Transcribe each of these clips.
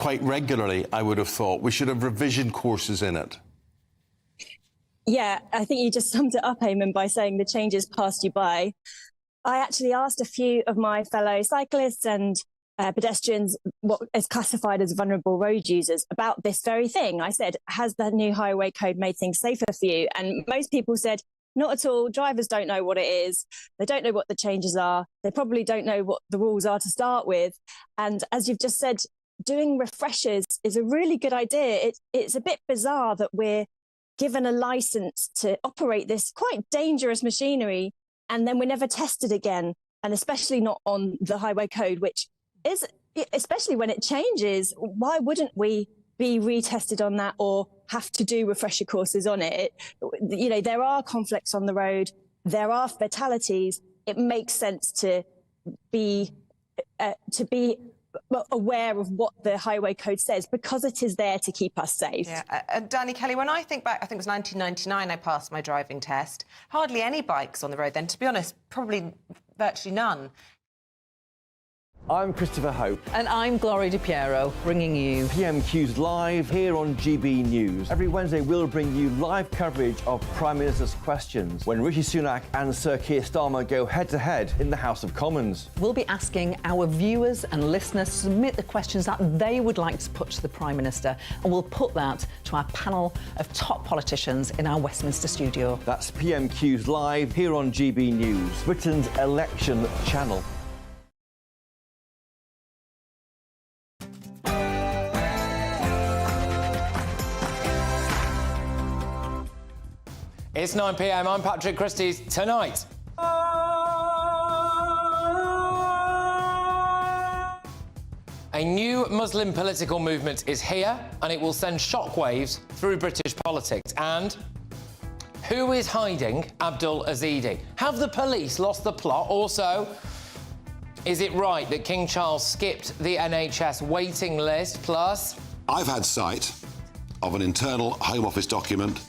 quite regularly, I would have thought. We should have revision courses in it. Yeah, I think you just summed it up, Eamon, by saying the changes passed you by. I actually asked a few of my fellow cyclists and pedestrians, what is classified as vulnerable road users, about this very thing. I said, has the new highway code made things safer for you? And most people said, not at all. Drivers don't know what it is. They don't know what the changes are. They probably don't know what the rules are to start with. And as you've just said, doing refreshers is a really good idea. It's a bit bizarre that we're given a license to operate this quite dangerous machinery, and then we're never tested again, and especially not on the highway code, which is, especially when it changes, why wouldn't we be retested on that or have to do refresher courses on it? You know, there are conflicts on the road, there are fatalities. It makes sense to be aware of what the highway code says, because it is there to keep us safe. Yeah, and Danny Kelly, when I think back, I think it was 1999 I passed my driving test. Hardly any bikes on the road then, to be honest, probably virtually none. I'm Christopher Hope. And I'm Gloria DiPiero, bringing you PMQ's live here on GB News. Every Wednesday, we'll bring you live coverage of Prime Minister's questions when Rishi Sunak and Sir Keir Starmer go head-to-head in the House of Commons. We'll be asking our viewers and listeners to submit the questions that they would like to put to the Prime Minister, and we'll put that to our panel of top politicians in our Westminster studio. That's PMQ's live here on GB News, Britain's election channel. It's 9 p.m. I'm Patrick Christys. Tonight, a new Muslim political movement is here, and it will send shockwaves through British politics. And who is hiding Abdul Azidi? Have the police lost the plot? Also, is it right that King Charles skipped the NHS waiting list? Plus, I've had sight of an internal Home Office document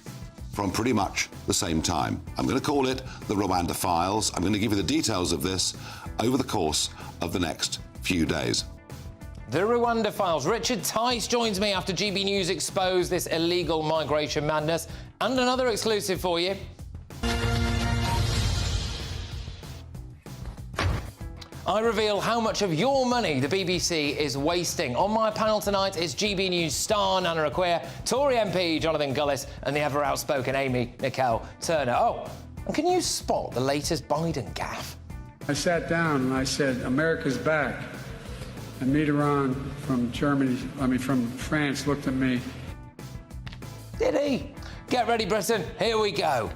from pretty much the same time. I'm going to call it the Rwanda Files. I'm going to give you the details of this over the course of the next few days. the Rwanda Files. Richard Tice joins me after GB News exposed this illegal migration madness. And another exclusive for you. I reveal how much of your money the BBC is wasting. On my panel tonight is GB News star Nana Akua, Tory MP Jonathan Gullis and the ever-outspoken Amy Nicole Turner. Oh, and can you spot the latest Biden gaffe? I sat down and I said, America's back. And Mitterrand from France looked at me. Did he? Get ready, Britain. Here we go.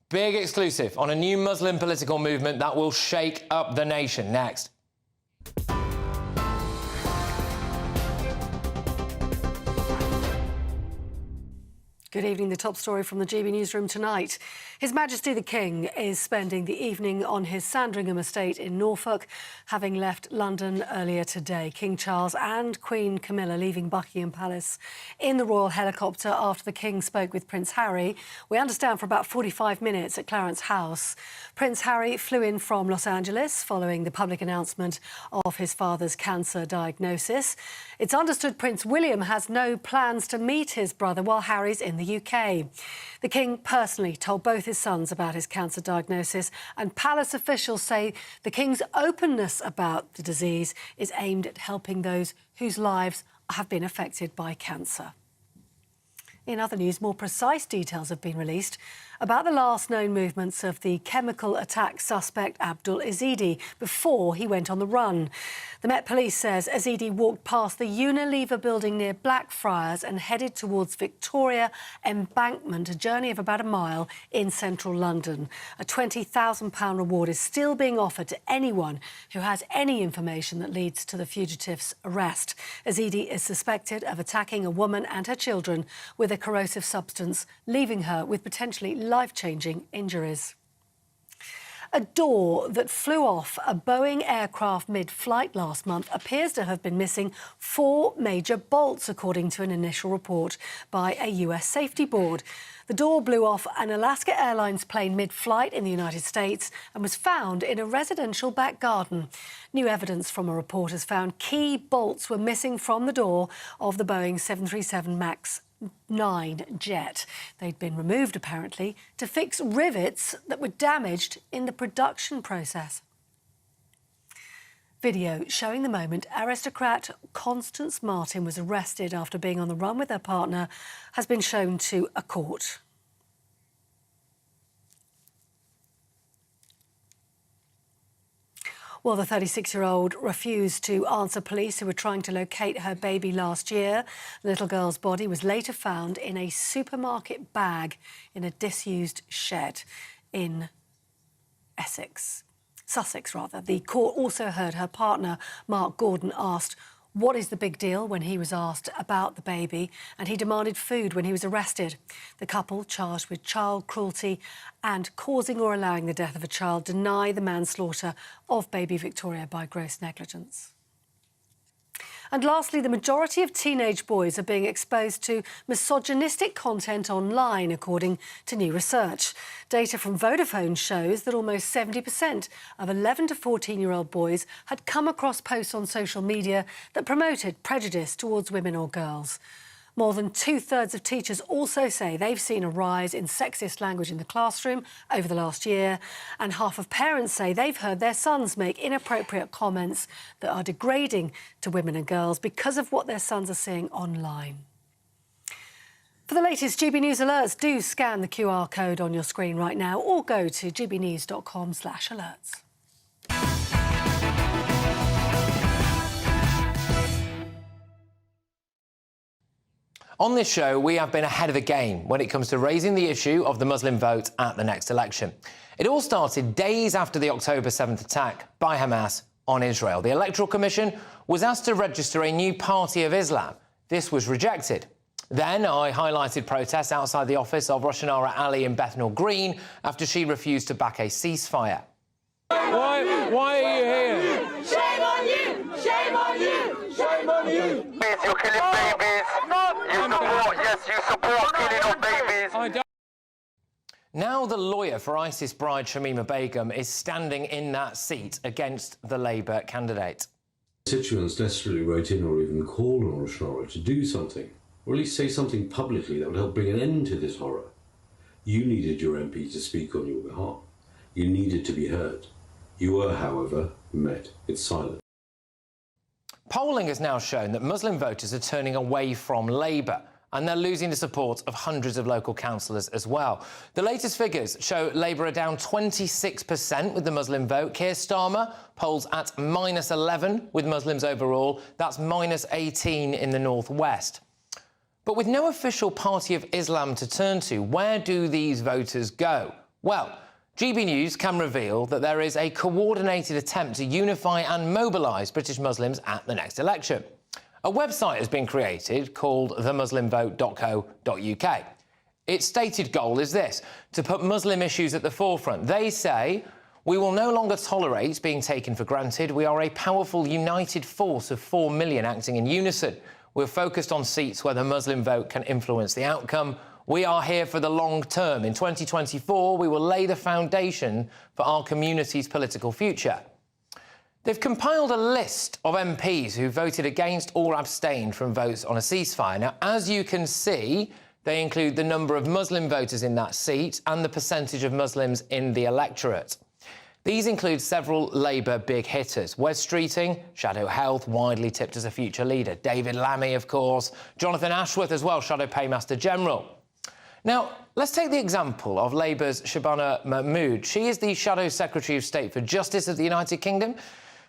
Big exclusive on a new Muslim political movement that will shake up the nation. Next. Good evening. The top story from the GB newsroom tonight. His Majesty the King is spending the evening on his Sandringham estate in Norfolk, having left London earlier today. King Charles and Queen Camilla leaving Buckingham Palace in the royal helicopter after the King spoke with Prince Harry. We understand for about 45 minutes at Clarence House. Prince Harry flew in from Los Angeles following the public announcement of his father's cancer diagnosis. It's understood Prince William has no plans to meet his brother while Harry's in the UK. The King personally told both his sons about his cancer diagnosis, and palace officials say the King's openness about the disease is aimed at helping those whose lives have been affected by cancer. In other news, more precise details have been released about the last known movements of the chemical attack suspect Abdul Azidi before he went on the run. The Met Police says Azidi walked past the Unilever building near Blackfriars and headed towards Victoria Embankment, a journey of about a mile in central London. A £20,000 reward is still being offered to anyone who has any information that leads to the fugitive's arrest. Azidi is suspected of attacking a woman and her children with a corrosive substance, leaving her with potentially life-changing injuries. A door that flew off a Boeing aircraft mid-flight last month appears to have been missing 4 major bolts, according to an initial report by a US safety board. The door blew off an Alaska Airlines plane mid-flight in the United States and was found in a residential back garden. New evidence from a report has found key bolts were missing from the door of the Boeing 737 MAX 9 jet. They'd been removed, apparently, to fix rivets that were damaged in the production process. Video showing the moment aristocrat Constance Martin was arrested after being on the run with her partner has been shown to a court. Well, the 36-year-old refused to answer police who were trying to locate her baby last year. The little girl's body was later found in a supermarket bag in a disused shed in Sussex, rather. The court also heard her partner, Mark Gordon, asked, "What is the big deal?" when he was asked about the baby, and he demanded food when he was arrested. The couple, charged with child cruelty and causing or allowing the death of a child, deny the manslaughter of baby Victoria by gross negligence. And lastly, the majority of teenage boys are being exposed to misogynistic content online, according to new research. Data from Vodafone shows that almost 70% of 11 to 14-year-old boys had come across posts on social media that promoted prejudice towards women or girls. More than 2/3 of teachers also say they've seen a rise in sexist language in the classroom over the last year, and half of parents say they've heard their sons make inappropriate comments that are degrading to women and girls because of what their sons are seeing online. For the latest GB News alerts, do scan the QR code on your screen right now or go to gbnews.com/alerts. On this show, we have been ahead of the game when it comes to raising the issue of the Muslim vote at the next election. It all started days after the October 7th attack by Hamas on Israel. The Electoral Commission was asked to register a new party of Islam. This was rejected. Then I highlighted protests outside the office of Roshanara Ali in Bethnal Green after she refused to back a ceasefire. Why are you here? Shame on you! Shame on you! Shame on you! You're killing babies. You support killing of babies. I don't. Now the lawyer for ISIS bride Shamima Begum is standing in that seat against the Labour candidate. Constituents desperately wrote in or even called on Roshanara to do something, or at least say something publicly that would help bring an end to this horror. You needed your MP to speak on your behalf. You needed to be heard. You were, however, met with silence. Polling has now shown that Muslim voters are turning away from Labour, and they're losing the support of hundreds of local councillors as well. The latest figures show Labour are down 26% with the Muslim vote. Keir Starmer polls at -11 with Muslims overall. That's -18 in the northwest. But with no official party of Islam to turn to, where do these voters go? Well, GB News can reveal that there is a coordinated attempt to unify and mobilise British Muslims at the next election. A website has been created called themuslimvote.co.uk. Its stated goal is this: to put Muslim issues at the forefront. They say, "We will no longer tolerate being taken for granted. We are a powerful, united force of 4 million acting in unison. We're focused on seats where the Muslim vote can influence the outcome. We are here for the long term. In 2024, we will lay the foundation for our community's political future." They've compiled a list of MPs who voted against or abstained from votes on a ceasefire. Now, as you can see, they include the number of Muslim voters in that seat and the percentage of Muslims in the electorate. These include several Labour big hitters. Wes Streeting, Shadow Health, widely tipped as a future leader. David Lammy, of course. Jonathan Ashworth as well, Shadow Paymaster General. Now, let's take the example of Labour's Shabana Mahmood. She is the Shadow Secretary of State for Justice of the United Kingdom.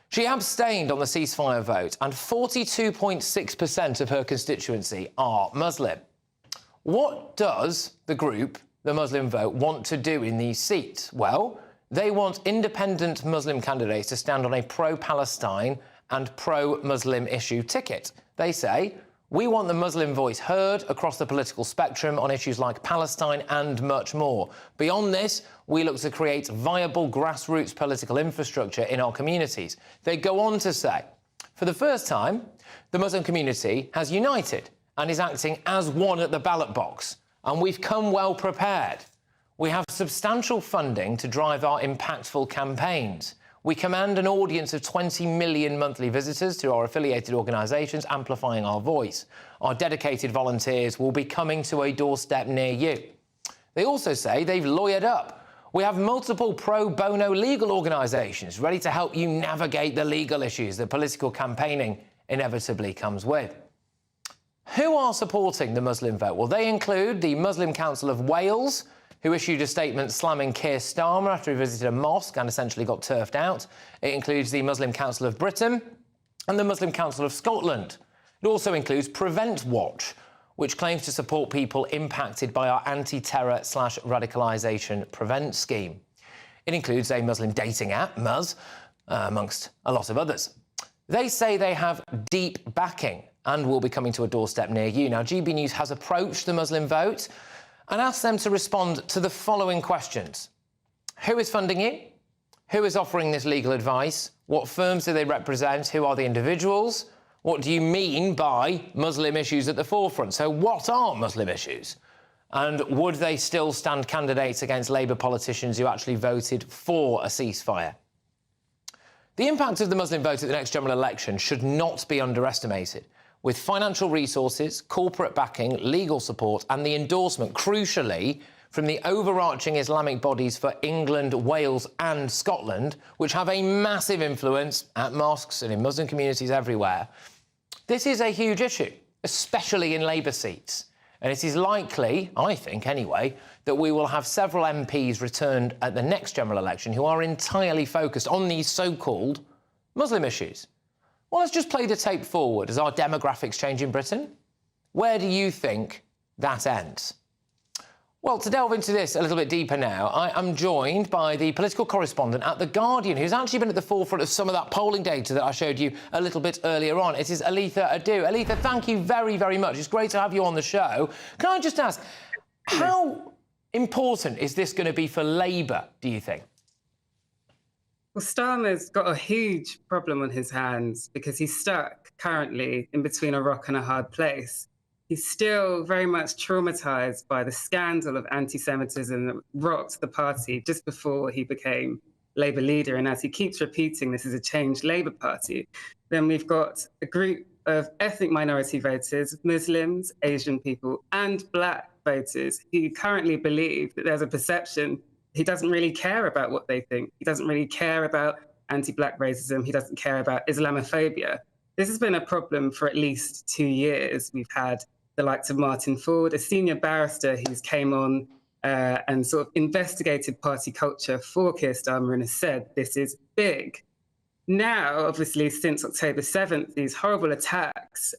She abstained on the ceasefire vote, and 42.6% of her constituency are Muslim. What does the group, the Muslim Vote, want to do in these seats? Well, they want independent Muslim candidates to stand on a pro-Palestine and pro-Muslim issue ticket. They say, We want the Muslim voice heard across the political spectrum on issues like Palestine and much more. Beyond this, we look to create viable grassroots political infrastructure in our communities. They go on to say, for the first time, the Muslim community has united and is acting as one at the ballot box, and we've come well prepared. We have substantial funding to drive our impactful campaigns. We command an audience of 20 million monthly visitors to our affiliated organisations, amplifying our voice. Our dedicated volunteers will be coming to a doorstep near you. They also say they've lawyered up. We have multiple pro bono legal organisations ready to help you navigate the legal issues that political campaigning inevitably comes with. Who are supporting the Muslim vote? Well, they include the Muslim Council of Wales, who issued a statement slamming Keir Starmer after he visited a mosque and essentially got turfed out. It includes the Muslim Council of Britain and the Muslim Council of Scotland. It also includes Prevent Watch, which claims to support people impacted by our anti-terror/radicalisation prevent scheme. It includes a Muslim dating app, Muzz, amongst a lot of others. They say they have deep backing and will be coming to a doorstep near you. Now, GB News has approached the Muslim vote and asked them to respond to the following questions. Who is funding you? Who is offering this legal advice? What firms do they represent? Who are the individuals? What do you mean by Muslim issues at the forefront? So what are Muslim issues? And would they still stand candidates against Labour politicians who actually voted for a ceasefire? The impact of the Muslim vote at the next general election should not be underestimated. With financial resources, corporate backing, legal support and the endorsement, crucially, from the overarching Islamic bodies for England, Wales and Scotland, which have a massive influence at mosques and in Muslim communities everywhere, this is a huge issue, especially in Labour seats. And it is likely, I think anyway, that we will have several MPs returned at the next general election who are entirely focused on these so-called Muslim issues. Well, let's just play the tape forward as our demographics change in Britain. Where do you think that ends? Well, to delve into this a little bit deeper now, I am joined by the political correspondent at The Guardian, who's actually been at the forefront of some of that polling data that I showed you a little bit earlier on. It is Aletha Adu. Aletha, thank you very, very much. It's great to have you on the show. Can I just ask, how important is this going to be for Labour, do you think? Well, Starmer's got a huge problem on his hands because he's stuck currently in between a rock and a hard place. He's still very much traumatised by the scandal of anti-Semitism that rocked the party just before he became Labour leader. And as he keeps repeating, this is a changed Labour Party. Then we've got a group of ethnic minority voters, Muslims, Asian people, and black voters who currently believe that there's a perception he doesn't really care about what they think. He doesn't really care about anti-black racism. He doesn't care about Islamophobia. This has been a problem for at least 2 years. We've had the likes of Martin Ford, a senior barrister who's came on and sort of investigated party culture for Keir Starmer and has said this is big. Now, obviously, since October 7th, these horrible attacks,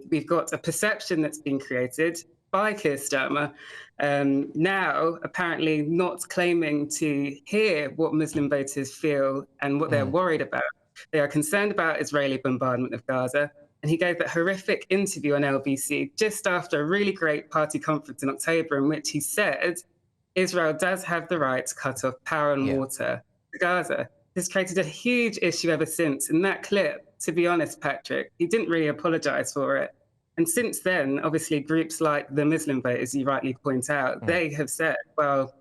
we've got a perception that's been created by Keir Starmer, now apparently not claiming to hear what Muslim voters feel and what they're worried about. They are concerned about Israeli bombardment of Gaza. And he gave that horrific interview on LBC just after a really great party conference in October in which he said Israel does have the right to cut off power and water to Gaza. This created a huge issue ever since. In that clip, to be honest, Patrick, he didn't really apologise for it. And since then, obviously, groups like the Muslim vote, as you rightly point out, they have said, well,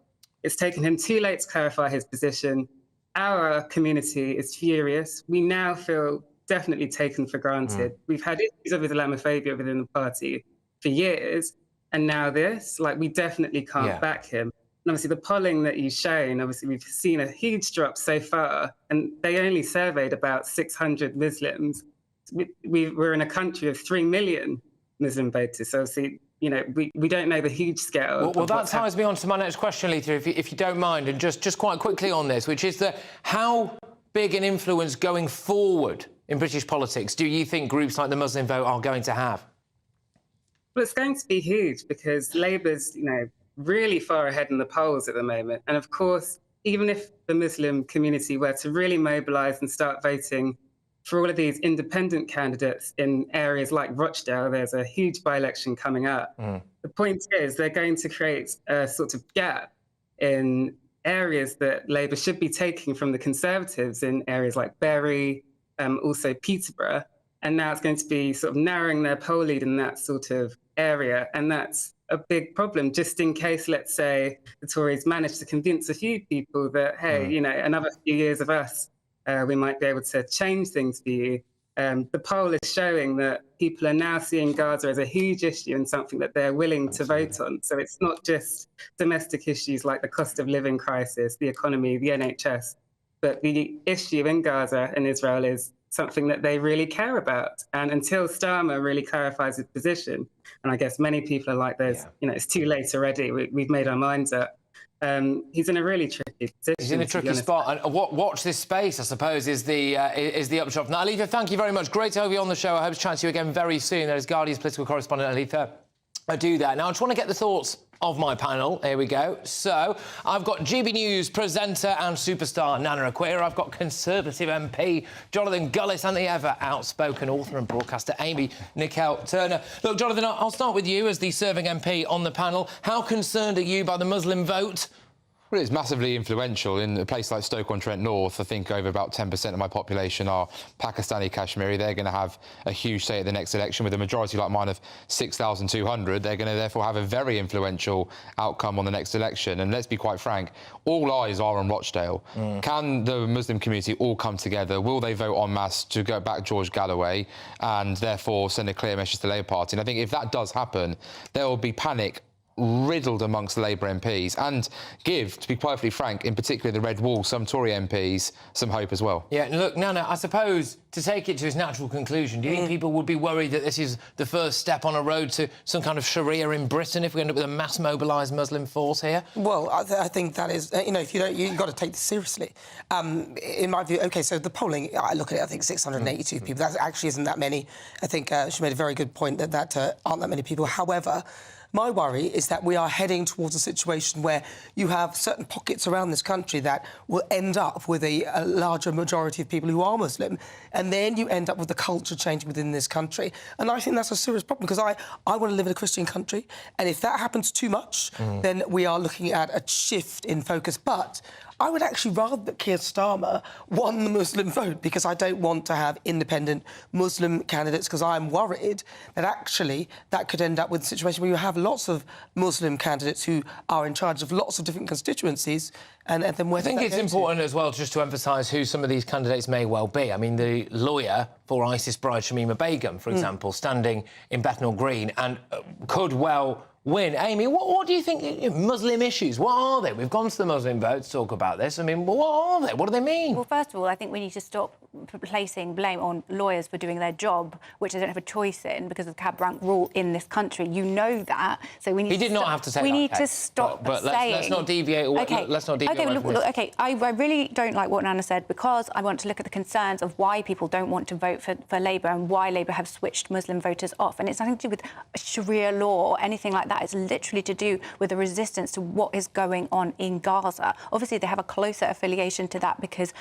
it's taken him too late to clarify his position. Our community is furious. We now feel definitely taken for granted. We've had issues of Islamophobia within the party for years. And now this, like, we definitely can't back him. And obviously, the polling that you've shown, obviously, we've seen a huge drop so far. And they only surveyed about 600 Muslims. We're in a country of 3 million Muslim voters. So obviously, you know, we don't know the huge scale. Well, that ties me on to my next question, Aletha, if you don't mind, and just quite quickly on this, which is that how big an influence going forward in British politics do you think groups like the Muslim vote are going to have? Well, it's going to be huge because Labour's, you know, really far ahead in the polls at the moment. And of course, even if the Muslim community were to really mobilise and start voting for all of these independent candidates in areas like Rochdale, there's a huge by-election coming up. The point is they're going to create a sort of gap in areas that Labour should be taking from the Conservatives in areas like Bury, also Peterborough. And now it's going to be sort of narrowing their poll lead in that sort of area. And that's a big problem, just in case, let's say, the Tories manage to convince a few people that, hey, you know, another few years of us, we might be able to change things for you. The poll is showing that people are now seeing Gaza as a huge issue and something that they're willing to vote on. So it's not just domestic issues like the cost of living crisis, the economy, the NHS, but the issue in Gaza and Israel is something that they really care about. And until Starmer really clarifies his position, and I guess many people are like, "There's, you know, it's too late already. We've made our minds up." He's in a really tricky position. He's in a tricky spot, and watch this space, I suppose, is the upshot. Now, Alita, thank you very much. Great to have you on the show. I hope to chat to you again very soon. That is Guardian's political correspondent, Alita. I do that. Now, I just want to get the thoughts of my panel. Here we go. So, I've got GB News presenter and superstar Nana Akua. I've got Conservative MP Jonathan Gullis and the ever outspoken author and broadcaster Amy Nicole-Turner. Look, Jonathan, I'll start with you as the serving MP on the panel. How concerned are you by the Muslim vote? Well, it's massively influential. In a place like Stoke-on-Trent North, I think over about 10% of my population are Pakistani Kashmiri. They're going to have a huge say at the next election. With a majority like mine of 6,200, they're going to therefore have a very influential outcome on the next election. And let's be quite frank, all eyes are on Rochdale. Can the Muslim community all come together? Will they vote en masse to go back George Galloway and therefore send a clear message to the Labour Party? And I think if that does happen, there will be panic riddled amongst Labour MPs and give, to be perfectly frank, in particular the Red Wall, some Tory MPs, some hope as well. Yeah, look, Nana, I suppose to take it to its natural conclusion, do you think people would be worried that this is the first step on a road to some kind of Sharia in Britain if we end up with a mass mobilised Muslim force here? Well, I think that is, you know, if you don't, you've got to take this seriously. In my view, OK, so the polling, I look at it, I think 682 people. That actually isn't that many. I think she made a very good point that aren't that many people. However, my worry is that we are heading towards a situation where you have certain pockets around this country that will end up with a larger majority of people who are Muslim, and then you end up with the culture change within this country. And I think that's a serious problem, because I want to live in a Christian country, and if that happens too much, then we are looking at a shift in focus. But I would actually rather that Keir Starmer won the Muslim vote, because I don't want to have independent Muslim candidates, because I'm worried that actually that could end up with a situation where you have lots of Muslim candidates who are in charge of lots of different constituencies, and then where I think it's important as well just to emphasise who some of these candidates may well be. I mean, the lawyer for ISIS bride Shamima Begum, for example, standing in Bethnal Green and could well win. Amy, what do you think? Muslim issues, what are they? We've gone to the Muslim vote to talk about this. I mean, what are they? What do they mean? Well, first of all, I think we need to stop placing blame on lawyers for doing their job, which they don't have a choice in because of the cab rank rule in this country. You know that. So we need. He did not have to say we that. need to stop but saying. Let's not deviate. Okay. Let's not deviate. Okay. Look, okay. I really don't like what Nana said, because I want to look at the concerns of why people don't want to vote for Labour and why Labour have switched Muslim voters off. And it's nothing to do with Sharia law or anything like that. It's literally to do with the resistance to what is going on in Gaza. Obviously, they have a closer affiliation to that because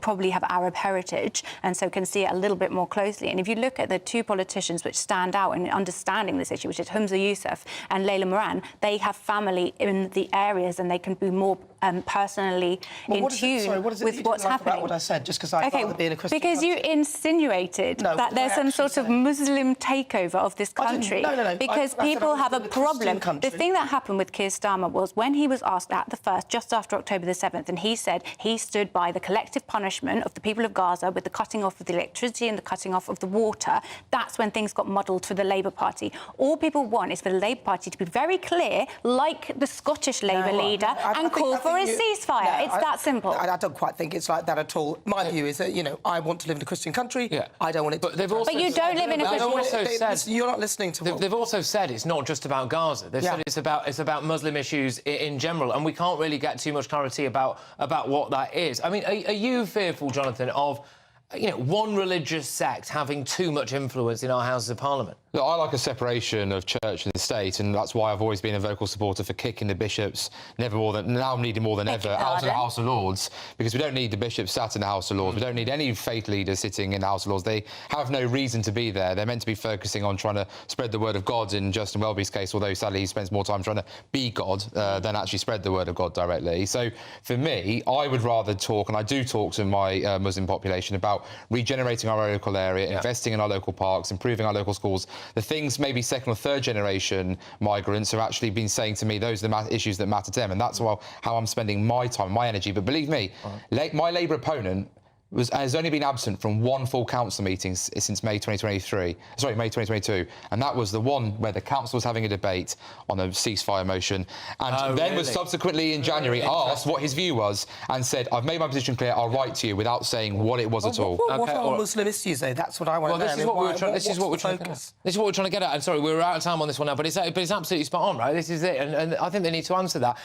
probably have Arab heritage, and so can see it a little bit more closely. And if you look at the two politicians which stand out in understanding this issue, which is Humza Yousaf and Layla Moran, they have family in the areas and they can be more personally in tune with what's happening. About what I said, just because I'd rather be in a Christian because country. You insinuated that there's some sort of Muslim takeover of this country. No. Because people have a problem. The thing that happened with Keir Starmer was when he was asked at the first, just after October the 7th, and he said he stood by the collective punishment of the people of Gaza with the cutting off of the electricity and the cutting off of the water. That's when things got muddled for the Labour Party. All people want is for the Labour Party to be very clear, like the Scottish Labour leader, and call for a ceasefire. It's that simple. I don't quite think it's like that at all. My view is that, you know, I want to live in a Christian country. Yeah. I don't want it. But they've also. But you don't live in a Christian country. You're not listening to. They've also said it's not just about Gaza. They've said it's about Muslim issues in general, and we can't really get too much clarity about what that is. I mean, are you fearful, Jonathan, of you know, one religious sect having too much influence in our Houses of Parliament? Look, I like a separation of church and state, and that's why I've always been a vocal supporter for kicking the bishops, now needed more than ever, out of the House of Lords, because we don't need the bishops sat in the House of Lords. We don't need any faith leaders sitting in the House of Lords. They have no reason to be there. They're meant to be focusing on trying to spread the word of God in Justin Welby's case, although sadly he spends more time trying to be God than actually spread the word of God directly. So for me, I would rather talk, and I do talk to my Muslim population, about regenerating our local area, investing in our local parks, improving our local schools. The things maybe second or third generation migrants have actually been saying to me, those are the issues that matter to them, and that's how I'm spending my time, my energy. But believe me, my Labour opponent has only been absent from one full council meeting since May 2022, and that was the one where the council was having a debate on a ceasefire motion, and then was subsequently in January asked what his view was and said, I've made my position clear, I'll write to you, without saying what it was at all. What are Muslim issues, though? That's what I want to know. This is what we're trying to get at. And sorry, we're out of time on this one now, but it's absolutely spot on, right? This is it, and I think they need to answer that.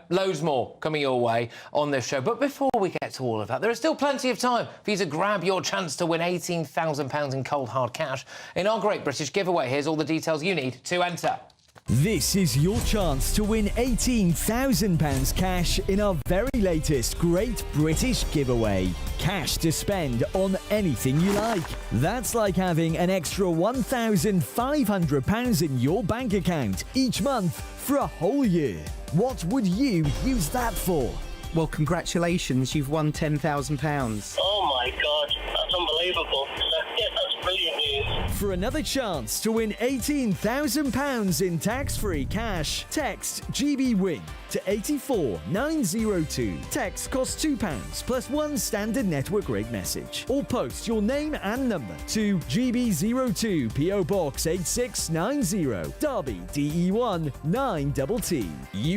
Loads more coming your way on this show. But before we get to all of that, there is still plenty of time for you to grab your chance to win £18,000 in cold hard cash in our Great British Giveaway. Here's all the details you need to enter. This is your chance to win £18,000 cash in our very latest Great British Giveaway. Cash to spend on anything you like. That's like having an extra £1,500 in your bank account each month for a whole year. What would you use that for? Well, congratulations, you've won £10,000. Oh my God, that's unbelievable. That's brilliant news. For another chance to win £18,000 in tax-free cash, text GBWIN to 84902. Text costs £2 plus one standard network rate message. Or post your name and number to GB02 PO Box 8690, Derby DE1 9TT.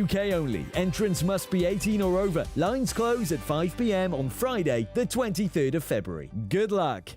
UK only. Entrance must be 18 or over. Lines close at 5 p.m. on Friday, the 23rd of February. Good luck.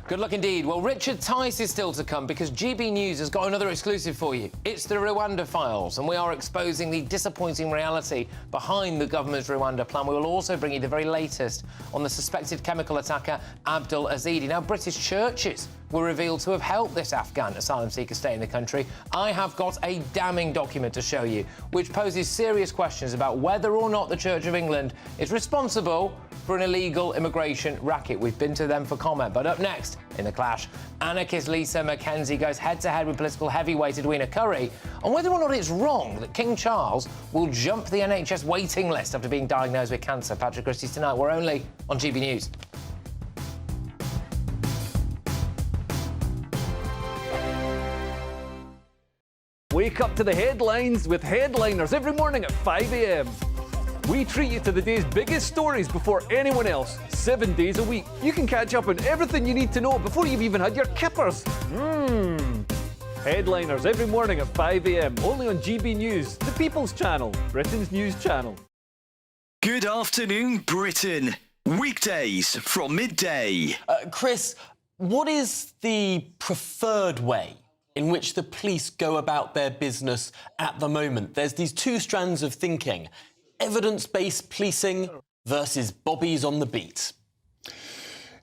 Good luck indeed. Well, Richard Tice is still to come because GB News has got another exclusive for you. It's the Rwanda files, and we are exposing the disappointing reality behind the government's Rwanda plan. We will also bring you the very latest on the suspected chemical attacker Abdul Azidi. Now, British churches were revealed to have helped this Afghan asylum seeker stay in the country. I have got a damning document to show you, which poses serious questions about whether or not the Church of England is responsible for an illegal immigration racket. We've been to them for comment. But up next, in the clash, anarchist Lisa Mackenzie goes head-to-head with political heavyweight Edwina Currie on whether or not it's wrong that King Charles will jump the NHS waiting list after being diagnosed with cancer. Patrick Christys tonight. We're only on GB News. Wake up to the headlines with Headliners every morning at 5 a.m. We treat you to the day's biggest stories before anyone else, 7 days a week. You can catch up on everything you need to know before you've even had your kippers. Headliners every morning at 5 a.m. only on GB News, the People's Channel, Britain's news channel. Good afternoon, Britain. Weekdays from midday. Chris, what is the preferred way in which the police go about their business at the moment? There's these two strands of thinking. Evidence-based policing versus bobbies on the beat.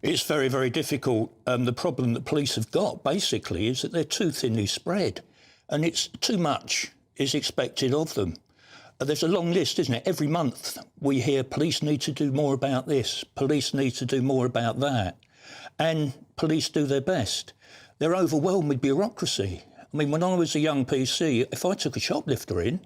It's very, very difficult. The problem that police have got, basically, is that they're too thinly spread, and it's too much is expected of them. There's a long list, isn't it? Every month we hear police need to do more about this, police need to do more about that, and police do their best. They're overwhelmed with bureaucracy. I mean, when I was a young PC, if I took a shoplifter in,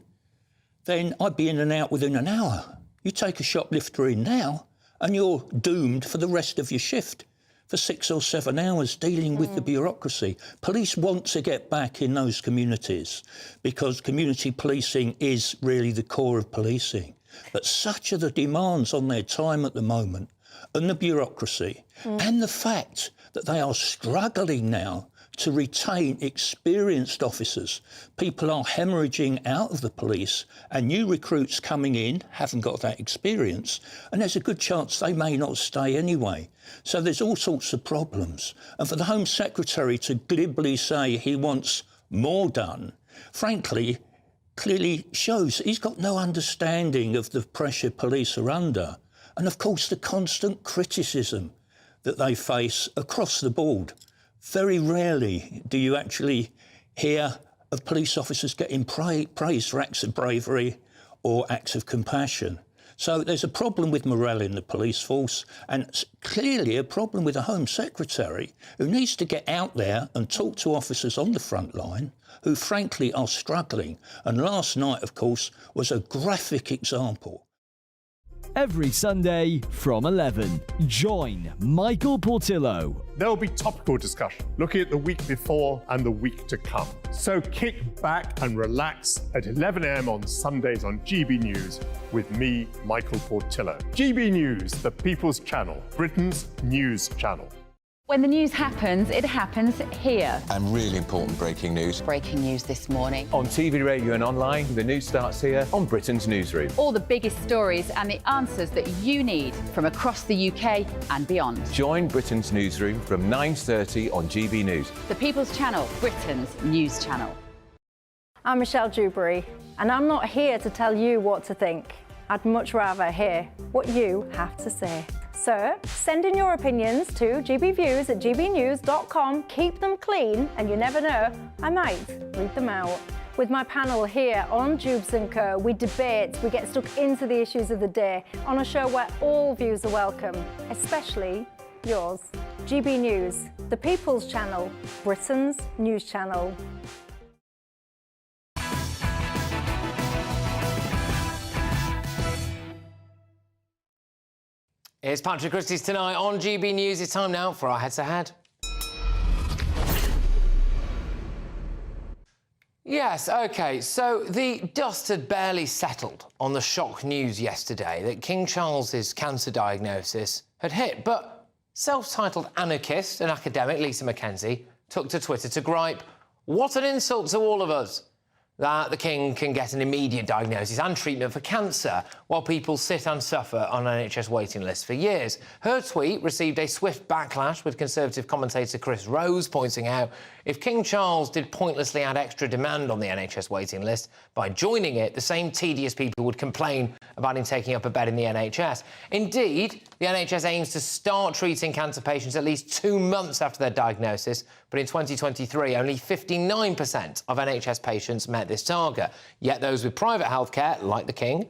then I'd be in and out within an hour. You take a shoplifter in now, and you're doomed for the rest of your shift for 6 or 7 hours dealing with the bureaucracy. Police want to get back in those communities because community policing is really the core of policing. But such are the demands on their time at the moment, and the bureaucracy, and the fact that they are struggling now to retain experienced officers. People are hemorrhaging out of the police, and new recruits coming in haven't got that experience, and there's a good chance they may not stay anyway. So there's all sorts of problems. And for the Home Secretary to glibly say he wants more done, frankly, clearly shows he's got no understanding of the pressure police are under. And of course, the constant criticism that they face across the board. Very rarely do you actually hear of police officers getting praised for acts of bravery or acts of compassion. So there's a problem with morale in the police force, and it's clearly a problem with the Home Secretary, who needs to get out there and talk to officers on the front line who frankly are struggling. And last night, of course, was a graphic example. Every Sunday from 11, join Michael Portillo. There will be topical discussion, looking at the week before and the week to come. So kick back and relax at 11 a.m. on Sundays on GB News with me, Michael Portillo. GB News, the People's Channel, Britain's news channel. When the news happens, it happens here. And really important breaking news. Breaking news this morning. On TV, radio and online, the news starts here on Britain's Newsroom. All the biggest stories and the answers that you need from across the UK and beyond. Join Britain's Newsroom from 9:30 on GB News. The People's Channel, Britain's news channel. I'm Michelle Dewberry, and I'm not here to tell you what to think. I'd much rather hear what you have to say. So, send in your opinions to gbviews@gbnews.com. Keep them clean, and you never know, I might read them out. With my panel here on Jubes & Co, we debate, we get stuck into the issues of the day on a show where all views are welcome, especially yours. GB News, the People's Channel, Britain's news channel. It's Patrick Christys tonight on GB News. It's time now for our head-to-head. Yes, OK, so the dust had barely settled on the shock news yesterday that King Charles's cancer diagnosis had hit, but self-titled anarchist and academic Lisa Mackenzie took to Twitter to gripe, "What an insult to all of us that the King can get an immediate diagnosis and treatment for cancer while people sit and suffer on NHS waiting lists for years." Her tweet received a swift backlash, with Conservative commentator Chris Rose pointing out if King Charles did pointlessly add extra demand on the NHS waiting list by joining it, the same tedious people would complain about him taking up a bed in the NHS. Indeed, the NHS aims to start treating cancer patients at least 2 months after their diagnosis, but in 2023, only 59% of NHS patients met this target. Yet those with private healthcare, like the King,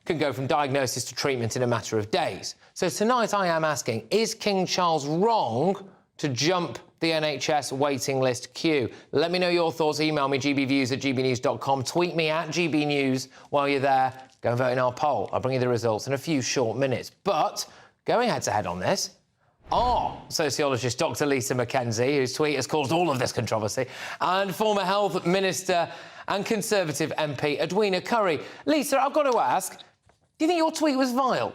can go from diagnosis to treatment in a matter of days. So tonight I am asking, is King Charles wrong to jump the NHS waiting list queue? Let me know your thoughts. Email me, gbviews@gbnews.com. Tweet me at GBNews while you're there. Go and vote in our poll. I'll bring you the results in a few short minutes. But going head-to-head on this are sociologist Dr. Lisa Mackenzie, whose tweet has caused all of this controversy, and former Health Minister and Conservative MP Edwina Currie. Lisa, I've got to ask, do you think your tweet was vile?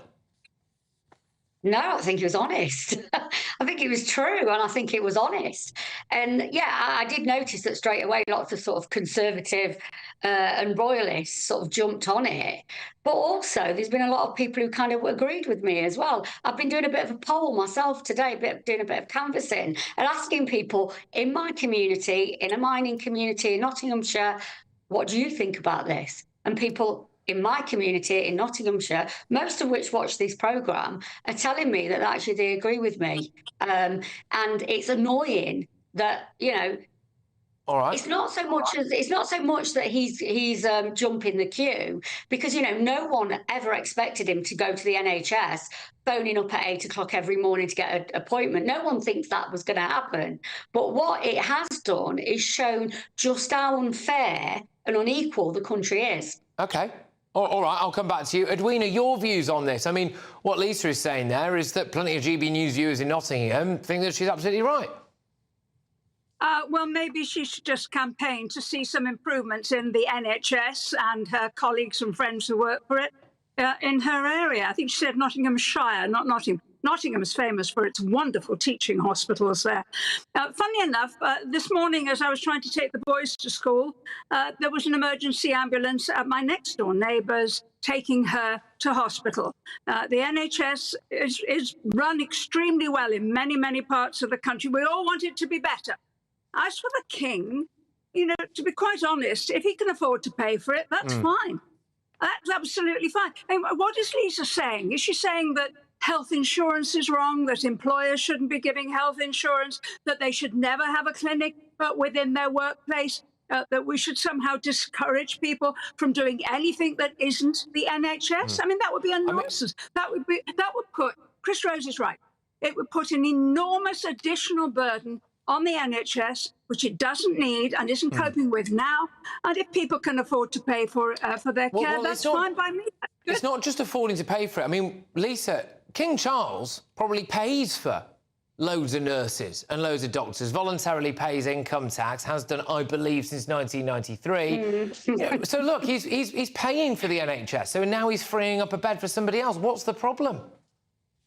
No, I think it was honest. I think it was true, and I think it was honest. And yeah, I did notice that straight away lots of sort of Conservative and Royalists sort of jumped on it. But also, there's been a lot of people who kind of agreed with me as well. I've been doing a bit of a poll myself today, doing a bit of canvassing and asking people in my community, in a mining community in Nottinghamshire, what do you think about this? And people in my community in Nottinghamshire, most of which watch this programme, are telling me that actually they agree with me. And it's annoying that, you know, all right. It's not so much that he's jumping the queue, because, you know, no one ever expected him to go to the NHS, phoning up at 8 o'clock every morning to get an appointment. No one thinks that was going to happen. But what it has done is shown just how unfair and unequal the country is. OK. All right, I'll come back to you. Edwina, your views on this? I mean, what Lisa is saying there is that plenty of GB News viewers in Nottingham think that she's absolutely right. Well, maybe she should just campaign to see some improvements in the NHS and her colleagues and friends who work for it in her area. I think she said Nottinghamshire, not Nottingham. Nottingham is famous for its wonderful teaching hospitals there. Funny enough, this morning as I was trying to take the boys to school, there was an emergency ambulance at my next-door neighbour's taking her to hospital. The NHS is run extremely well in many, many parts of the country. We all want it to be better. As for the King, you know, to be quite honest, if he can afford to pay for it, that's fine. That's absolutely fine. And what is Lisa saying? Is she saying that health insurance is wrong, that employers shouldn't be giving health insurance, that they should never have a clinic within their workplace, that we should somehow discourage people from doing anything that isn't the NHS? I mean, that would be a nonsense. That would put, Chris Rose is right, it would put an enormous additional burden on the NHS, which it doesn't need and isn't coping with now. And if people can afford to pay for their care, that's fine by me. It's not just affording to pay for it. I mean, Lisa, King Charles probably pays for loads of nurses and loads of doctors, voluntarily pays income tax, has done, I believe, since 1993. So, look, he's paying for the NHS, so now he's freeing up a bed for somebody else. What's the problem?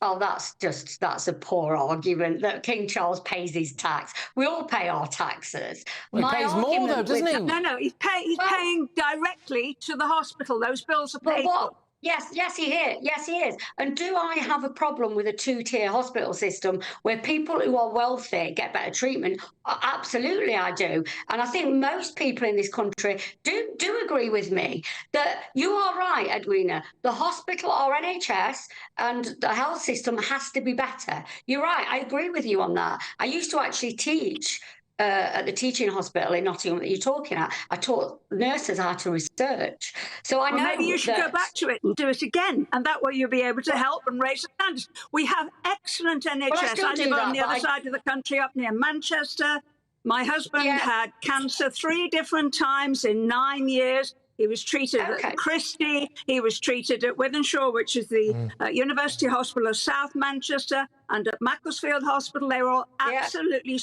Oh, that's a poor argument that King Charles pays his tax. We all pay our taxes. Well, he pays more, though, doesn't he? No, he's paying directly to the hospital. Those bills are paid for. Yes, he is. Yes, he is. And do I have a problem with a two-tier hospital system where people who are wealthy get better treatment? Absolutely, I do. And I think most people in this country do agree with me that you are right, Edwina. The hospital, our NHS, and the health system has to be better. You're right. I agree with you on that. I used to actually teach at the teaching hospital in Nottingham that you're talking at. I taught nurses how to research. So I know maybe you should go back to it and do it again, and that way you'll be able to help and raise the standards. We have excellent NHS. I live on the other side of the country, up near Manchester. My husband had cancer 3 different times in 9 years. He was treated at Christys. He was treated at Wythenshawe, which is the University Hospital of South Manchester, and at Macclesfield Hospital. They were all absolutely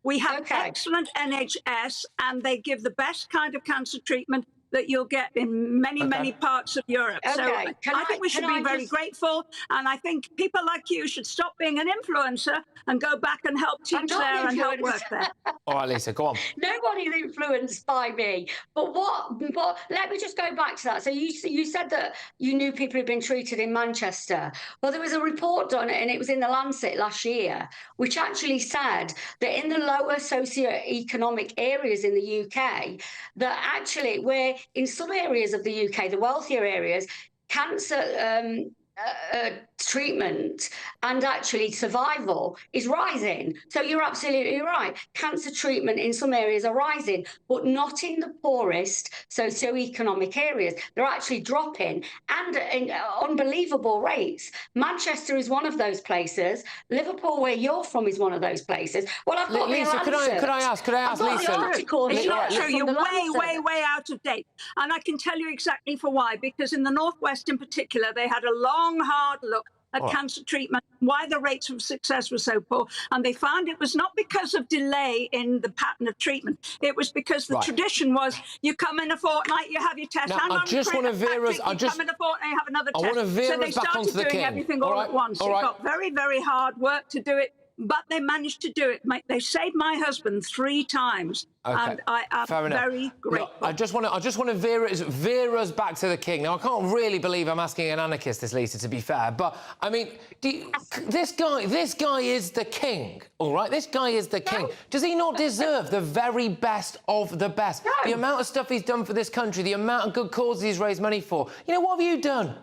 we have excellent NHS, and they give the best kind of cancer treatment that you'll get in many parts of Europe. So I think we should be very grateful, and I think people like you should stop being an influencer and go back and help teach there and help work there. All right, Lisa, go on. Nobody's influenced by me. But let me just go back to that. So you said that you knew people who'd been treated in Manchester. Well, there was a report done, and it was in the Lancet last year, which actually said that in the lower socio-economic areas in the UK, that actually where in some areas of the UK, the wealthier areas, cancer treatment and actually survival is rising. So you're absolutely right. Cancer treatment in some areas are rising, but not in the poorest socio-economic areas. They're actually dropping, and in unbelievable rates. Manchester is one of those places. Liverpool, where you're from, is one of those places. Well, I've got Lisa, could I ask, Lisa? It's not true. You're way out of date. And I can tell you exactly for why. Because in the Northwest in particular, they had a long, hard look at cancer treatment, why the rates of success were so poor. And they found it was not because of delay in the pattern of treatment. It was because the tradition was you come in a fortnight, you have your test. Now, I just want to veer us. Come in a fortnight, you have another test. I want to veer us back onto the king. So they started doing everything all at once. It got very, very hard work to do it, but they managed to do it. They saved my husband 3 times. And I am very grateful. I just want to veer us back to the king. Now, I can't really believe I'm asking an anarchist this, Lisa, to be fair. But, I mean, this guy is the king, all right? This guy is the king. Does he not deserve the very best of the best? No. The amount of stuff he's done for this country, the amount of good causes he's raised money for. You know, what have you done?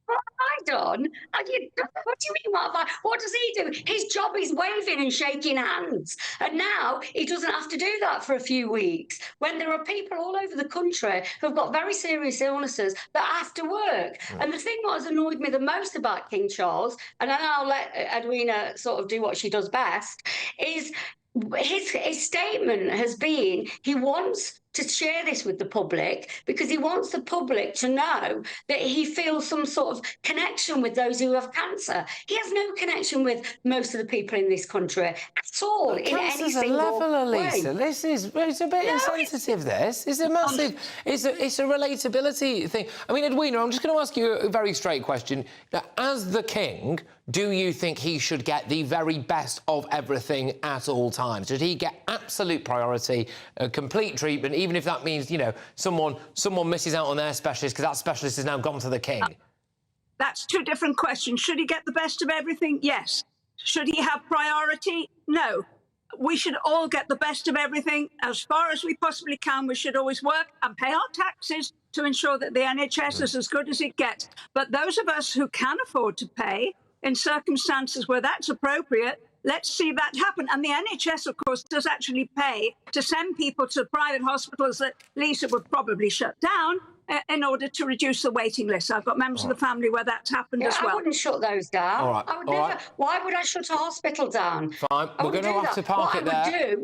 What have I done? What do you mean, what does he do? His job is waving and shaking hands. And now he doesn't have to do that for a few weeks, when there are people all over the country who've got very serious illnesses that have to work. And the thing what has annoyed me the most about King Charles, and then I'll let Edwina sort of do what she does best, is his statement has been he wants to share this with the public because he wants the public to know that he feels some sort of connection with those who have cancer. He has no connection with most of the people in this country at all, in any single way. Lisa. This is it's a bit insensitive. This is a massive. It's a relatability thing. I mean, Edwina, I'm just going to ask you a very straight question. Now, as the king, do you think he should get the very best of everything at all times? Should he get absolute priority, complete treatment, even if that means, you know, someone misses out on their specialist because that specialist has now gone to the king? That's 2 different questions. Should he get the best of everything? Yes. Should he have priority? No. We should all get the best of everything as far as we possibly can. We should always work and pay our taxes to ensure that the NHS is as good as it gets. But those of us who can afford to pay, in circumstances where that's appropriate, let's see that happen. And the NHS, of course, does actually pay to send people to private hospitals that Lisa would probably shut down in order to reduce the waiting list. I've got members of the family where that's happened as well. I wouldn't shut those down. All right, I would all never. right. Why would I shut a hospital down? Fine, we're going to have to park it there.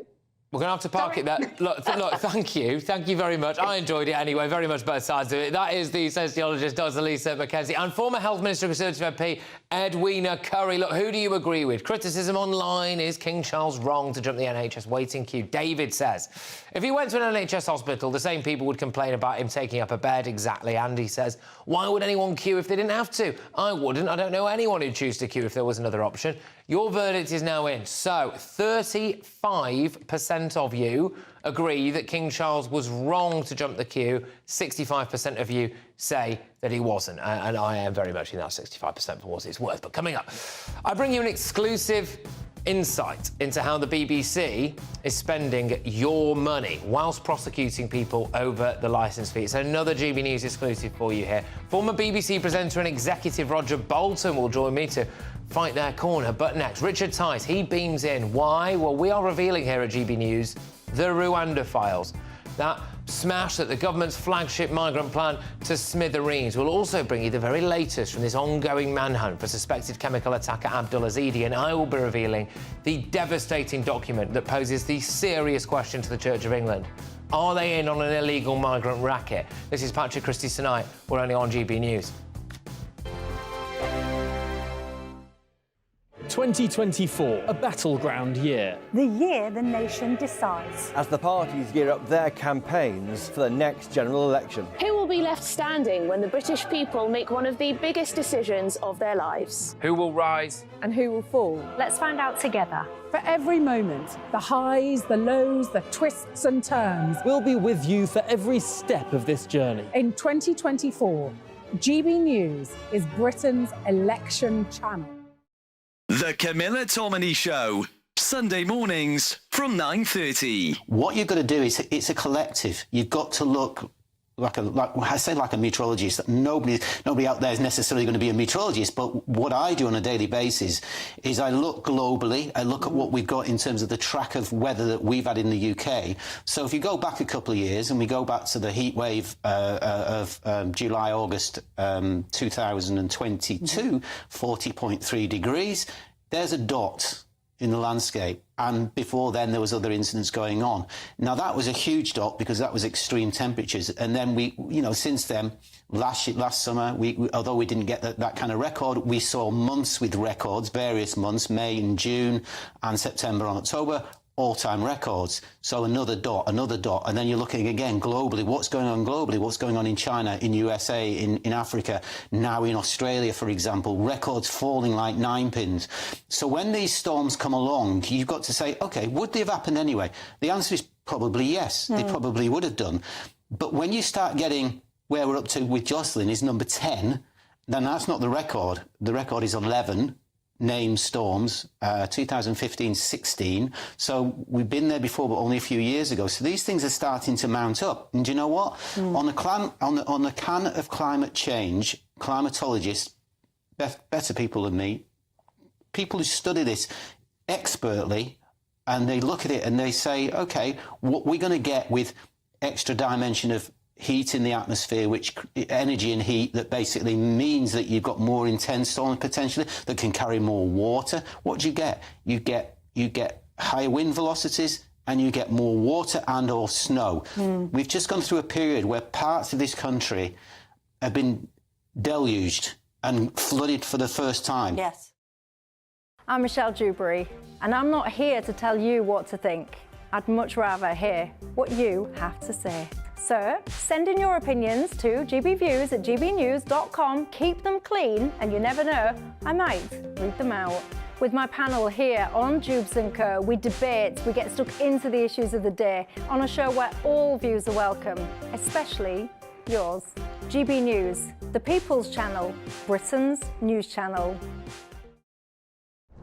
We're going to have to park it there. Look, thank you. Thank you very much. I enjoyed it anyway, very much both sides of it. That is the sociologist, Dr. Lisa McKenzie, and former Health Minister Conservative MP, Edwina Currie. Look, who do you agree with? Criticism online, is King Charles wrong to jump the NHS waiting queue? David says, if he went to an NHS hospital, the same people would complain about him taking up a bed. Exactly. Andy says, why would anyone queue if they didn't have to? I wouldn't. I don't know anyone who'd choose to queue if there was another option. Your verdict is now in. So, 35% of you agree that King Charles was wrong to jump the queue. 65% of you say that he wasn't. And I am very much in that 65% for what it's worth. But coming up, I bring you an exclusive insight into how the BBC is spending your money whilst prosecuting people over the licence fee. It's another GB News exclusive for you here. Former BBC presenter and executive Roger Bolton will join me to fight their corner. But next, Richard Tice, he beams in. Why? Well, we are revealing here at GB News the Rwanda files. That smash that the government's flagship migrant plan to smithereens. Will also bring you the very latest from this ongoing manhunt for suspected chemical attacker Abdul Azidi, and I will be revealing the devastating document that poses the serious question to the Church of England. Are they in on an illegal migrant racket? This is Patrick Christys tonight. We're only on GB News. 2024, a battleground year. The year the nation decides. As the parties gear up their campaigns for the next general election. Who will be left standing when the British people make one of the biggest decisions of their lives? Who will rise? And who will fall? Let's find out together. For every moment, the highs, the lows, the twists and turns. We'll be with you for every step of this journey. In 2024, GB News is Britain's election channel. The Camilla Tominey Show, Sunday mornings from 9:30. What you've got to do is, it's a collective. You've got to look like a meteorologist. Nobody out there is necessarily going to be a meteorologist, but what I do on a daily basis is I look globally. I look at what we've got in terms of the track of weather that we've had in the UK. So if you go back a couple of years and we go back to the heat wave of July, August 2022, 40.3 degrees, there's a dot in the landscape, and before then there was other incidents going on. Now that was a huge dot because that was extreme temperatures, and then we, since then, last summer, although we didn't get that kind of record, we saw months with records, various months, May and June and September and October, all-time records. So another dot, and then you're looking again globally. What's going on globally? What's going on in China, in USA, in Africa, now in Australia, for example, records falling like 9 pins. So when these storms come along, you've got to say, OK, would they have happened anyway? The answer is probably yes. They probably would have done. But when you start getting where we're up to with Jocelyn is number 10, then that's not the record. The record is 11. Named storms, 2015-16. So we've been there before, but only a few years ago. So these things are starting to mount up. And do you know what? On the can of climate change, climatologists, better people than me, people who study this expertly, and they look at it and they say, OK, what we're going to get with extra dimension of heat in the atmosphere, which energy and heat that basically means that you've got more intense storms potentially that can carry more water. What do you get? You get higher wind velocities and you get more water and or snow. We've just gone through a period where parts of this country have been deluged and flooded for the first time. Yes. I'm Michelle Dewberry, and I'm not here to tell you what to think. I'd much rather hear what you have to say. So, send in your opinions to gbviews@gbnews.com. Keep them clean, and you never know, I might read them out. With my panel here on Jubes & Co, we debate, we get stuck into the issues of the day on a show where all views are welcome, especially yours. GB News, the People's Channel, Britain's news channel.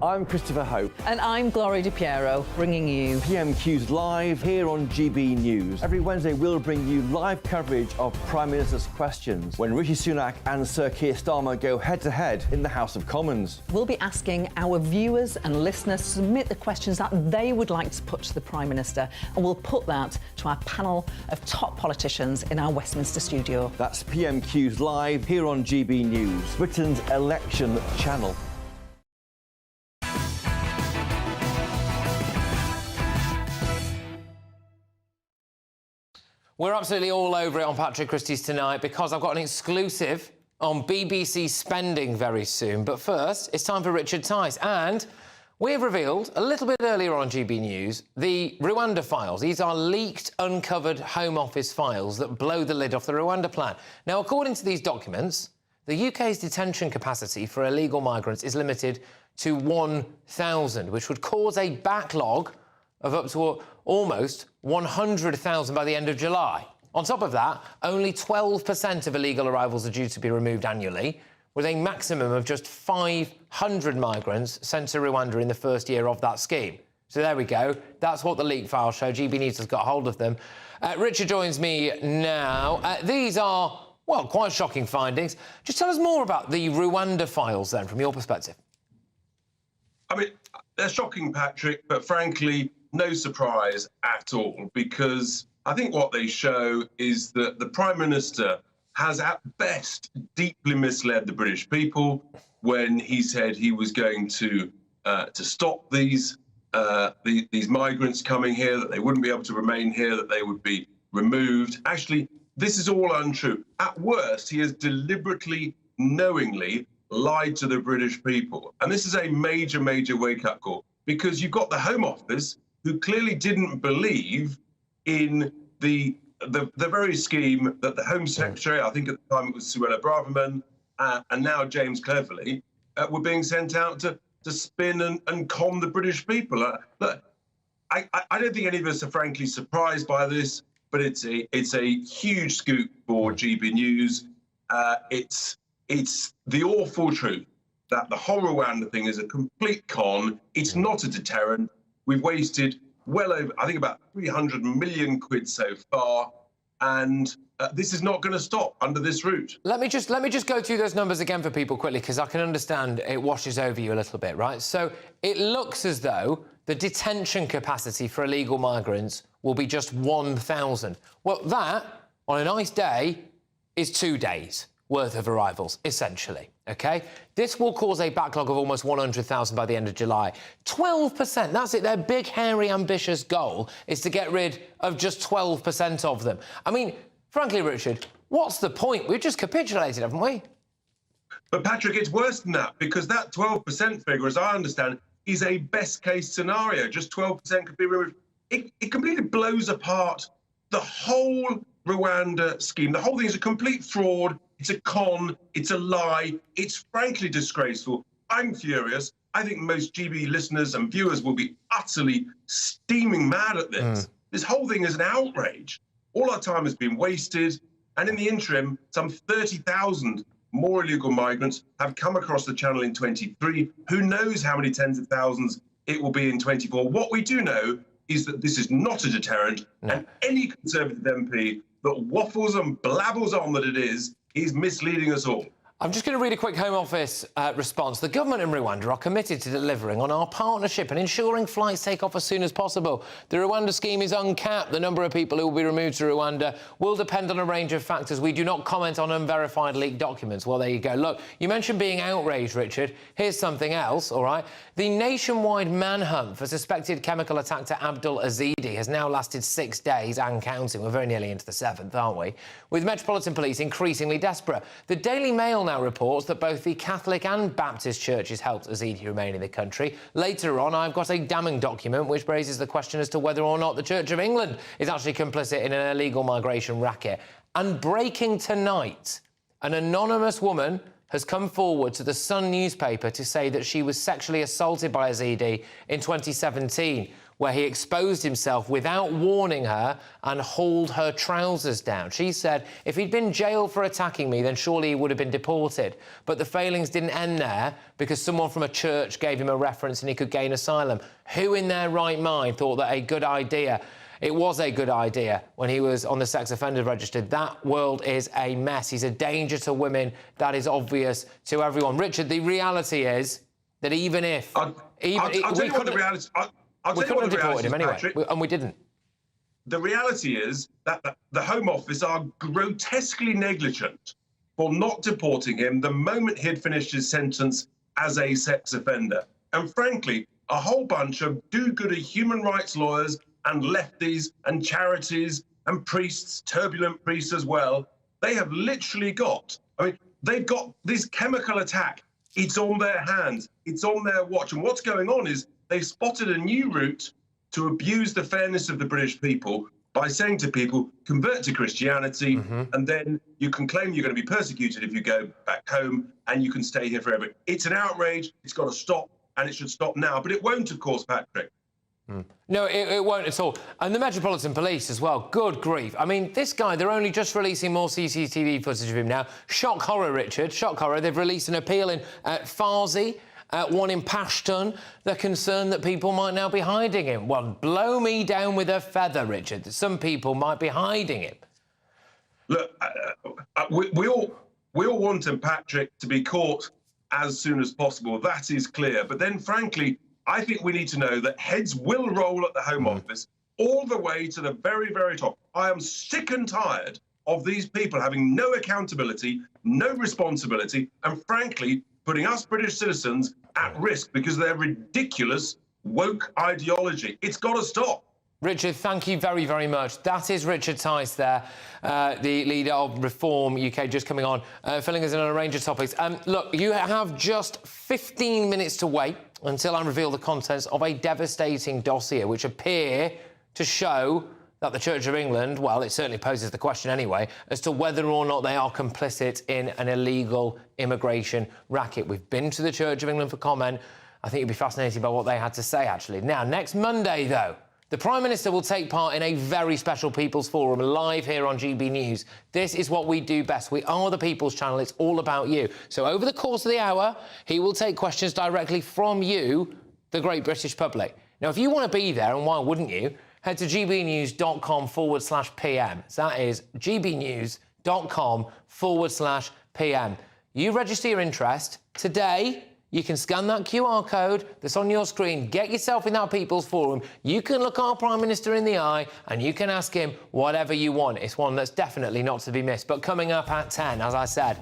I'm Christopher Hope. And I'm Gloria Di Piero, bringing you PMQ's Live here on GB News. Every Wednesday, we'll bring you live coverage of Prime Minister's questions when Rishi Sunak and Sir Keir Starmer go head-to-head in the House of Commons. We'll be asking our viewers and listeners to submit the questions that they would like to put to the Prime Minister, and we'll put that to our panel of top politicians in our Westminster studio. That's PMQ's Live here on GB News, Britain's election channel. We're absolutely all over it on Patrick Christys tonight because I've got an exclusive on BBC spending very soon. But first, it's time for Richard Tice. And we have revealed a little bit earlier on GB News the Rwanda files. These are leaked, uncovered Home Office files that blow the lid off the Rwanda plan. Now, according to these documents, the UK's detention capacity for illegal migrants is limited to 1,000, which would cause a backlog of up to almost 100,000 by the end of July. On top of that, only 12% of illegal arrivals are due to be removed annually, with a maximum of just 500 migrants sent to Rwanda in the first year of that scheme. So there we go. That's what the leak files show. GB News has got hold of them. Richard joins me now. These are, well, quite shocking findings. Just tell us more about the Rwanda files, then, from your perspective. I mean, they're shocking, Patrick, but frankly, no surprise at all, because I think what they show is that the Prime Minister has at best deeply misled the British people when he said he was going to stop these migrants coming here, that they wouldn't be able to remain here, that they would be removed. Actually, this is all untrue. At worst, he has deliberately, knowingly lied to the British people. And this is a major, major wake-up call, because you've got the Home Office, who clearly didn't believe in the very scheme that the Home Secretary, I think at the time it was Suella Braverman, and now James Cleverly, were being sent out to spin and con the British people. Look, I don't think any of us are frankly surprised by this, but it's a huge scoop for GB News. It's the awful truth that the whole Rwanda thing is a complete con. It's not a deterrent. We've wasted well over, I think, about 300 million quid so far, and this is not going to stop under this route. Let me just go through those numbers again for people quickly, because I can understand it washes over you a little bit, right? So it looks as though the detention capacity for illegal migrants will be just 1,000. Well, that, on a nice day, is 2 days worth of arrivals, essentially, OK? This will cause a backlog of almost 100,000 by the end of July. 12%, that's it. Their big, hairy, ambitious goal is to get rid of just 12% of them. I mean, frankly, Richard, what's the point? We've just capitulated, haven't we? But, Patrick, it's worse than that, because that 12% figure, as I understand, is a best-case scenario. Just 12% could be removed. It completely blows apart the whole Rwanda scheme. The whole thing is a complete fraud. It's a con, it's a lie, it's frankly disgraceful. I'm furious. I think most GB listeners and viewers will be utterly steaming mad at this. This whole thing is an outrage. All our time has been wasted, and in the interim, some 30,000 more illegal migrants have come across the channel in 23. Who knows how many tens of thousands it will be in 24. What we do know is that this is not a deterrent, and any Conservative MP that waffles and blabbles on that it is misleading us all. I'm just going to read a quick Home Office response. The government in Rwanda are committed to delivering on our partnership and ensuring flights take off as soon as possible. The Rwanda scheme is uncapped. The number of people who will be removed to Rwanda will depend on a range of factors. We do not comment on unverified leaked documents. Well, there you go. Look, you mentioned being outraged, Richard. Here's something else, all right? The nationwide manhunt for suspected chemical attack to Abdul Azidi has now lasted 6 days and counting. We're very nearly into the 7th, aren't we? With Metropolitan Police increasingly desperate. The Daily Mail now reports that both the Catholic and Baptist churches helped Azidi remain in the country. Later on, I've got a damning document which raises the question as to whether or not the Church of England is actually complicit in an illegal migration racket. And breaking tonight, an anonymous woman has come forward to the Sun newspaper to say that she was sexually assaulted by Azidi in 2017. where he exposed himself without warning her and hauled her trousers down. She said, if he'd been jailed for attacking me, then surely he would have been deported. But the failings didn't end there because someone from a church gave him a reference and he could gain asylum. Who in their right mind thought that a good idea? It was a good idea when he was on the sex offender register. That world is a mess. He's a danger to women. That is obvious to everyone. Richard, the reality is that even if... I'll tell you what the reality... We couldn't have deported him anyway, and we didn't. The reality is that the Home Office are grotesquely negligent for not deporting him the moment he had finished his sentence as a sex offender. And frankly, a whole bunch of do-goody human rights lawyers and lefties and charities and priests, turbulent priests as well, they have literally got, they've got this chemical attack. It's on their hands. It's on their watch. And what's going on is they've spotted a new route to abuse the fairness of the British people by saying to people, convert to Christianity, and then you can claim you're going to be persecuted if you go back home, and you can stay here forever. It's an outrage. It's got to stop, and it should stop now. But it won't, of course, Patrick. No, it won't at all. And the Metropolitan Police as well. Good grief. I mean, this guy, they're only just releasing more CCTV footage of him now. Shock horror, Richard. Shock horror. They've released an appeal in Farsi, one in Pashtun. They're concerned that people might now be hiding him. Well, blow me down with a feather, Richard. Some people might be hiding him. Look, we all want him, Patrick, to be caught as soon as possible. That is clear. But then, frankly, I think we need to know that heads will roll at the Home Office all the way to the very, very top. I am sick and tired of these people having no accountability, no responsibility, and frankly, putting us British citizens at risk because of their ridiculous woke ideology. It's got to stop. Richard, thank you very, very much. That is Richard Tice there, the leader of Reform UK, just coming on, filling us in on a range of topics. Look, you have just 15 minutes to wait until I reveal the contents of a devastating dossier which appear to show that the Church of England, well, it certainly poses the question anyway, as to whether or not they are complicit in an illegal immigration racket. We've been to the Church of England for comment. I think you'd be fascinated by what they had to say, actually. Now, next Monday, though, the Prime Minister will take part in a very special People's Forum live here on GB News. This is what we do best. We are the People's Channel. It's all about you. So over the course of the hour, he will take questions directly from you, the great British public. Now, if you want to be there, and why wouldn't you, head to gbnews.com/PM. That is gbnews.com/PM. You register your interest today. You can scan that QR code that's on your screen, get yourself in that People's Forum. You can look our Prime Minister in the eye and you can ask him whatever you want. It's one that's definitely not to be missed. But coming up at 10, as I said,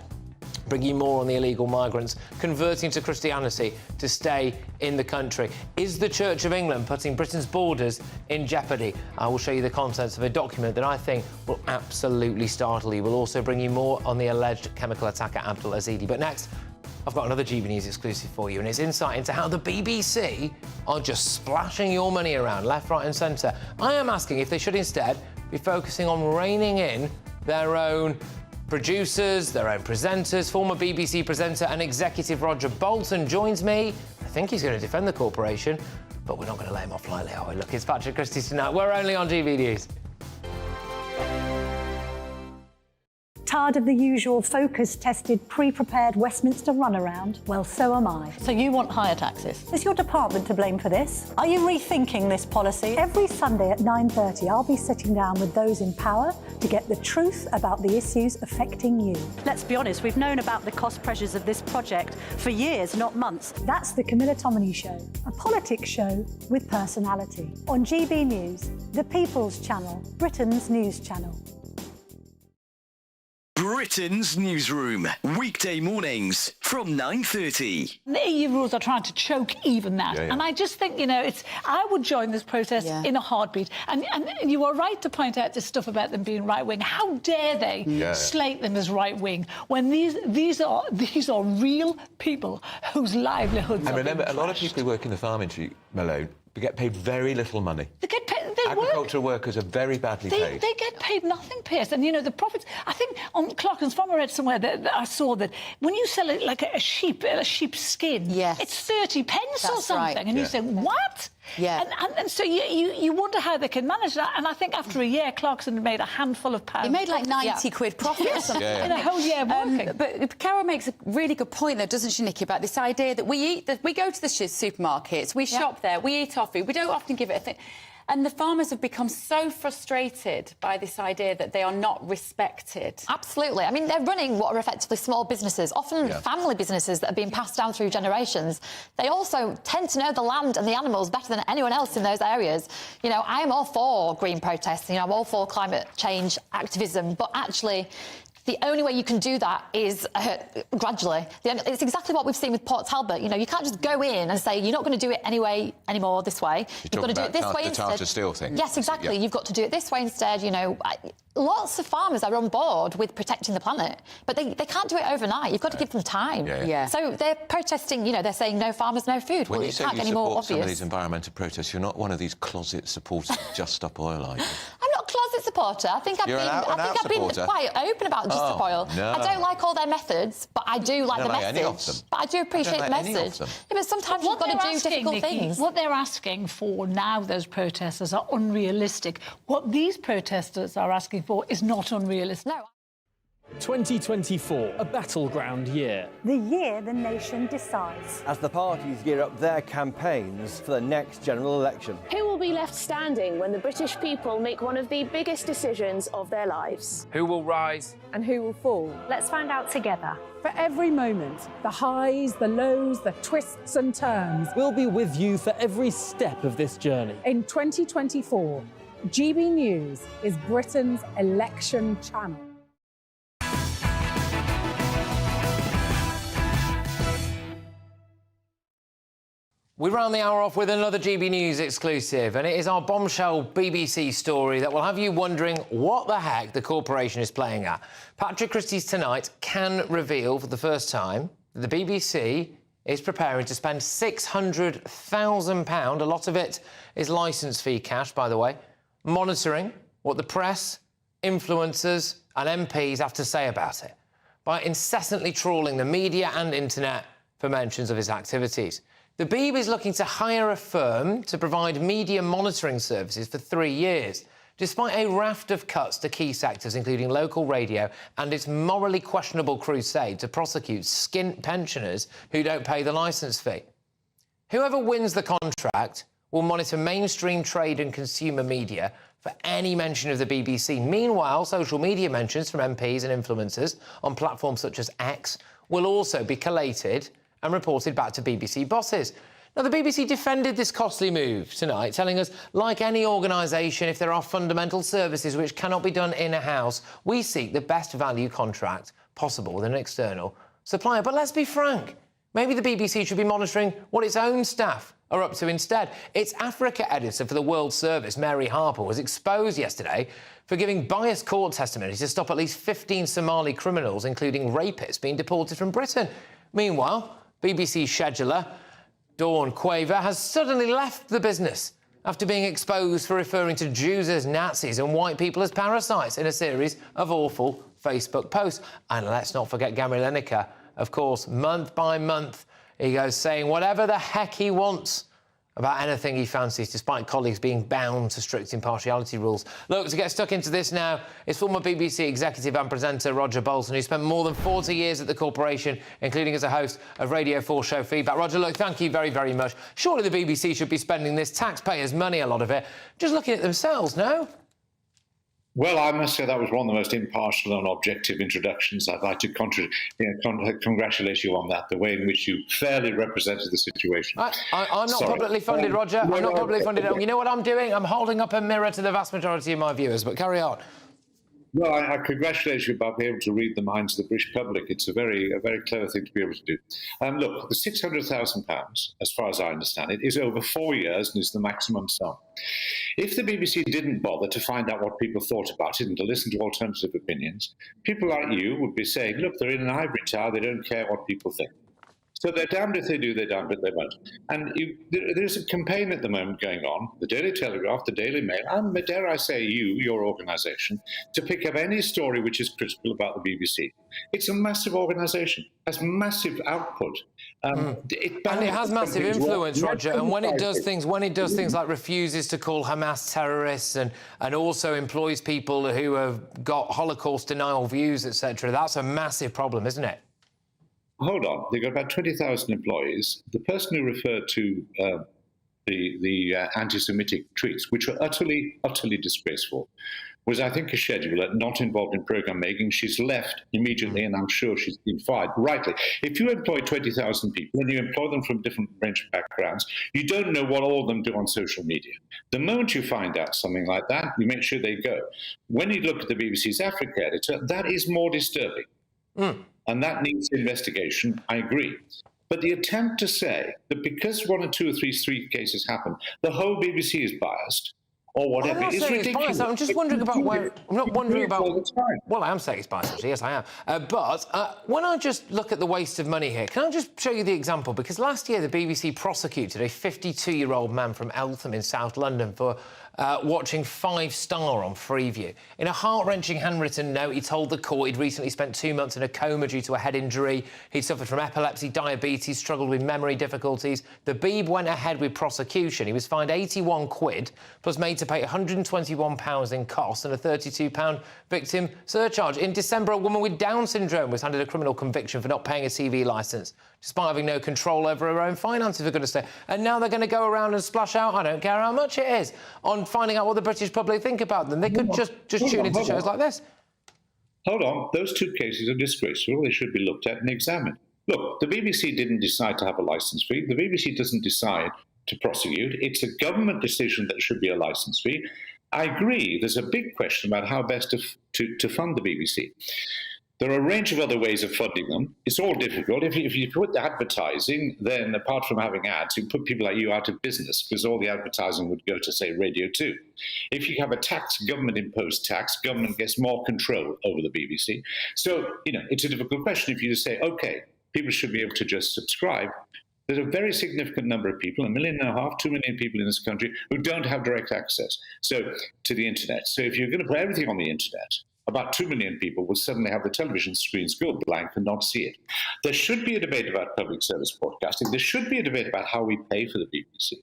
bring you more on the illegal migrants converting to Christianity to stay in the country. Is the Church of England putting Britain's borders in jeopardy? I will show you the contents of a document that I think will absolutely startle you. We'll also bring you more on the alleged chemical attack at Abdul Azidi. But next, I've got another GB News exclusive for you, and it's insight into how the BBC are just splashing your money around left, right and centre. I am asking if they should instead be focusing on reining in their own producers, their own presenters. Former BBC presenter and executive Roger Bolton joins me. I think he's going to defend the corporation, but we're not going to let him off lightly, are we? Look, it's Patrick Christys tonight. We're only on GB News. Tired of the usual focus-tested, pre-prepared Westminster runaround? Well, so am I. So you want higher taxes? Is your department to blame for this? Are you rethinking this policy? Every Sunday at 9:30, I'll be sitting down with those in power to get the truth about the issues affecting you. Let's be honest, we've known about the cost pressures of this project for years, not months. That's the Camilla Tominey Show, a politics show with personality. On GB News, the People's Channel, Britain's news channel. Britain's Newsroom, weekday mornings from 9:30. The EU rules are trying to choke even that. And I just think, I would join this protest in a heartbeat. And you are right to point out this stuff about them being right-wing. How dare they slate them as right-wing when these are real people whose livelihoods are remember, being a lot of trashed. people who work in the farm industry, Malone, get paid very little money. They get paid. Agricultural workers are very badly paid. They get paid nothing, Pierce. And, the profits... I think on Clark's Farm, I read somewhere that I saw that when you sell it like a sheep's skin, it's 30 pence or something. Right. And you say, what? Yeah. And so you wonder how they can manage that. And I think after a year, Clarkson had made a handful of pounds. He made like 90 quid profit or something. In a whole year working. But Carol makes a really good point, though, doesn't she, Nikki, about this idea that we go to the supermarkets, we shop there, we eat our food, we don't often give it a thing. And the farmers have become so frustrated by this idea that they are not respected. Absolutely. I mean, they're running what are effectively small businesses, often family businesses that are being passed down through generations. They also tend to know the land and the animals better than anyone else in those areas. You know, I am all for green protests, you know, I'm all for climate change activism, but actually the only way you can do that is gradually. It's exactly what we've seen with Port Talbot. You know, you can't just go in and say, you're not going to do it anymore this way. You've got to do it this way instead. The Tata Steel thing. Yes, exactly. Yeah. You've got to do it this way instead. You know, lots of farmers are on board with protecting the planet, but they can't do it overnight. You've got to give them time. So they're protesting, you know, they're saying no farmers, no food. When well, you say can't you get any more support obvious. some of these environmental protests, you're not one of these closet supporters of Just Stop Oil, are you? I'm not a closet supporter. I think I've been quite open about Just Stop Oil. No. I don't like all their methods, but I do like the message. Any of them. But I do appreciate the message. Yeah, but sometimes you've got to do difficult things. What they're asking for now, those protesters, are unrealistic. What these protesters are asking for is not unrealistic. No. 2024, a battleground year. The year the nation decides. As the parties gear up their campaigns for the next general election. Who will be left standing when the British people make one of the biggest decisions of their lives? Who will rise? And who will fall? Let's find out together. For every moment, the highs, the lows, the twists and turns. We'll be with you for every step of this journey. In 2024, GB News is Britain's election channel. We round the hour off with another GB News exclusive, and it is our bombshell BBC story that will have you wondering what the heck the corporation is playing at. Patrick Christys tonight can reveal for the first time that the BBC is preparing to spend £600,000, a lot of it is licence fee cash, by the way, monitoring what the press, influencers and MPs have to say about it, by incessantly trawling the media and internet for mentions of his activities. The Beeb is looking to hire a firm to provide media monitoring services for 3 years, despite a raft of cuts to key sectors, including local radio, and its morally questionable crusade to prosecute skint pensioners who don't pay the licence fee. Whoever wins the contract will monitor mainstream trade and consumer media for any mention of the BBC. Meanwhile, social media mentions from MPs and influencers on platforms such as X will also be collated and reported back to BBC bosses. Now, the BBC defended this costly move tonight, telling us, like any organisation, if there are fundamental services which cannot be done in-house, we seek the best value contract possible with an external supplier. But let's be frank, maybe the BBC should be monitoring what its own staff are up to instead. Its Africa editor for the World Service, Mary Harper, was exposed yesterday for giving biased court testimony to stop at least 15 Somali criminals, including rapists, being deported from Britain. Meanwhile, BBC scheduler Dawn Quaver has suddenly left the business after being exposed for referring to Jews as Nazis and white people as parasites in a series of awful Facebook posts. And let's not forget Gary Lineker. Of course, month by month, he goes saying whatever the heck he wants about anything he fancies, despite colleagues being bound to strict impartiality rules. Look, to get stuck into this now is former BBC executive and presenter Roger Bolton, who spent more than 40 years at the corporation, including as a host of Radio 4 show Feedback. Roger, look, thank you very, very much. Surely the BBC should be spending this taxpayers' money, a lot of it, just looking at themselves, no? Well, I must say that was one of the most impartial and objective introductions. I'd like to congratulate you on that, the way in which you fairly represented the situation. I'm not publicly funded, Roger. I'm not publicly funded. You know what I'm doing? I'm holding up a mirror to the vast majority of my viewers, but carry on. Well, I congratulate you about being able to read the minds of the British public. It's a very clever thing to be able to do. Look, the £600,000, as far as I understand it, is over 4 years and is the maximum sum. If the BBC didn't bother to find out what people thought about it and to listen to alternative opinions, people like you would be saying, look, they're in an ivory tower, they don't care what people think. So they're damned if they do, they're damned if they won't. And there's a campaign at the moment going on, the Daily Telegraph, the Daily Mail, and dare I say your organisation, to pick up any story which is critical about the BBC. It's a massive organisation, has massive output. And it has massive influence, Roger. And when it does things like refuses to call Hamas terrorists and also employs people who have got Holocaust denial views, etc., that's a massive problem, isn't it? Hold on, they've got about 20,000 employees. The person who referred to the anti-Semitic tweets, which were utterly disgraceful, was, I think, a scheduler not involved in programme making. She's left immediately, and I'm sure she's been fired, rightly. If you employ 20,000 people and you employ them from different range of backgrounds, you don't know what all of them do on social media. The moment you find out something like that, you make sure they go. When you look at the BBC's Africa editor, that is more disturbing. And that needs investigation, I agree. But the attempt to say that because one or two or three cases happen, the whole BBC is biased, or whatever, is ridiculous. I'm just wondering about where... I'm not wondering about... Well, I am saying it's biased, actually. Yes, I am. But when I just look at the waste of money here, can I just show you the example? Because last year, the BBC prosecuted a 52-year-old man from Eltham in South London for watching 5 Star on Freeview. In a heart-wrenching handwritten note, he told the court he'd recently spent 2 months in a coma due to a head injury. He'd suffered from epilepsy, diabetes, struggled with memory difficulties. The Beeb went ahead with prosecution. He was fined 81 quid, plus made to pay £121 in costs and a £32 victim surcharge. In December, a woman with Down syndrome was handed a criminal conviction for not paying a TV licence, despite having no control over her own finances, for goodness sake. And now they're going to go around and splash out, I don't care how much it is, on finding out what the British public think about them. They could just tune into shows like this. Hold on. Those 2 cases are disgraceful. They should be looked at and examined. Look, the BBC didn't decide to have a licence fee. The BBC doesn't decide to prosecute. It's a government decision that should be a licence fee. I agree. There's a big question about how best to fund the BBC. There are a range of other ways of funding them. It's all difficult. If you put the advertising, then apart from having ads, you put people like you out of business because all the advertising would go to, say, Radio 2. If you have a tax, government-imposed tax, government gets more control over the BBC. So, it's a difficult question. If you just say, OK, people should be able to just subscribe, there's a very significant number of people, 1.5 million, 2 million people in this country, who don't have direct access to the internet. So if you're going to put everything on the internet, about 2 million people will suddenly have the television screens go blank and not see it. There should be a debate about public service broadcasting. There should be a debate about how we pay for the BBC.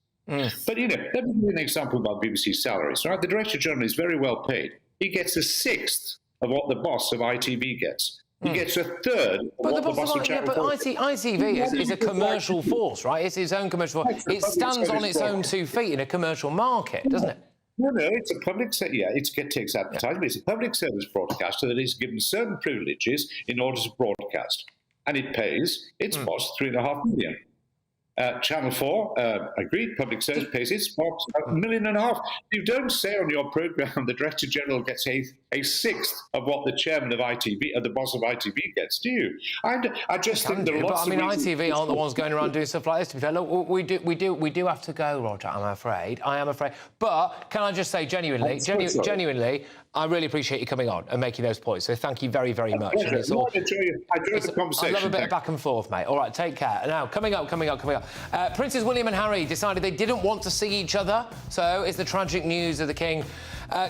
But, let me give you an example about BBC salaries. Right? The Director General is very well paid. He gets 1/6 of what the boss of ITV gets. He gets 1/3 of what the boss of Channel 4 gets. ITV is a commercial force, right? It's its own commercial force. It stands on its own 2 feet in a commercial market, doesn't it? No, it's a public service. Yeah, it takes advertising, but it's a public service broadcaster that is given certain privileges in order to broadcast. And it pays its boss £3.5 million. Channel 4, agreed, public service pays its boss £1.5 million. You don't say on your programme the Director General gets a 1/6 of what the chairman of ITV, or the boss of ITV gets, do you? I just think there are lots of reasons. ITV aren't the ones going around doing stuff like this, to be fair. Look, we do have to go, Roger, I'm afraid. I am afraid. But can I just say, genuinely, I really appreciate you coming on and making those points. So thank you very, very much. I enjoy the conversation. I love a bit of back and forth, mate. All right, take care. Now, coming up. Princes William and Harry decided they didn't want to see each other. So it's the tragic news of the King.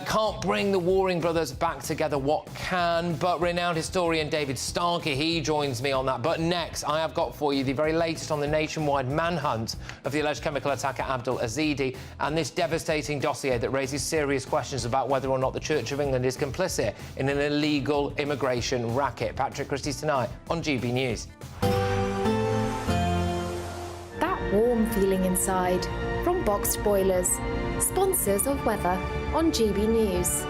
Can't bring the warring brothers back together. What can? But renowned historian David Starkey, he joins me on that. But next, I have got for you the very latest on the nationwide manhunt of the alleged chemical attacker Abdul Azidi and this devastating dossier that raises serious questions about whether or not the Church of England is complicit in an illegal immigration racket. Patrick Christys tonight on GB News. That warm feeling inside from Boxed Boilers, sponsors of weather on GB News.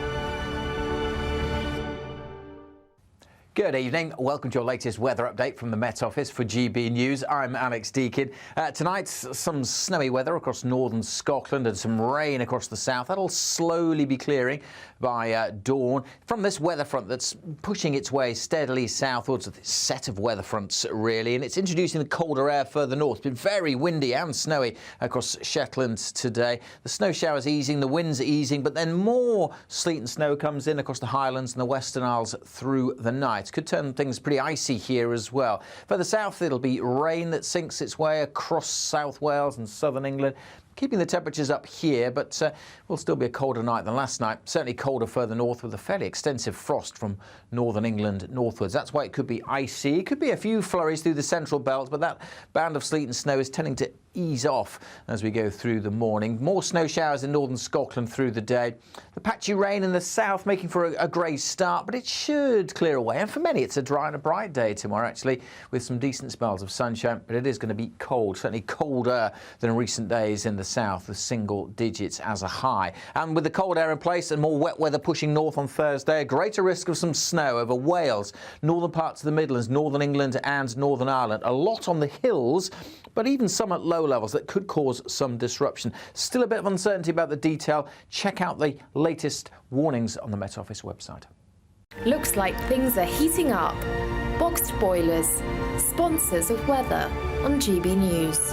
Good evening. Welcome to your latest weather update from the Met Office for GB News. I'm Alex Deakin. Tonight, some snowy weather across northern Scotland and some rain across the south. That'll slowly be clearing by dawn. From this weather front that's pushing its way steadily southwards, a set of weather fronts, really, and it's introducing the colder air further north. It's been very windy and snowy across Shetland today. The snow showers easing, the winds easing, but then more sleet and snow comes in across the Highlands and the Western Isles through the night. tonight. Could turn things pretty icy here as well. Further south, it'll be rain that sinks its way across South Wales and southern England, keeping the temperatures up here, but will still be a colder night than last night. Certainly colder further north with a fairly extensive frost from northern England northwards. That's why it could be icy. It could be a few flurries through the central belt, but that band of sleet and snow is tending to ease off as we go through the morning. More snow showers in northern Scotland through the day. The patchy rain in the south making for a grey start, but it should clear away. And for many, it's a dry and a bright day tomorrow, actually, with some decent spells of sunshine. But it is going to be cold, certainly colder than in recent days in the south, with single digits as a high. And with the cold air in place and more wet weather pushing north on Thursday, a greater risk of some snow over Wales, northern parts of the Midlands, northern England and Northern Ireland. A lot on the hills, but even some at low levels that could cause some disruption. Still a bit of uncertainty about the detail. Check out the latest warnings on the Met Office website. Looks like things are heating up. Boxed boilers, sponsors of weather on GB News.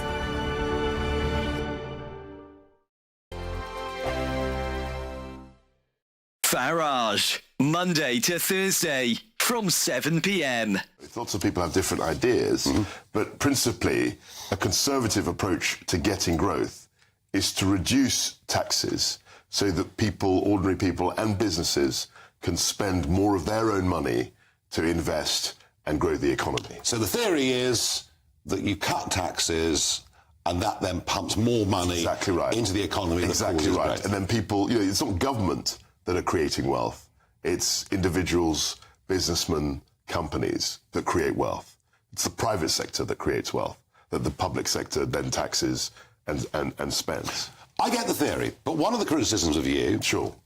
Farage, Monday to Thursday from 7 p.m. Lots of people have different ideas, but principally a conservative approach to getting growth is to reduce taxes so that people, ordinary people and businesses can spend more of their own money to invest and grow the economy. So the theory is that you cut taxes and that then pumps more money into the economy. Exactly right. And then people, you know, it's not government that are creating wealth. It's individuals, businessmen, companies that create wealth. It's the private sector that creates wealth, that the public sector then taxes and spends. I get the theory, but one of the criticisms of you,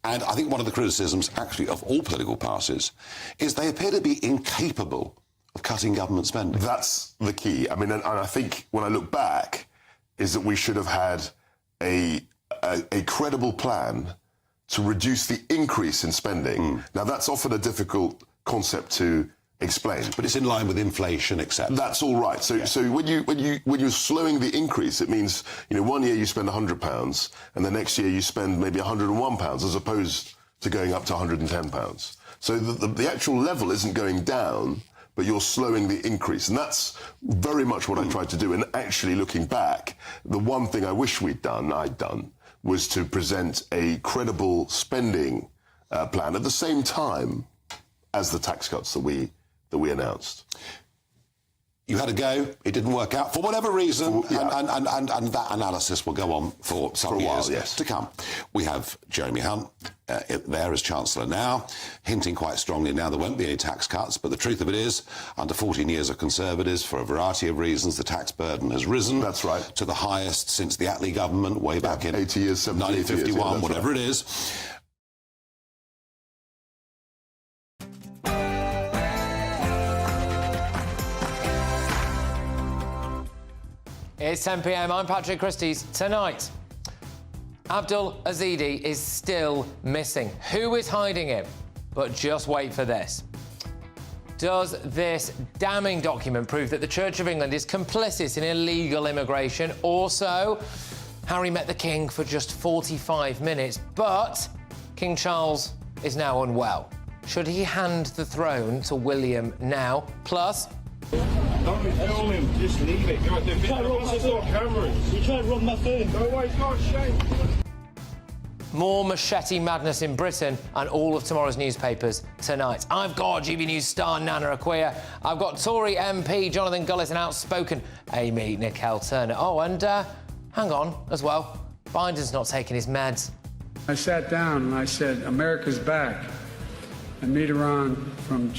and I think one of the criticisms actually of all political parties, is they appear to be incapable of cutting government spending. That's the key. I mean, and I think when I look back, is that we should have had a credible plan to reduce the increase in spending. Now, that's often a difficult concept to explain. But it's in line with inflation, etc. That's all right. So when you're slowing the increase, it means, you know, one year you spend £100 and the next year you spend maybe £101 as opposed to going up to £110. So the actual level isn't going down, but you're slowing the increase. And that's very much what I tried to do. And actually, looking back, the one thing I wish I'd done, was to present a credible spending plan at the same time as the tax cuts that we announced. You had a go, it didn't work out for whatever reason, and that analysis will go on for some years to come. We have Jeremy Hunt there as Chancellor now, hinting quite strongly now there won't be any tax cuts, but the truth of it is, under 14 years of Conservatives, for a variety of reasons, the tax burden has risen. That's right. To the highest since the Attlee government way back in 80 years, 70 1951, years, whatever right. it is. It's 10 p.m. I'm Patrick Christys. Tonight, Abdul Azidi is still missing. Who is hiding him? But just wait for this. Does this damning document prove that the Church of England is complicit in illegal immigration? Also, Harry met the King for just 45 minutes, but King Charles is now unwell. Should he hand the throne to William now? Plus, Don't tell him, just leave it. You tried to run my phone. No way, it's not a shame. more machete madness in Britain and all of tomorrow's newspapers tonight. I've got GB News star Nana Akua. I've got Tory MP Jonathan Gullis and outspoken Amy Nicole-Turner. Oh, and hang on as well. Biden's not taking his meds. I sat down and I said, America's back. And Mitterrand from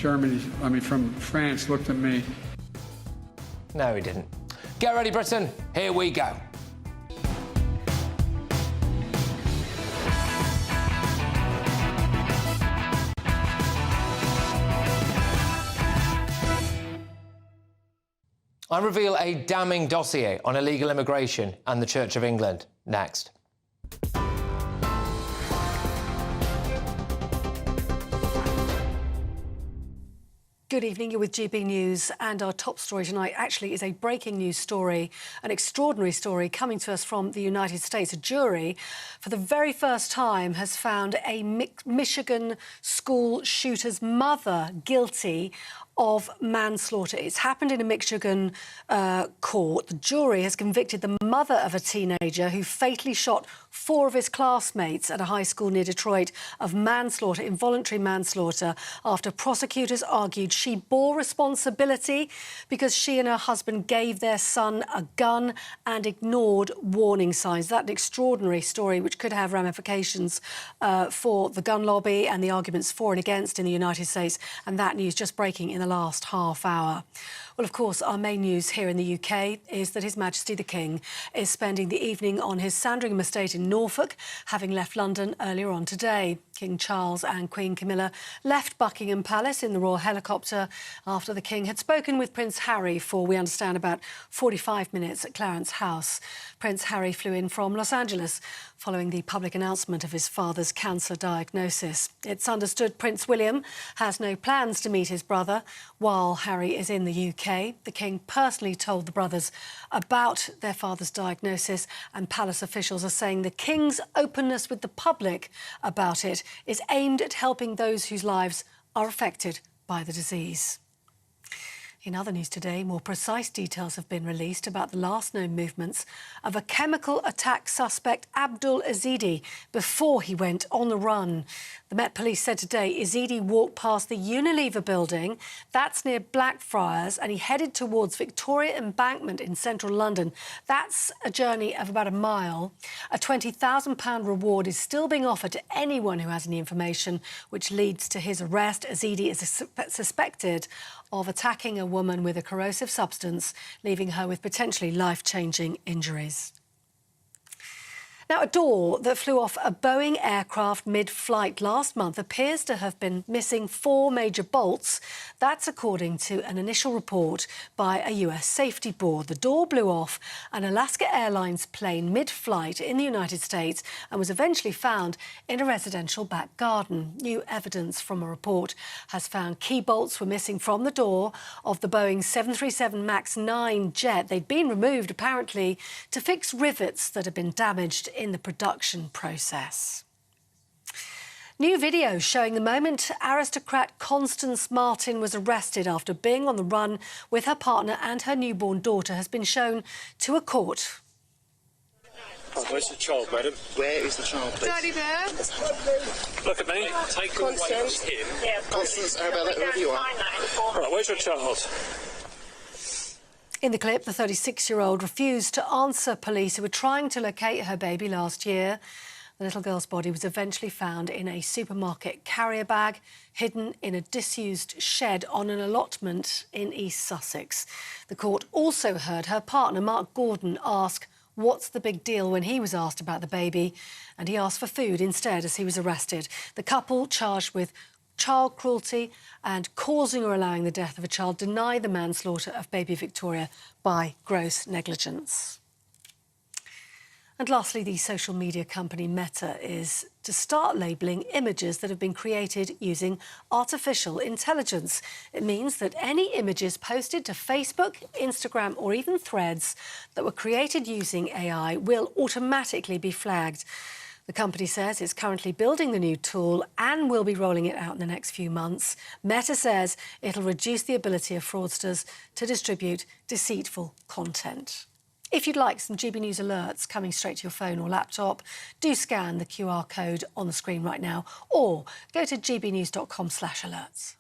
from France looked at me. No, he didn't. Get ready, Britain. Here we go. I reveal a damning dossier on illegal immigration and the Church of England next. Good evening, you're with GB News, and our top story tonight actually is a breaking news story, an extraordinary story coming to us from the United States. A jury, for the very first time, has found a Michigan school shooter's mother guilty of manslaughter. It's happened in a Michigan court. The jury has convicted the mother of a teenager who fatally shot 4 of his classmates at a high school near Detroit of manslaughter, involuntary manslaughter, after prosecutors argued she bore responsibility because she and her husband gave their son a gun and ignored warning signs. That's an extraordinary story which could have ramifications for the gun lobby and the arguments for and against in the United States. And that news just breaking in the last half hour. Well, of course, our main news here in the UK is that His Majesty the King is spending the evening on his Sandringham estate in Norfolk, having left London earlier on today. King Charles and Queen Camilla left Buckingham Palace in the royal helicopter after the King had spoken with Prince Harry for, we understand, about 45 minutes at Clarence House. Prince Harry flew in from Los Angeles following the public announcement of his father's cancer diagnosis. It's understood Prince William has no plans to meet his brother while Harry is in the UK. The King personally told the brothers about their father's diagnosis, and palace officials are saying the King's openness with the public about it is aimed at helping those whose lives are affected by the disease. In other news today, more precise details have been released about the last known movements of a chemical attack suspect, Abdul Ezidi, before he went on the run. The Met Police said today Ezidi walked past the Unilever building, that's near Blackfriars, and he headed towards Victoria Embankment in central London. That's a journey of about a mile. A £20,000 reward is still being offered to anyone who has any information which leads to his arrest. Ezidi is suspected of attacking a woman with a corrosive substance, leaving her with potentially life-changing injuries. Now, a door that flew off a Boeing aircraft mid-flight last month appears to have been missing 4 major bolts. That's according to an initial report by a US safety board. The door blew off an Alaska Airlines plane mid-flight in the United States and was eventually found in a residential back garden. New evidence from a report has found key bolts were missing from the door of the Boeing 737 MAX 9 jet. They'd been removed, apparently, to fix rivets that had been damaged in the production process. New video showing the moment aristocrat Constance Martin was arrested after being on the run with her partner and her newborn daughter has been shown to a court. Where's the child, madam? Where is the child, please? Daddy bear. Look at me. Take her away from him. Yeah, Constance, how about that? Whoever you are. Right, where's your child? In the clip, the 36-year-old refused to answer police who were trying to locate her baby last year. The little girl's body was eventually found in a supermarket carrier bag, hidden in a disused shed on an allotment in East Sussex. The court also heard her partner, Mark Gordon, ask what's the big deal when he was asked about the baby, and he asked for food instead as he was arrested. The couple, charged with child cruelty and causing or allowing the death of a child, deny the manslaughter of baby Victoria by gross negligence. And lastly, the social media company Meta is to start labelling images that have been created using artificial intelligence. It means that any images posted to Facebook, Instagram or even Threads that were created using AI will automatically be flagged. The company says it's currently building the new tool and will be rolling it out in the next few months. Meta says it'll reduce the ability of fraudsters to distribute deceitful content. If you'd like some GB News alerts coming straight to your phone or laptop, do scan the QR code on the screen right now or go to gbnews.com/alerts.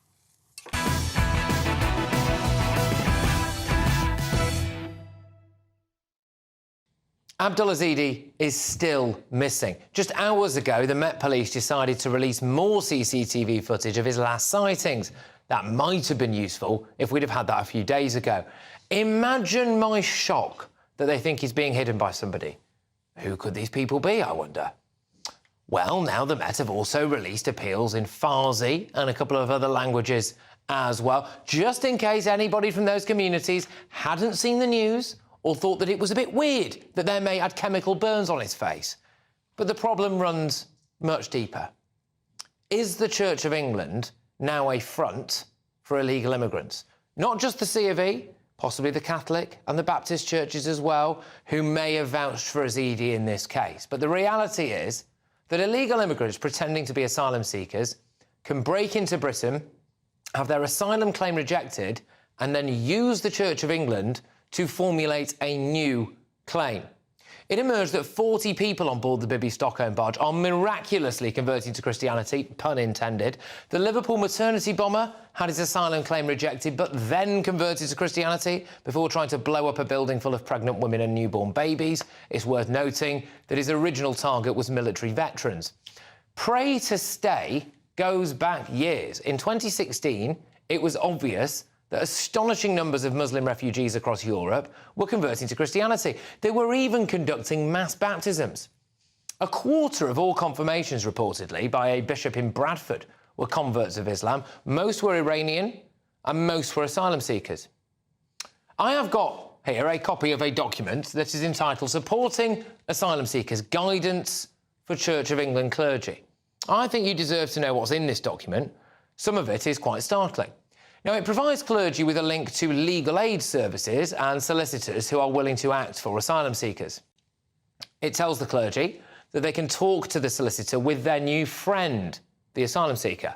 Abdul Ezidi is still missing. Just hours ago, the Met Police decided to release more CCTV footage of his last sightings. That might have been useful if we'd have had that a few days ago. Imagine my shock that they think he's being hidden by somebody. Who could these people be, I wonder? Well, now the Met have also released appeals in Farsi and a couple of other languages as well, just in case anybody from those communities hadn't seen the news or thought that it was a bit weird that their mate had chemical burns on his face. But the problem runs much deeper. Is the Church of England now a front for illegal immigrants. Not just the C of E, possibly the Catholic and the Baptist churches as well, who may have vouched for Yazidi in this case. But the reality is that illegal immigrants pretending to be asylum seekers can break into Britain, have their asylum claim rejected, and then use the Church of England to formulate a new claim. It emerged that 40 people on board the Bibi Stockholm barge are miraculously converting to Christianity, pun intended. The Liverpool maternity bomber had his asylum claim rejected, but then converted to Christianity before trying to blow up a building full of pregnant women and newborn babies. It's worth noting that his original target was military veterans. Pray to Stay goes back years. In 2016, it was obvious that astonishing numbers of Muslim refugees across Europe were converting to Christianity. They were even conducting mass baptisms. A quarter of all confirmations, reportedly, by a bishop in Bradford were converts of Islam. Most were Iranian and most were asylum seekers. I have got here a copy of a document that is entitled Supporting Asylum Seekers, Guidance for Church of England Clergy. I think you deserve to know what's in this document. Some of it is quite startling. Now, it provides clergy with a link to legal aid services and solicitors who are willing to act for asylum seekers. It tells the clergy that they can talk to the solicitor with their new friend, the asylum seeker.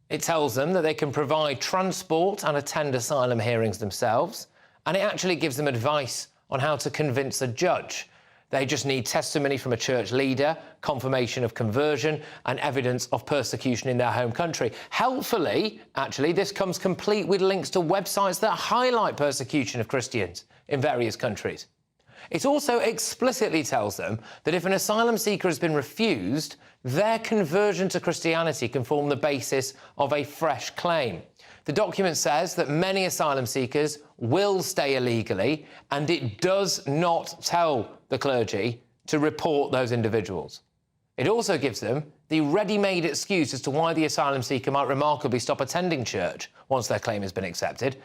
It tells them that they can provide transport and attend asylum hearings themselves, and it actually gives them advice on how to convince a judge. They just need testimony from a church leader, confirmation of conversion, and evidence of persecution in their home country. Helpfully, actually, this comes complete with links to websites that highlight persecution of Christians in various countries. It also explicitly tells them that if an asylum seeker has been refused, their conversion to Christianity can form the basis of a fresh claim. The document says that many asylum seekers will stay illegally, and it does not tell the clergy to report those individuals. It also gives them the ready-made excuse as to why the asylum seeker might remarkably stop attending church once their claim has been accepted.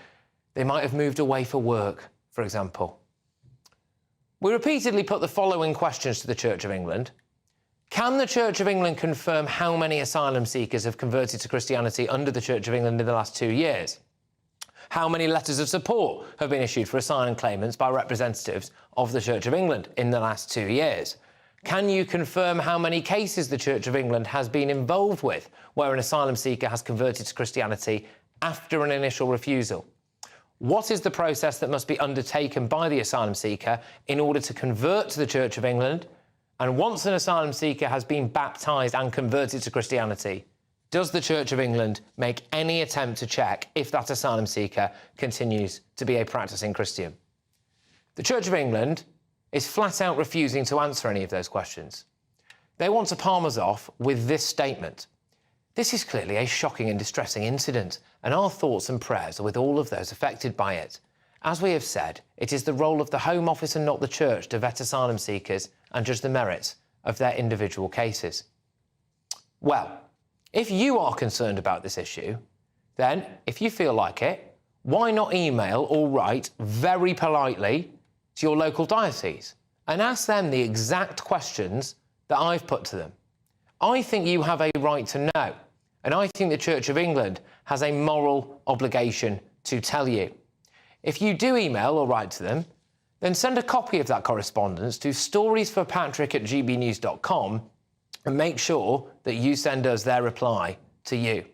They might have moved away for work, for example. We repeatedly put the following questions to the Church of England. Can the Church of England confirm how many asylum seekers have converted to Christianity under the Church of England in the last 2 years? How many letters of support have been issued for asylum claimants by representatives of the Church of England in the last 2 years? Can you confirm how many cases the Church of England has been involved with where an asylum seeker has converted to Christianity after an initial refusal? What is the process that must be undertaken by the asylum seeker in order to convert to the Church of England? And once an asylum seeker has been baptised and converted to Christianity, does the Church of England make any attempt to check if that asylum seeker continues to be a practising Christian? The Church of England is flat out refusing to answer any of those questions. They want to palm us off with this statement. This is clearly a shocking and distressing incident, and our thoughts and prayers are with all of those affected by it. As we have said, it is the role of the Home Office and not the Church to vet asylum seekers and judge the merits of their individual cases. Well, if you are concerned about this issue, then, if you feel like it, why not email or write very politely to your local diocese and ask them the exact questions that I've put to them? I think you have a right to know, and I think the Church of England has a moral obligation to tell you. If you do email or write to them, then send a copy of that correspondence to storiesforpatrick@gbnews.com and make sure that you send us their reply to you.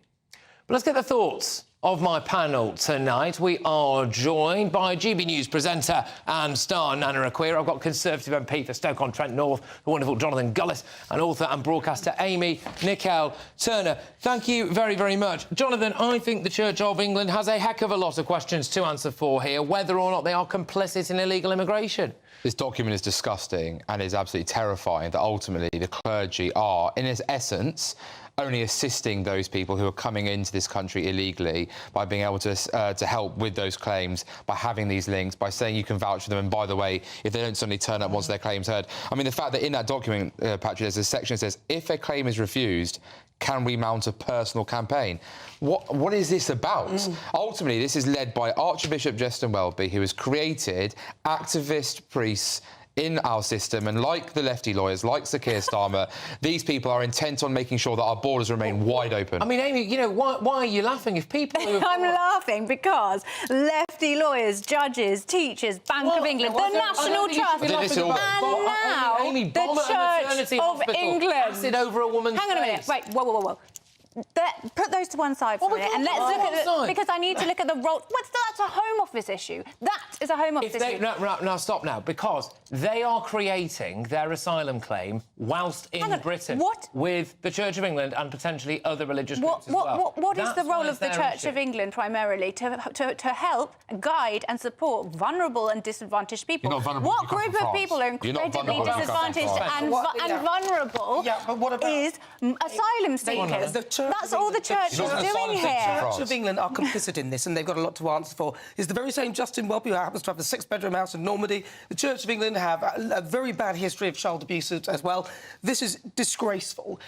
But let's get the thoughts of my panel tonight. We are joined by GB News presenter and star Nana Akua. I've got Conservative MP for Stoke-on-Trent North, the wonderful Jonathan Gullis, and author and broadcaster Amy Nicol-Turner. Thank you very, very much. Jonathan, I think the Church of England has a heck of a lot of questions to answer for here, whether or not they are complicit in illegal immigration. This document is disgusting and is absolutely terrifying that ultimately the clergy are, in its essence, only assisting those people who are coming into this country illegally by being able to help with those claims, by having these links, by saying you can vouch for them, and by the way, if they don't suddenly turn up once their claim's heard. I mean, the fact that in that document, Patrick, there's a section that says, if a claim is refused, can we mount a personal campaign? What is this about? Ultimately, this is led by Archbishop Justin Welby, who has created activist priests in our system, and like the lefty lawyers, like Sir Keir Starmer, these people are intent on making sure that our borders remain wide open. I mean, Amy, you know, why are you laughing if people... I'm laughing because lefty lawyers, judges, teachers, Bank of England, the National Trust, and now Amy, the Church of England. Acid over a woman's Hang on a minute. Wait, whoa. Put those to one side for a minute, and let's look at the... Because I need to look at the role... That's a Home Office issue. That is a Home Office issue. No, stop now, because they are creating their asylum claim whilst in Britain with the Church of England and potentially other religious groups as well. What is the role of the Church of England, primarily? To help, guide and support vulnerable and disadvantaged people. What group of people are incredibly disadvantaged and vulnerable is asylum seekers? That's all the Church is doing here. The Church of England are complicit in this, and they've got a lot to answer for. It's the very same Justin Welby who happens to have the 6-bedroom house in Normandy. The Church of England have a very bad history of child abuse as well. This is disgraceful.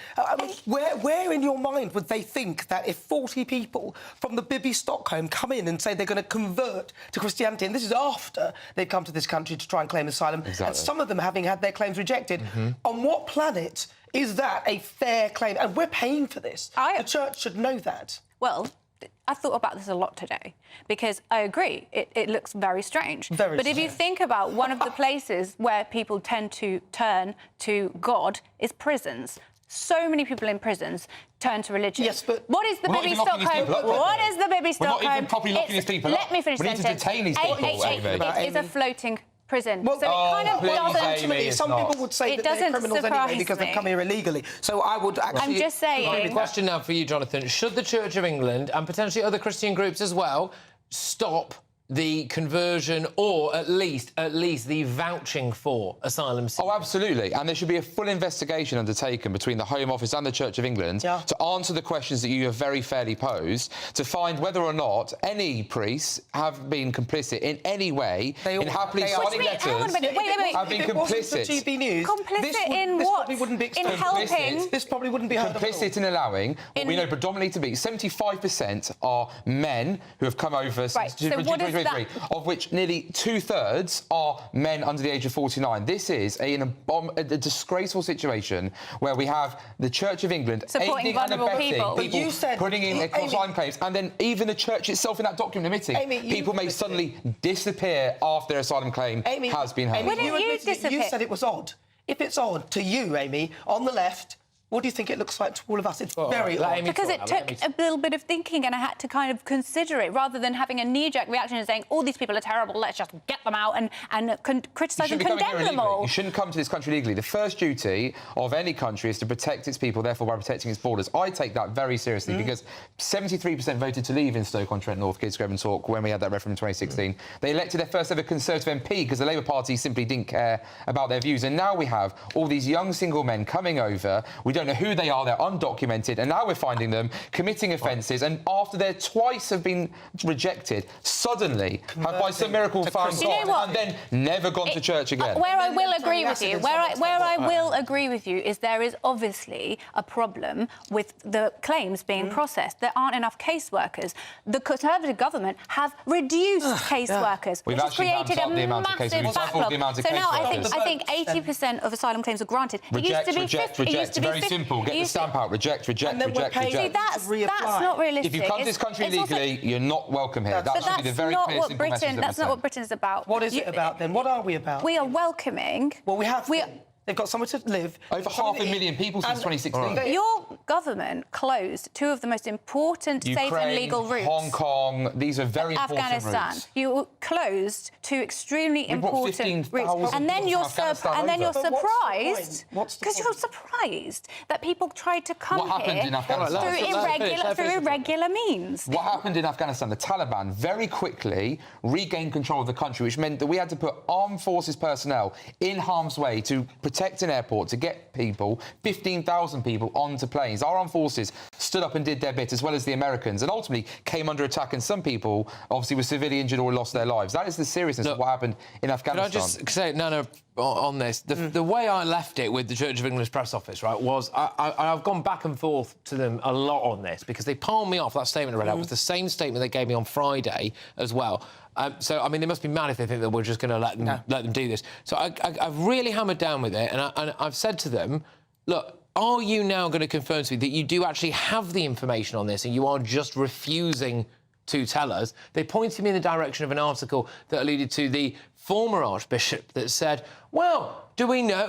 Where in your mind would they think that if 40 people from the Bibby Stockholm come in and say they're going to convert to Christianity, and this is after they've come to this country to try and claim asylum, and some of them having had their claims rejected, on what planet is that a fair claim? And we're paying for this. The Church should know that. Well, I thought about this a lot today, because I agree, it looks very strange. But if you think about one of the places where people tend to turn to God is prisons. So many people in prisons turn to religion. Yes, but... What is the Bibby Stockholm? What is the Bibby Stockholm? We're not even properly locking these people up. Let me finish the sentence. We need to detain these people, It is a floating prison. Well, so it kind of ultimately, some people would say that they're criminals anyway because they've come here illegally. So I would actually... I'm just saying... Question now for you, Jonathan. Should the Church of England, and potentially other Christian groups as well, stop the conversion or at least the vouching for asylum seekers? Oh, absolutely. And there should be a full investigation undertaken between the Home Office and the Church of England to answer the questions that you have very fairly posed, to find whether or not any priests have been complicit in any way in happily signing letters. Wait. Have been complicit. Complicit in what? In helping? This probably wouldn't be heard of. Complicit in allowing what we know predominantly to be 75% are men who have come over since 2023, of which nearly 2/3 are men under the age of 49. This is a disgraceful situation where we have the Church of England supporting vulnerable people putting in their asylum claims, and then even the Church itself in that document admitting people may suddenly disappear after their asylum claim has been heard. You said it was odd. If it's odd to you, Amy, on the left, what do you think it looks like to all of us? It's very odd. Because it took a little bit of thinking, and I had to kind of consider it, rather than having a knee-jerk reaction and saying, all these people are terrible, let's just get them out and criticise and condemn them all. You shouldn't come to this country legally. The first duty of any country is to protect its people, therefore by protecting its borders. I take that very seriously because 73% voted to leave in Stoke-on-Trent North, Kidsgrove and Talk, when we had that referendum in 2016. They elected their first ever Conservative MP because the Labour Party simply didn't care about their views. And now we have all these young single men coming over. We don't know who they are, they're undocumented, and now we're finding them committing offences, and after they twice have been rejected, suddenly have by some miracle found God and then never gone to church again. Where I will agree with you, where I will agree with you is there is obviously a problem with the claims being processed. There aren't enough caseworkers. The Conservative government have reduced caseworkers, which has created a massive backlog. So now I think 80% of asylum claims are granted. Reject, very simple. Get the stamp out. Reject. See, that's not realistic. If you come to this country legally, you're not welcome here. That should be the very clear, simple message that That's not what Britain is about. What is it about then? What are we about? We are welcoming. Well, they've got somewhere to live. Over 500,000 people since 2016. Your government closed two of the most important safe and legal routes. Hong Kong, these are very important Afghanistan. routes. You closed two extremely important routes. And then you're surprised because you're surprised that people tried to come here through irregular means. What happened in Afghanistan? The Taliban very quickly regained control of the country, which meant that we had to put armed forces personnel in harm's way to protect an airport, to get people, 15,000 people, onto planes. Our armed forces stood up and did their bit, as well as the Americans, and ultimately came under attack, and some people obviously were severely injured or lost their lives. That is the seriousness of what happened in Afghanistan. Can I just say, on this, the way I left it with the Church of England's press office, right, was I've gone back and forth to them a lot on this, because they palmed me off. That statement I read out was the same statement they gave me on Friday as well. So, I mean, they must be mad if they think that we're just going to let them do this. So I've really hammered down with it, and I've said to them, look, are you now going to confirm to me that you do actually have the information on this and you are just refusing to tell us? They pointed me in the direction of an article that alluded to the former Archbishop that said, well, do we know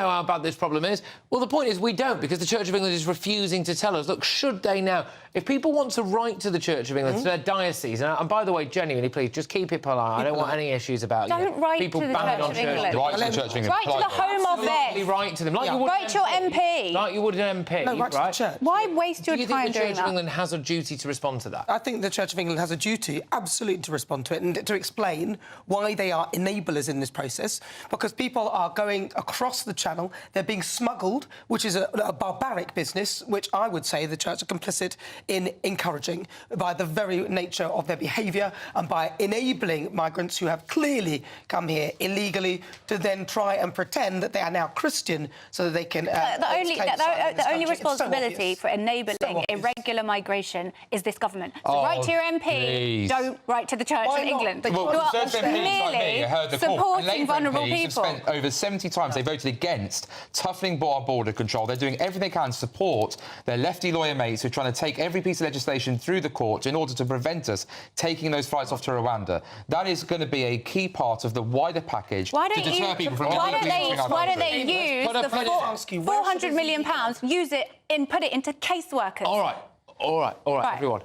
how bad this problem is? Well, the point is we don't, because the Church of England is refusing to tell us. Look, should they now? If people want to write to the Church of England, to their diocese, and by the way, genuinely, please, just keep it polite. I don't want any issues about Don't write people to the banging Church on of England. Write to the Church of England. Write to the Home Office. Write to them. Like you would write to your MP. Like you would an MP, No, write to the church. Why waste your Do you time think the doing Church of that? England has a duty to respond to that? I think the Church of England has a duty, absolutely, to respond to it and to explain why they are enablers in this process, because people are going across the channel, they're being smuggled, which is a barbaric business, which I would say the Church are complicit in encouraging by the very nature of their behaviour and by enabling migrants who have clearly come here illegally to then try and pretend that they are now Christian so that they can... the only responsibility for enabling irregular migration is this government. So write to your MP, please. don't write to the Church of England. Well, You are certain MPs like me clearly heard the call. And supporting Labour vulnerable MPs people. have spent over 70 times they voted against toughening our border control. They're doing everything they can to support their lefty lawyer mates who are trying to take every piece of legislation through the court in order to prevent us taking those flights off to Rwanda. That is going to be a key part of the wider package to deter people from why don't they use Put a the £400 million, use it and put it into caseworkers? All right, everyone.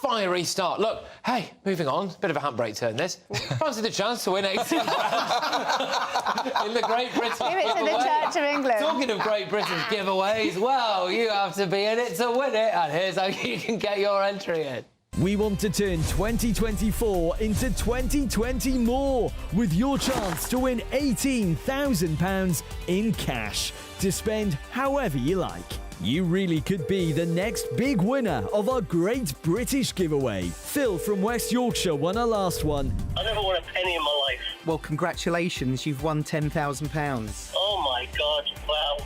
Fiery start. Look, hey, moving on. Bit of a handbrake turn, this. Fancy the chance to win 18 in the Great Britain Give it to the Church of England. Talking of Great Britain's giveaways, well, you have to be in it to win it, and here's how you can get your entry in. We want to turn 2024 into 2020 more with your chance to win £18,000 in cash to spend however you like. You really could be the next big winner of our Great British Giveaway. Phil from West Yorkshire won our last one. I never won a penny in my life. Well, congratulations, you've won £10,000. Oh my God, wow.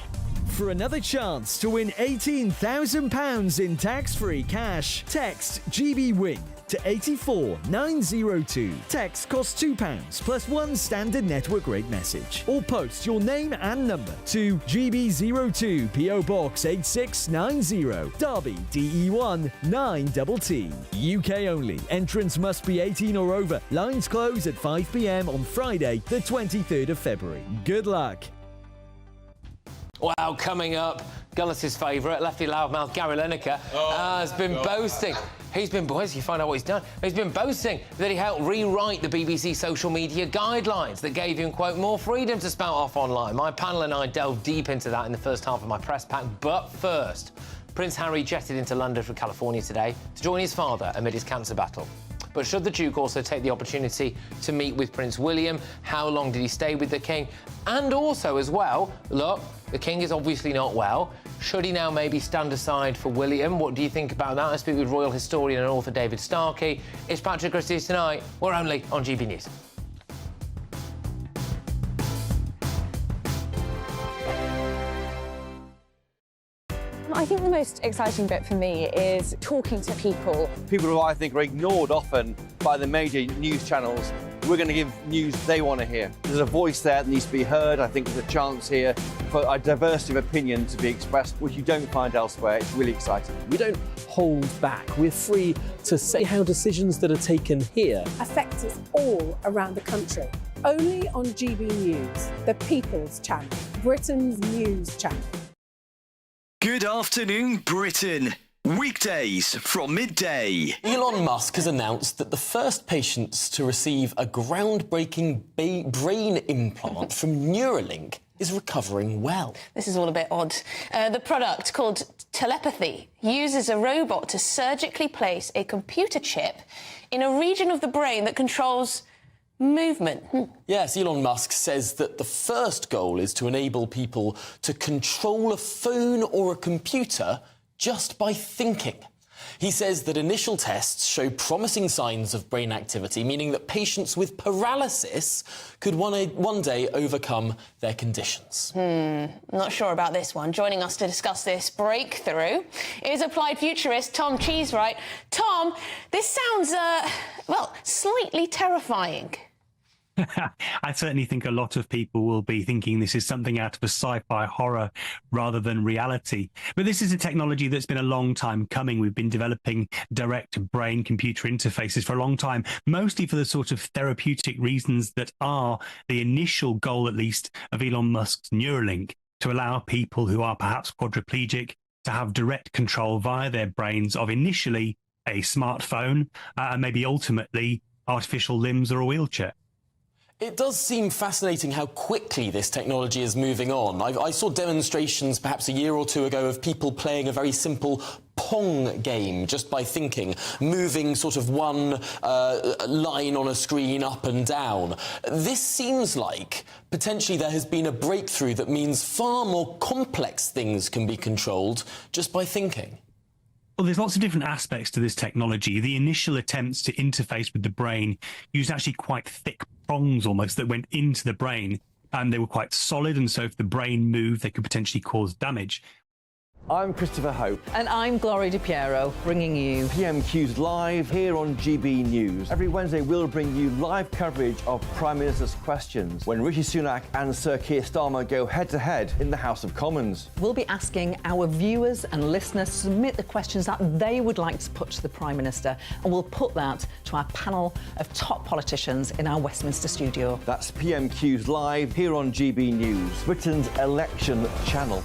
For another chance to win £18,000 in tax-free cash, text GBWIN to 84902. Text costs £2 plus one standard network rate message. Or post your name and number to GB02 PO Box 8690 Derby DE1 9TT. UK only. Entrance must be 18 or over. Lines close at 5 p.m. on Friday, the 23rd of February. Good luck. Wow, coming up, Gullis's favourite, lefty loudmouth Gary Lineker has been boasting. He's been, boys, you find out what he's done. He's been boasting that he helped rewrite the BBC social media guidelines that gave him, quote, more freedom to spout off online. My panel and I delved deep into that in the first half of my press pack. But first, Prince Harry jetted into London from California today to join his father amid his cancer battle. But should the Duke also take the opportunity to meet with Prince William? How long did he stay with the King? And also, as well, look, the King is obviously not well. Should he now maybe stand aside for William? What do you think about that? I speak with royal historian and author David Starkey. It's Patrick Christys tonight. We're only on GB News. I think the most exciting bit for me is talking to people. People who I think are ignored often by the major news channels. We're going to give news they want to hear. There's a voice there that needs to be heard. I think there's a chance here for a diversity of opinion to be expressed, which you don't find elsewhere. It's really exciting. We don't hold back. We're free to say how decisions that are taken here affect us all around the country. Only on GB News, the People's Channel, Britain's news channel. Good afternoon, Britain. Weekdays from midday. Elon Musk has announced that the first patients to receive a groundbreaking brain implant from Neuralink is recovering well. This is all a bit odd. The product, called telepathy, uses a robot to surgically place a computer chip in a region of the brain that controls movement. Yes, Elon Musk says that the first goal is to enable people to control a phone or a computer just by thinking. He says that initial tests show promising signs of brain activity, meaning that patients with paralysis could one day overcome their conditions. Not sure about this one. Joining us to discuss this breakthrough is applied futurist Tom Cheesewright. Tom, this sounds, well, slightly terrifying. I certainly think a lot of people will be thinking this is something out of a sci-fi horror rather than reality. But this is a technology that's been a long time coming. We've been developing direct brain-computer interfaces for a long time, mostly for the sort of therapeutic reasons that are the initial goal, at least, of Elon Musk's Neuralink, to allow people who are perhaps quadriplegic to have direct control via their brains of initially a smartphone and maybe ultimately artificial limbs or a wheelchair. It does seem fascinating how quickly this technology is moving on. I saw demonstrations perhaps a year or two ago of people playing a very simple Pong game just by thinking, moving sort of one line on a screen up and down. This seems like potentially there has been a breakthrough that means far more complex things can be controlled just by thinking. Well, there's lots of different aspects to this technology. The initial attempts to interface with the brain used actually quite thick prongs almost that went into the brain, and they were quite solid, and so if the brain moved, they could potentially cause damage. I'm Christopher Hope. And I'm Gloria Di Piero, bringing you PMQ's Live here on GB News. Every Wednesday, we'll bring you live coverage of Prime Minister's questions when Rishi Sunak and Sir Keir Starmer go head-to-head in the House of Commons. We'll be asking our viewers and listeners to submit the questions that they would like to put to the Prime Minister, and we'll put that to our panel of top politicians in our Westminster studio. That's PMQ's Live here on GB News, Britain's election channel.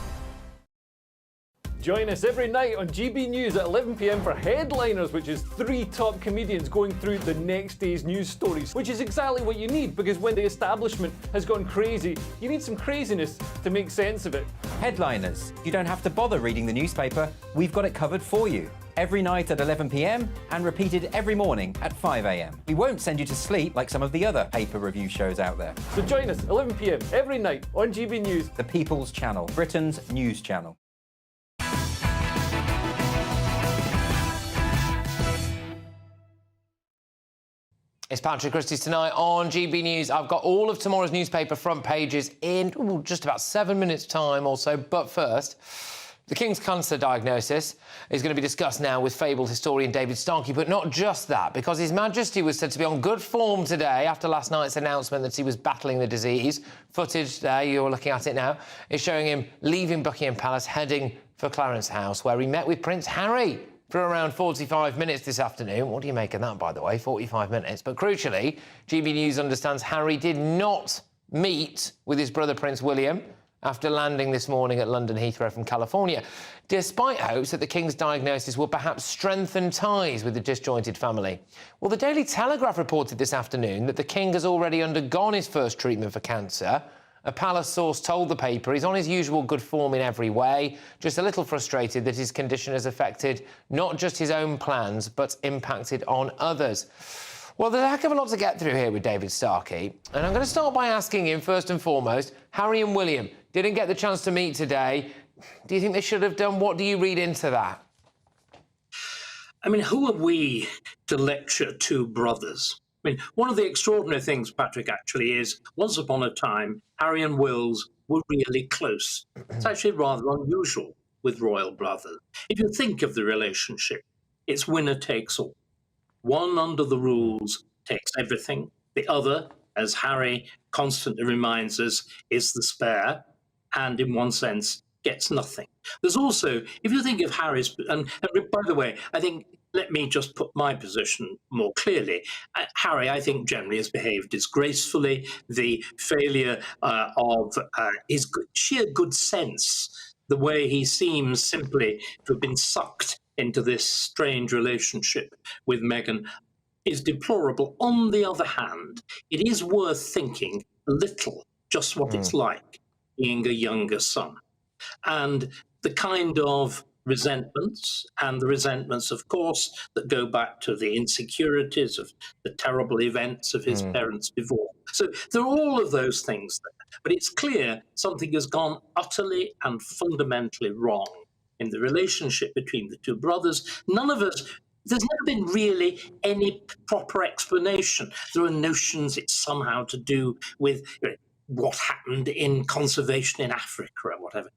Join us every night on GB News at 11 p.m. for Headliners, which is 3 top comedians going through the next day's news stories, which is exactly what you need, because when the establishment has gone crazy, you need some craziness to make sense of it. Headliners. You don't have to bother reading the newspaper. We've got it covered for you. Every night at 11 p.m. and repeated every morning at 5 a.m. We won't send you to sleep like some of the other paper review shows out there. So join us 11 p.m. every night on GB News. The People's Channel, Britain's news channel. It's Patrick Christys tonight on GB News. I've got all of tomorrow's newspaper front pages in just about 7 minutes' time or so. But first, the King's cancer diagnosis is going to be discussed now with fabled historian David Starkey. But not just that, because His Majesty was said to be on good form today after last night's announcement that he was battling the disease. Footage there, you're looking at it now, is showing him leaving Buckingham Palace, heading for Clarence House, where he met with Prince Harry for around 45 minutes this afternoon. What do you make of that, by the way? 45 minutes. But crucially, GB News understands Harry did not meet with his brother Prince William after landing this morning at London Heathrow from California, despite hopes that the King's diagnosis will perhaps strengthen ties with the disjointed family. Well, the Daily Telegraph reported this afternoon that the King has already undergone his first treatment for cancer. A palace source told the paper he's on his usual good form in every way, just a little frustrated that his condition has affected not just his own plans, but impacted on others. Well, there's a heck of a lot to get through here with David Starkey, and I'm going to start by asking him, first and foremost, Harry and William didn't get the chance to meet today. Do you think they should have done? What do you read into that? I mean, who are we to lecture two brothers? I mean, one of the extraordinary things, Patrick, actually is, once upon a time, Harry and Wills were really close. It's actually rather unusual with royal brothers. If you think of the relationship, it's winner takes all. One under the rules takes everything. The other, as Harry constantly reminds us, is the spare, and in one sense, gets nothing. There's also, if you think of Harry's, and by the way, I think, let me just put my position more clearly. Harry, I think, generally has behaved disgracefully. The failure of his sheer good sense, the way he seems simply to have been sucked into this strange relationship with Meghan, is deplorable. On the other hand, it is worth thinking a little just what it's like being a younger son. And the kind of resentments, and the resentments, of course, that go back to the insecurities of the terrible events of his parents' divorce. So there are all of those things there. But it's clear something has gone utterly and fundamentally wrong in the relationship between the two brothers. None of us, there's never been really any proper explanation. There are notions it's somehow to do with what happened in conservation in Africa or whatever.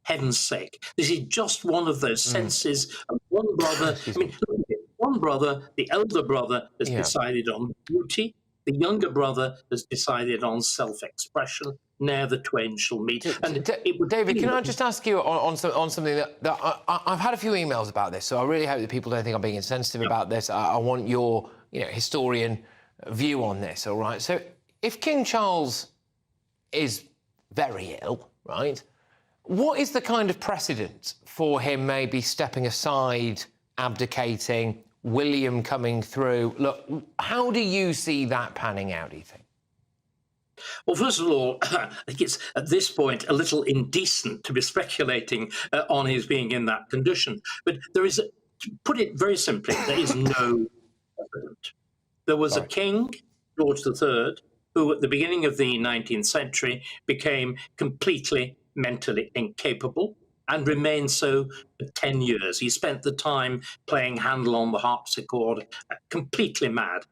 Heaven's sake, this is just one of those senses of one brother. I mean, look at it. One brother, the elder brother, has decided on duty. The younger brother has decided on self-expression. Now the twain shall meet. David, can I just ask you on something that I've had a few emails about this, so I really hope that people don't think I'm being insensitive about this. I want your historian view on this, all right? So if King Charles is very ill, right, what is the kind of precedent for him maybe stepping aside, abdicating, William coming through? Look, how do you see that panning out, do you think? Well, first of all, I think it's at this point a little indecent to be speculating on his being in that condition. But there is, to put it very simply, there is no precedent. There was a king, George III, who at the beginning of the 19th century became completely mentally incapable and remained so for 10 years. He spent the time playing Handel on the harpsichord, completely mad.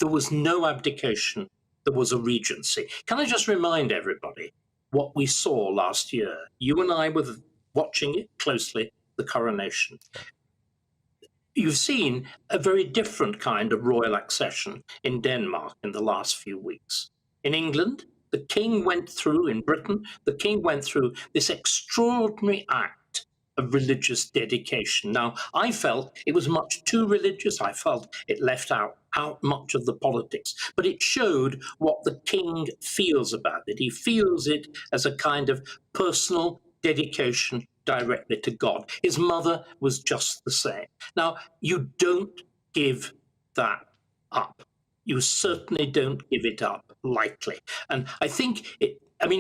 There was no abdication. There was a regency. Can I just remind everybody what we saw last year? You and I were watching it closely, the coronation. You've seen a very different kind of royal accession in Denmark in the last few weeks. In England, the king went through, in Britain, the king went through this extraordinary act of religious dedication. Now, I felt it was much too religious. I felt it left out much of the politics, but it showed what the king feels about it. He feels it as a kind of personal dedication directly to God. His mother was just the same. Now, you don't give that up. You certainly don't give it up lightly. And I think we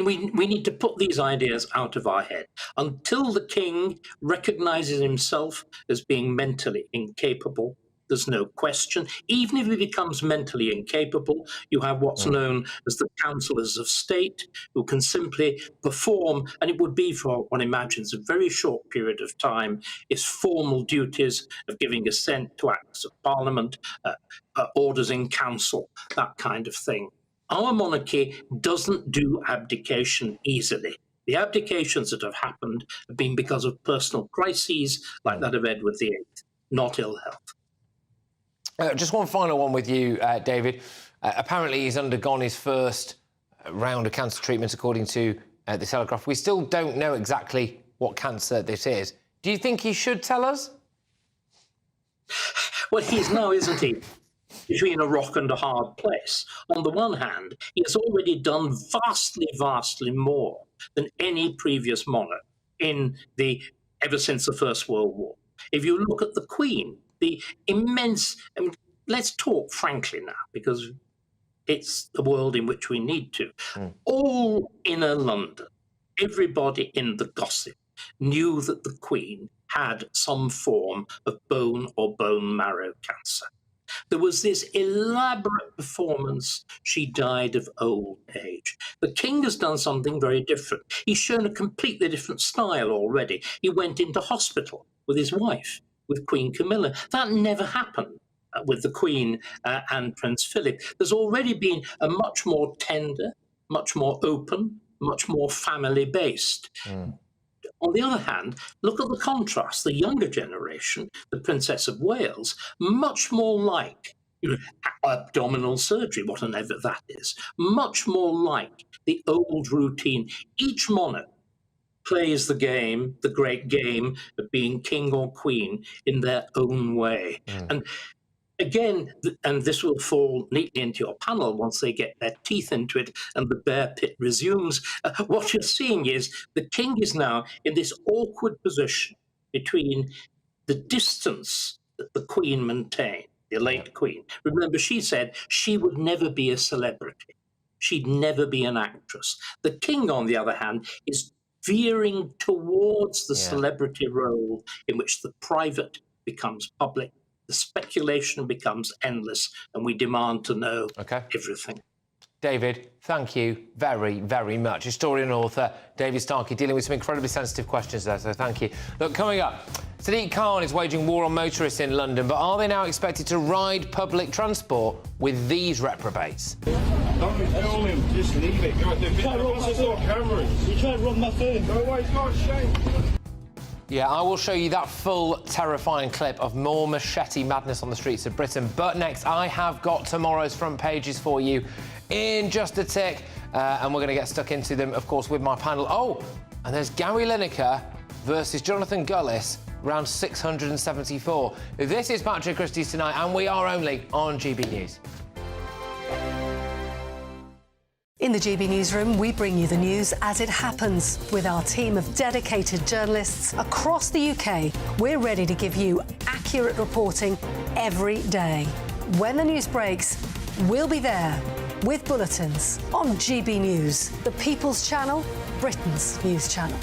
need to put these ideas out of our head. Until the king recognizes himself as being mentally incapable, there's no question. Even if he becomes mentally incapable, you have what's known as the councillors of state, who can simply perform, and it would be, for one imagines, a very short period of time, his formal duties of giving assent to acts of parliament, orders in council, that kind of thing. Our monarchy doesn't do abdication easily. The abdications that have happened have been because of personal crises like that of Edward VIII, not ill health. Just one final one with you, David. Apparently he's undergone his first round of cancer treatment, according to the Telegraph. We still don't know exactly what cancer this is. Do you think he should tell us? Well, he is now, isn't he, between a rock and a hard place. On the one hand, he has already done vastly, vastly more than any previous monarch ever since the First World War. If you look at the Queen, the immense, let's talk frankly now, because it's the world in which we need to. All inner London, everybody in the gossip knew that the Queen had some form of bone or bone marrow cancer. There was this elaborate performance. She died of old age. The king has done something very different. He's shown a completely different style already. He went into hospital with his wife, with Queen Camilla. That never happened with the Queen and Prince Philip. There's already been a much more tender, much more open, much more family-based. On the other hand, look at the contrast. The younger generation, the Princess of Wales, much more like abdominal surgery, whatever that is, much more like the old routine. Each monarch plays the game, the great game of being king or queen in their own way. And again, and this will fall neatly into your panel once they get their teeth into it and the bear pit resumes, what you're seeing is the king is now in this awkward position between the distance that the queen maintained, the late queen. Remember, she said she would never be a celebrity. She'd never be an actress. The king, on the other hand, is veering towards the celebrity role in which the private becomes public, the speculation becomes endless, and we demand to know everything. David, thank you very, very much. Historian and author David Starkey dealing with some incredibly sensitive questions there, so thank you. Look, coming up, Sadiq Khan is waging war on motorists in London, but are they now expected to ride public transport with these reprobates? Don't just leave it. You tried to run my phone. Go away, it's not a shame. Yeah, I will show you that full, terrifying clip of more machete madness on the streets of Britain. But next, I have got tomorrow's front pages for you in just a tick. And we're going to get stuck into them, of course, with my panel. Oh, and there's Gary Lineker versus Jonathan Gullis, round 674. This is Patrick Christys Tonight, and we are only on GB News. In the GB Newsroom, we bring you the news as it happens. With our team of dedicated journalists across the UK, we're ready to give you accurate reporting every day. When the news breaks, we'll be there with bulletins on GB News, the People's Channel, Britain's news channel.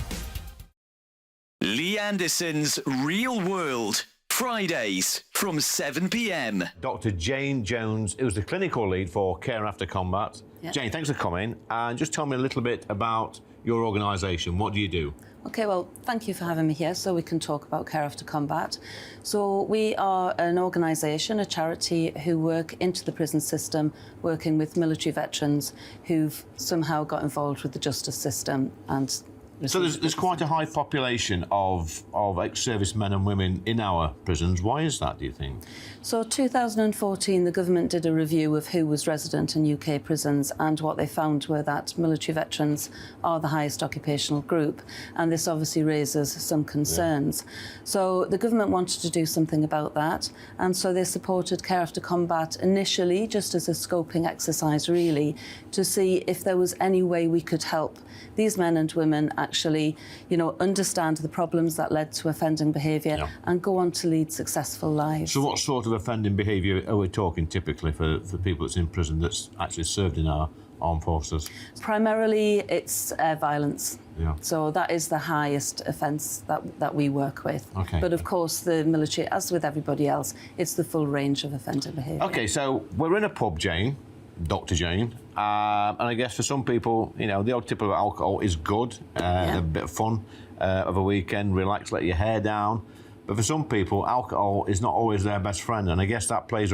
Lee Anderson's Real World, Fridays from 7 p.m. Dr. Jane Jones, who's the clinical lead for Care After Combat. Yep. Jane, thanks for coming. And just tell me a little bit about your organisation. What do you do? OK, well, thank you for having me here so we can talk about Care After Combat. So we are an organisation, a charity, who work into the prison system, working with military veterans who've somehow got involved with the justice system and... So there's quite a high population of ex-servicemen and women in our prisons. Why is that, do you think? So 2014, the government did a review of who was resident in UK prisons, and what they found were that military veterans are the highest occupational group, and this obviously raises some concerns. Yeah. So the government wanted to do something about that, and so they supported Care After Combat initially just as a scoping exercise, really, to see if there was any way we could help these men and women actually, you know, understand the problems that led to offending behaviour and go on to lead successful lives. So what sort of offending behaviour are we talking typically for people that's in prison that's actually served in our armed forces? Primarily, it's violence. Yeah. So that is the highest offence that we work with. Okay. But of course, the military, as with everybody else, it's the full range of offending behaviour. OK, so we're in a pub, Jane, Dr. Jane, and I guess for some people, you know, the odd tip of alcohol is good, a bit of fun of a weekend, relax, let your hair down. But for some people, alcohol is not always their best friend, and I guess that plays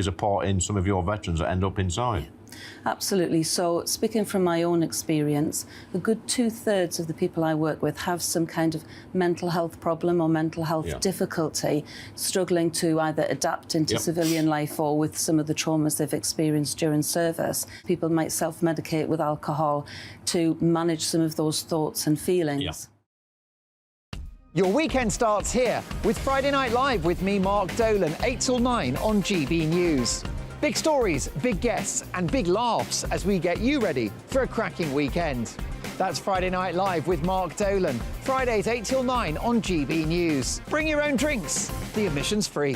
a part in some of your veterans that end up inside. Yeah. Absolutely. So, speaking from my own experience, a good 2/3 of the people I work with have some kind of mental health problem or mental health difficulty, struggling to either adapt into civilian life or with some of the traumas they've experienced during service. People might self-medicate with alcohol to manage some of those thoughts and feelings. Yeah. Your weekend starts here with Friday Night Live with me, Mark Dolan, 8 till 9 on GB News. Big stories, big guests and big laughs as we get you ready for a cracking weekend. That's Friday Night Live with Mark Dolan. Fridays 8 till 9 on GB News. Bring your own drinks. The admission's free.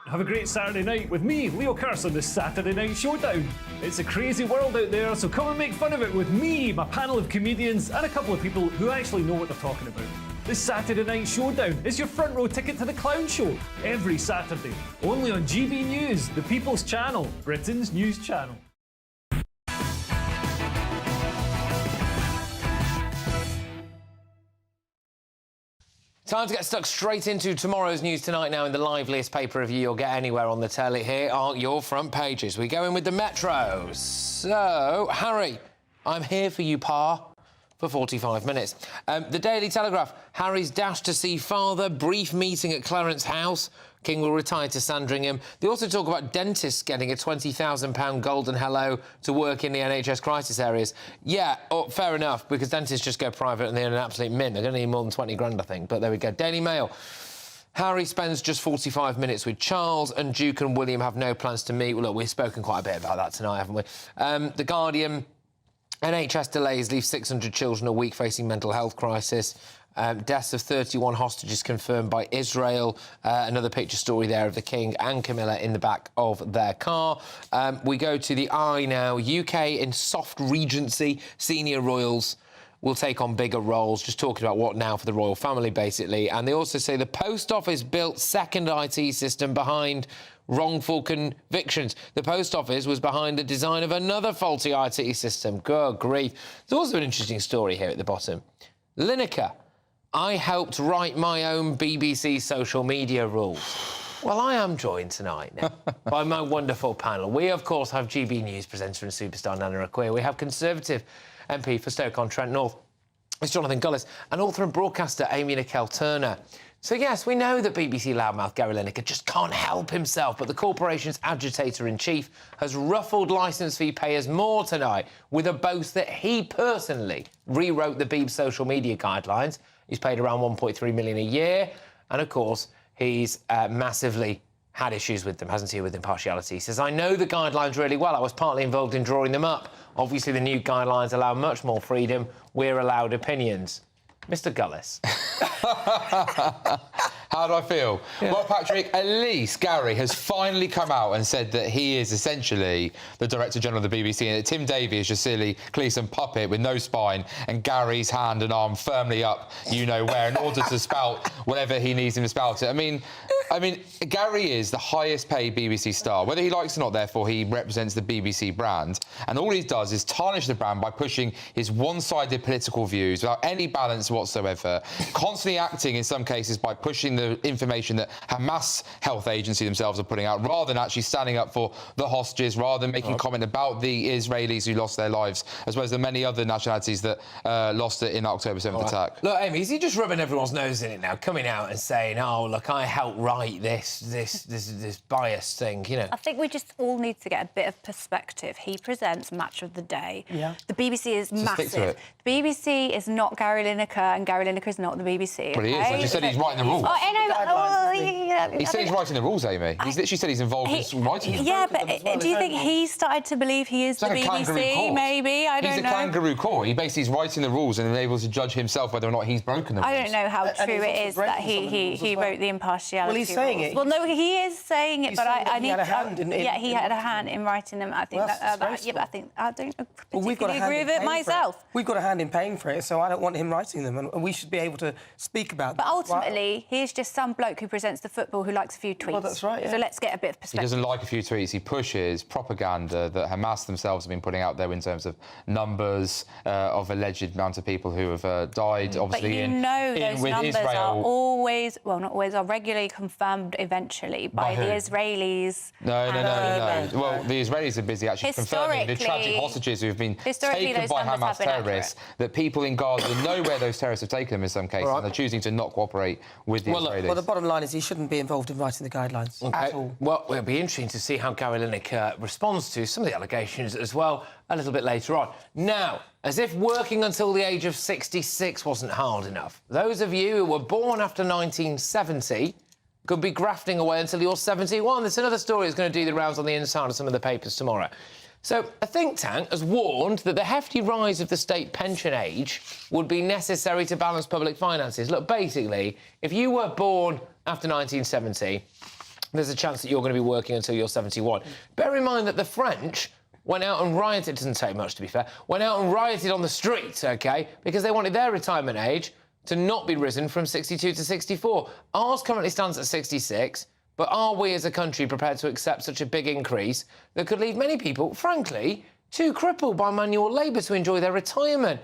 Have a great Saturday night with me, Leo Curse, on the Saturday Night Showdown. It's a crazy world out there, so come and make fun of it with me, my panel of comedians and a couple of people who actually know what they're talking about. This Saturday Night Showdown is your front row ticket to the clown show every Saturday, only on GB News, the People's Channel, Britain's news channel. Time to get stuck straight into tomorrow's news tonight now in the liveliest paper review you'll get anywhere on the telly. Here are your front pages. We go in with the Metros. So, Harry, I'm here for you, Pa, for 45 minutes. The Daily Telegraph, Harry's dash to see father, brief meeting at Clarence House. King will retire to Sandringham. They also talk about dentists getting a £20,000 golden hello to work in the NHS crisis areas. Yeah, fair enough, because dentists just go private and they're in an absolute mint. They're going to need more than 20 grand, I think, but there we go. Daily Mail. Harry spends just 45 minutes with Charles, and Duke and William have no plans to meet. Well, look, we've spoken quite a bit about that tonight, haven't we? The Guardian. NHS delays leave 600 children a week facing mental health crisis. Deaths of 31 hostages confirmed by Israel. Another picture story there of the King and Camilla in the back of their car. We go to the Eye now. UK in soft regency. Senior royals will take on bigger roles. Just talking about what now for the royal family, basically. And they also say the Post Office built second IT system behind wrongful convictions. The Post Office was behind the design of another faulty IT system. Good grief. There's also an interesting story here at the bottom. Lineker. I helped write my own BBC social media rules. Well, I am joined tonight now by my wonderful panel. We, of course, have GB News presenter and superstar Nana Acquia. We have Conservative MP for Stoke-on-Trent North, it's Jonathan Gullis, and author and broadcaster Amy Nicole-Turner. So, yes, we know that BBC loudmouth Gary Lineker just can't help himself, but the corporation's agitator-in-chief has ruffled licence fee payers more tonight with a boast that he personally rewrote the Beeb's social media guidelines. He's paid around $1.3 million a year, and, of course, he's massively had issues with them, hasn't he, with impartiality. He says, I know the guidelines really well. I was partly involved in drawing them up. Obviously, the new guidelines allow much more freedom. We're allowed opinions. Mr. Gullis. How do I feel? Yeah. Well, Patrick, at least Gary has finally come out and said that he is essentially the Director General of the BBC and that Tim Davie is just silly, some puppet with no spine and Gary's hand and arm firmly up, you know where, in order to spout whatever he needs him to spout it. I mean, Gary is the highest paid BBC star. Whether he likes it or not, therefore, he represents the BBC brand. And all he does is tarnish the brand by pushing his one-sided political views without any balance whatsoever, constantly acting in some cases by pushing the information that Hamas Health Agency themselves are putting out, rather than actually standing up for the hostages, rather than making comment about the Israelis who lost their lives, as well as the many other nationalities that lost it in October 7th attack. Look, Amy, is he just rubbing everyone's nose in it now, coming out and saying, oh, look, I helped write this bias thing, you know? I think we just all need to get a bit of perspective. He presents Match of the Day. Yeah. The BBC is massive. The BBC is not Gary Lineker, and Gary Lineker is not the BBC. But he is. Like you said, he's writing the rules. Oh, I know. He said he's writing the rules, Amy. He's literally said he's involved in writing them. Yeah, but do you think he started to believe he is the BBC? Maybe, I don't know. He's a kangaroo court. He basically is writing the rules and is able to judge himself whether or not he's broken them. I don't know how true it is that he wrote the impartiality. Well, he's saying it. Well, no, he is saying it, but I need. He had a hand in. Yeah, he had a hand in writing them. I think yeah, but I don't particularly agree with it myself. We've got a hand in paying for it, so I don't want him writing them, and we should be able to speak about that. But ultimately, he's just some bloke who presents the football who likes a few tweets. Well, that's right, yeah. So let's get a bit of perspective. He doesn't like a few tweets. He pushes propaganda that Hamas themselves have been putting out there in terms of numbers of alleged amount of people who have died, obviously, those numbers Israel. Are always, well, not always, are regularly confirmed eventually by the Israelis. No. Well, the Israelis are busy actually confirming the tragic hostages who have been taken by Hamas terrorists, that people in Gaza know where those terrorists have taken them in some cases, and they're choosing to not cooperate with the Israelis. Well, the bottom line is he shouldn't be involved in writing the guidelines at all. Well, it'll be interesting to see how Gary Lineker responds to some of the allegations as well a little bit later on. Now, as if working until the age of 66 wasn't hard enough, those of you who were born after 1970 could be grafting away until you're 71. There's another story that's going to do the rounds on the inside of some of the papers tomorrow. So, a think tank has warned that the hefty rise of the state pension age would be necessary to balance public finances. Look, basically, if you were born after 1970, there's a chance that you're going to be working until you're 71. Bear in mind that the French went out and rioted, it doesn't take much to be fair, went out and rioted on the streets, OK, because they wanted their retirement age to not be risen from 62 to 64. Ours currently stands at 66, but are we as a country prepared to accept such a big increase that could leave many people, frankly, too crippled by manual labour to enjoy their retirement?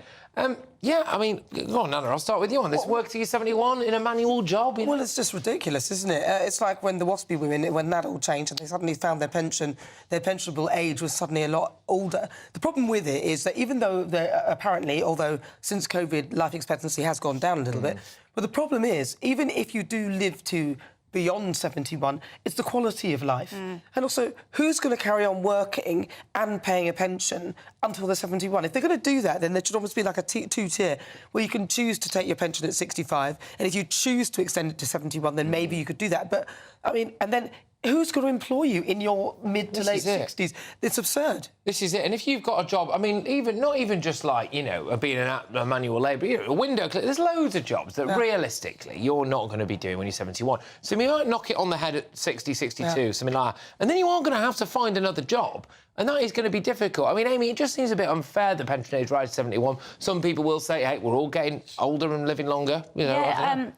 Yeah, I mean, go on, Nana, I'll start with you on this. Work till you're 71 in a manual job? Well, it's just ridiculous, isn't it? It's like when the WASPy women, when that all changed and they suddenly found their pensionable age was suddenly a lot older. The problem with it is that even though apparently, although since COVID, life expectancy has gone down a little bit, but the problem is, even if you do live to beyond 71, it's the quality of life. And also, who's going to carry on working and paying a pension until they're 71? If they're going to do that, then there should almost be like a two-tier where you can choose to take your pension at 65, and if you choose to extend it to 71, then maybe you could do that. But, I mean, and then who's going to employ you in your mid to late 60s? It's absurd. This is it. And if you've got a job, I mean, not even just like, you know, being a manual labour, you know, a window cleaner, there's loads of jobs that realistically you're not going to be doing when you're 71. So you might knock it on the head at 60, 62, something like that. And then you are going to have to find another job. And that is going to be difficult. I mean, Amy, it just seems a bit unfair, the pension age rise to 71. Some people will say, hey, we're all getting older and living longer. You know,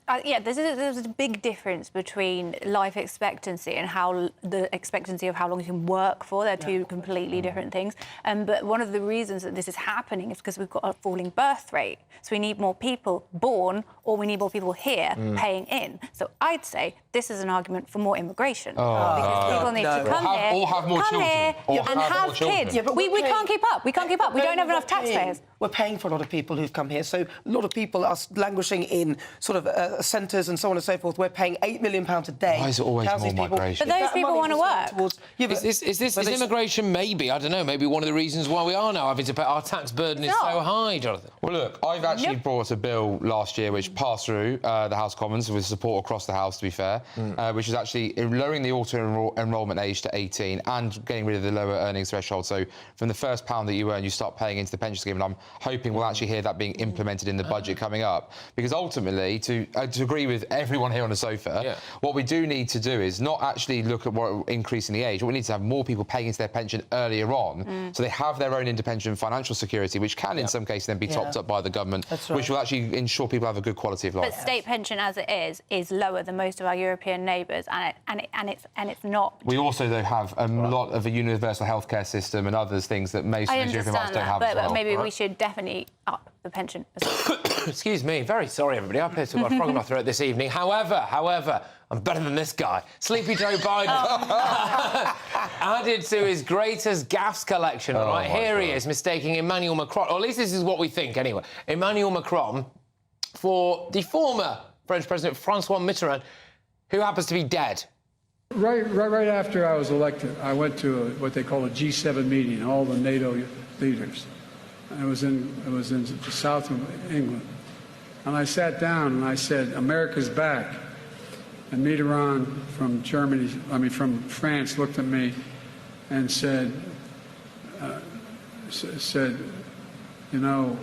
there's a big difference between life expectancy and how the expectancy of how long you can work for. They're two completely different things. But one of the reasons that this is happening is because we've got a falling birth rate. So we need more people born, or we need more people here paying in. So I'd say this is an argument for more immigration. Because people need to come here, or have more children, and have kids. Yeah, but we can't keep up. We can't keep up. We don't have enough taxpayers. We're paying for a lot of people who've come here. So a lot of people are languishing in sort of centres and so on and so forth. We're paying £8 million a day. Why is it always more migration? But those people want to work. Is immigration maybe, I don't know, maybe one of the reasons why we are now having to pay? Our tax burden is so high, Jonathan. Well, look, I've actually brought a bill last year which passed through the House of Commons with support across the House, to be fair, which is actually lowering the auto-enrolment age to 18 and getting rid of the lower earnings threshold. So from the first pound that you earn, you start paying into the pension scheme, and I'm hoping we'll actually hear that being implemented in the budget coming up. Because ultimately, to agree with everyone here on the sofa, what we do need to do is not actually look at what increasing the age. What we need to have more people paying into their pension earlier on, so they have their own independent financial security, which can in some cases then be topped up by the government, which will actually ensure people have a good quality of life. But state pension, as it is lower than most of our European neighbours, and it's not. We also, though, have a lot of a universal healthcare system and others things that most European markets don't have as well. But maybe we should definitely up the pension as well. Excuse me, very sorry, everybody. I appear to have got a frog in my throat this evening. However, I'm better than this guy. Sleepy Joe Biden added to his greatest gaffes collection. Here he is, mistaking Emmanuel Macron, or at least this is what we think anyway, Emmanuel Macron for the former French President Francois Mitterrand, who happens to be dead. Right after I was elected, I went to what they call a G7 meeting, all the NATO leaders. It was in the south of England. And I sat down and I said, America's back. And Mitterrand from France looked at me and said, you know,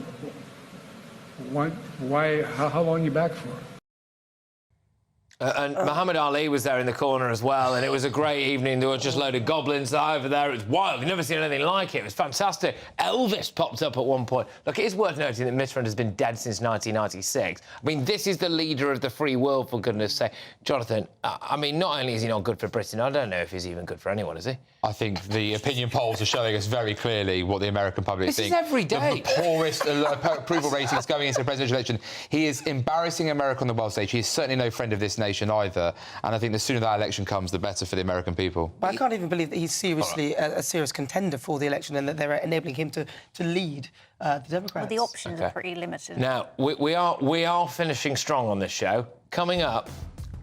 how long are you back for? And Muhammad Ali was there in the corner as well, and it was a great evening. There were just a load of goblins over there. It was wild. You've never seen anything like it. It was fantastic. Elvis popped up at one point. Look, it is worth noting that Mitterrand has been dead since 1996. I mean, this is the leader of the free world, for goodness sake. Jonathan, I mean, not only is he not good for Britain, I don't know if he's even good for anyone, is he? I think the opinion polls are showing us very clearly what the American public think. This is every day. The poorest approval ratings going into the presidential election. He is embarrassing America on the world stage. He is certainly no friend of this nation either. And I think the sooner that election comes, the better for the American people. But I can't even believe that he's seriously a serious contender for the election and that they're enabling him to lead the Democrats. Well, the options are pretty limited. Now, we are finishing strong on this show. Coming up,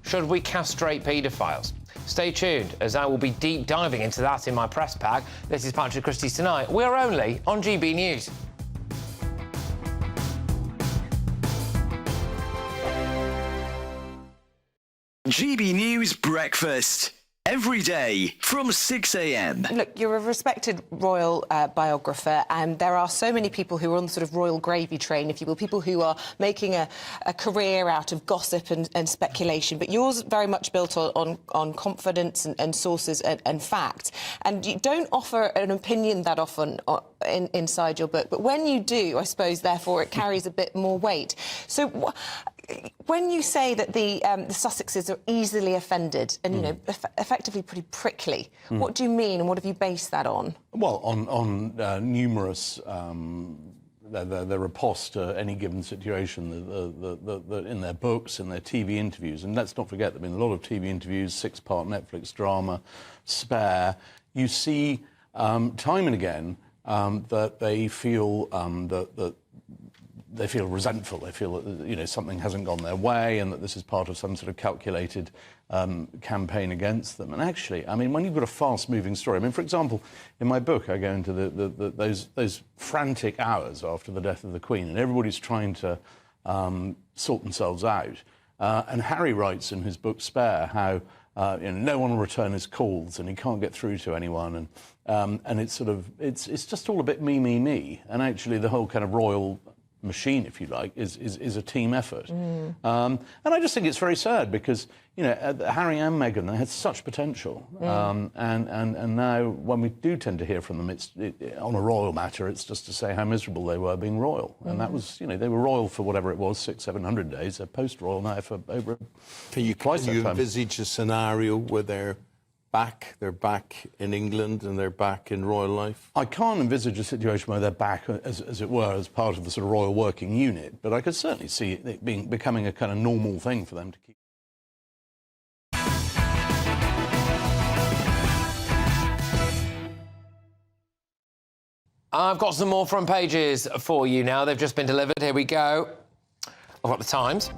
should we castrate paedophiles? Stay tuned, as I will be deep diving into that in my press pack. This is Patrick Christys Tonight. We're only on GB News. GB News Breakfast. Every day from 6 a.m. Look, you're a respected royal biographer, and there are so many people who are on the sort of royal gravy train, if you will, people who are making a career out of gossip and speculation. But yours very much built on confidence and sources and facts. And you don't offer an opinion that often inside your book. But when you do, I suppose, therefore, it carries a bit more weight. So when you say that the Sussexes are easily offended and, you know, effectively pretty prickly, what do you mean and what have you based that on? Well, on numerous... Their riposte to any given situation in their books, in their TV interviews. And let's not forget, I mean, a lot of TV interviews, 6-part Netflix drama, Spare, you see time and again that they feel that they feel resentful. They feel that, you know, something hasn't gone their way and that this is part of some sort of calculated campaign against them. And actually, I mean, when you've got a fast-moving story, I mean, for example, in my book, I go into those frantic hours after the death of the Queen, and everybody's trying to sort themselves out. And Harry writes in his book Spare how you know, no one will return his calls and he can't get through to anyone, and it's sort of it's just all a bit me. And actually, the whole kind of royal machine, if you like, is a team effort. And I just think it's very sad because, you know, Harry and Meghan, they had such potential. And now when we do tend to hear from them, on a royal matter, it's just to say how miserable they were being royal. And that was, you know, they were royal for whatever it was, 600-700 days. They're post-royal now for over Can you envisage a scenario where they're back. They're back in England and they're back in royal life. I can't envisage a situation where they're back, as it were, as part of the sort of royal working unit, but I could certainly see it becoming a kind of normal thing for them to keep. I've got some more front pages for you now. They've just been delivered. Here we go. I've got the Times.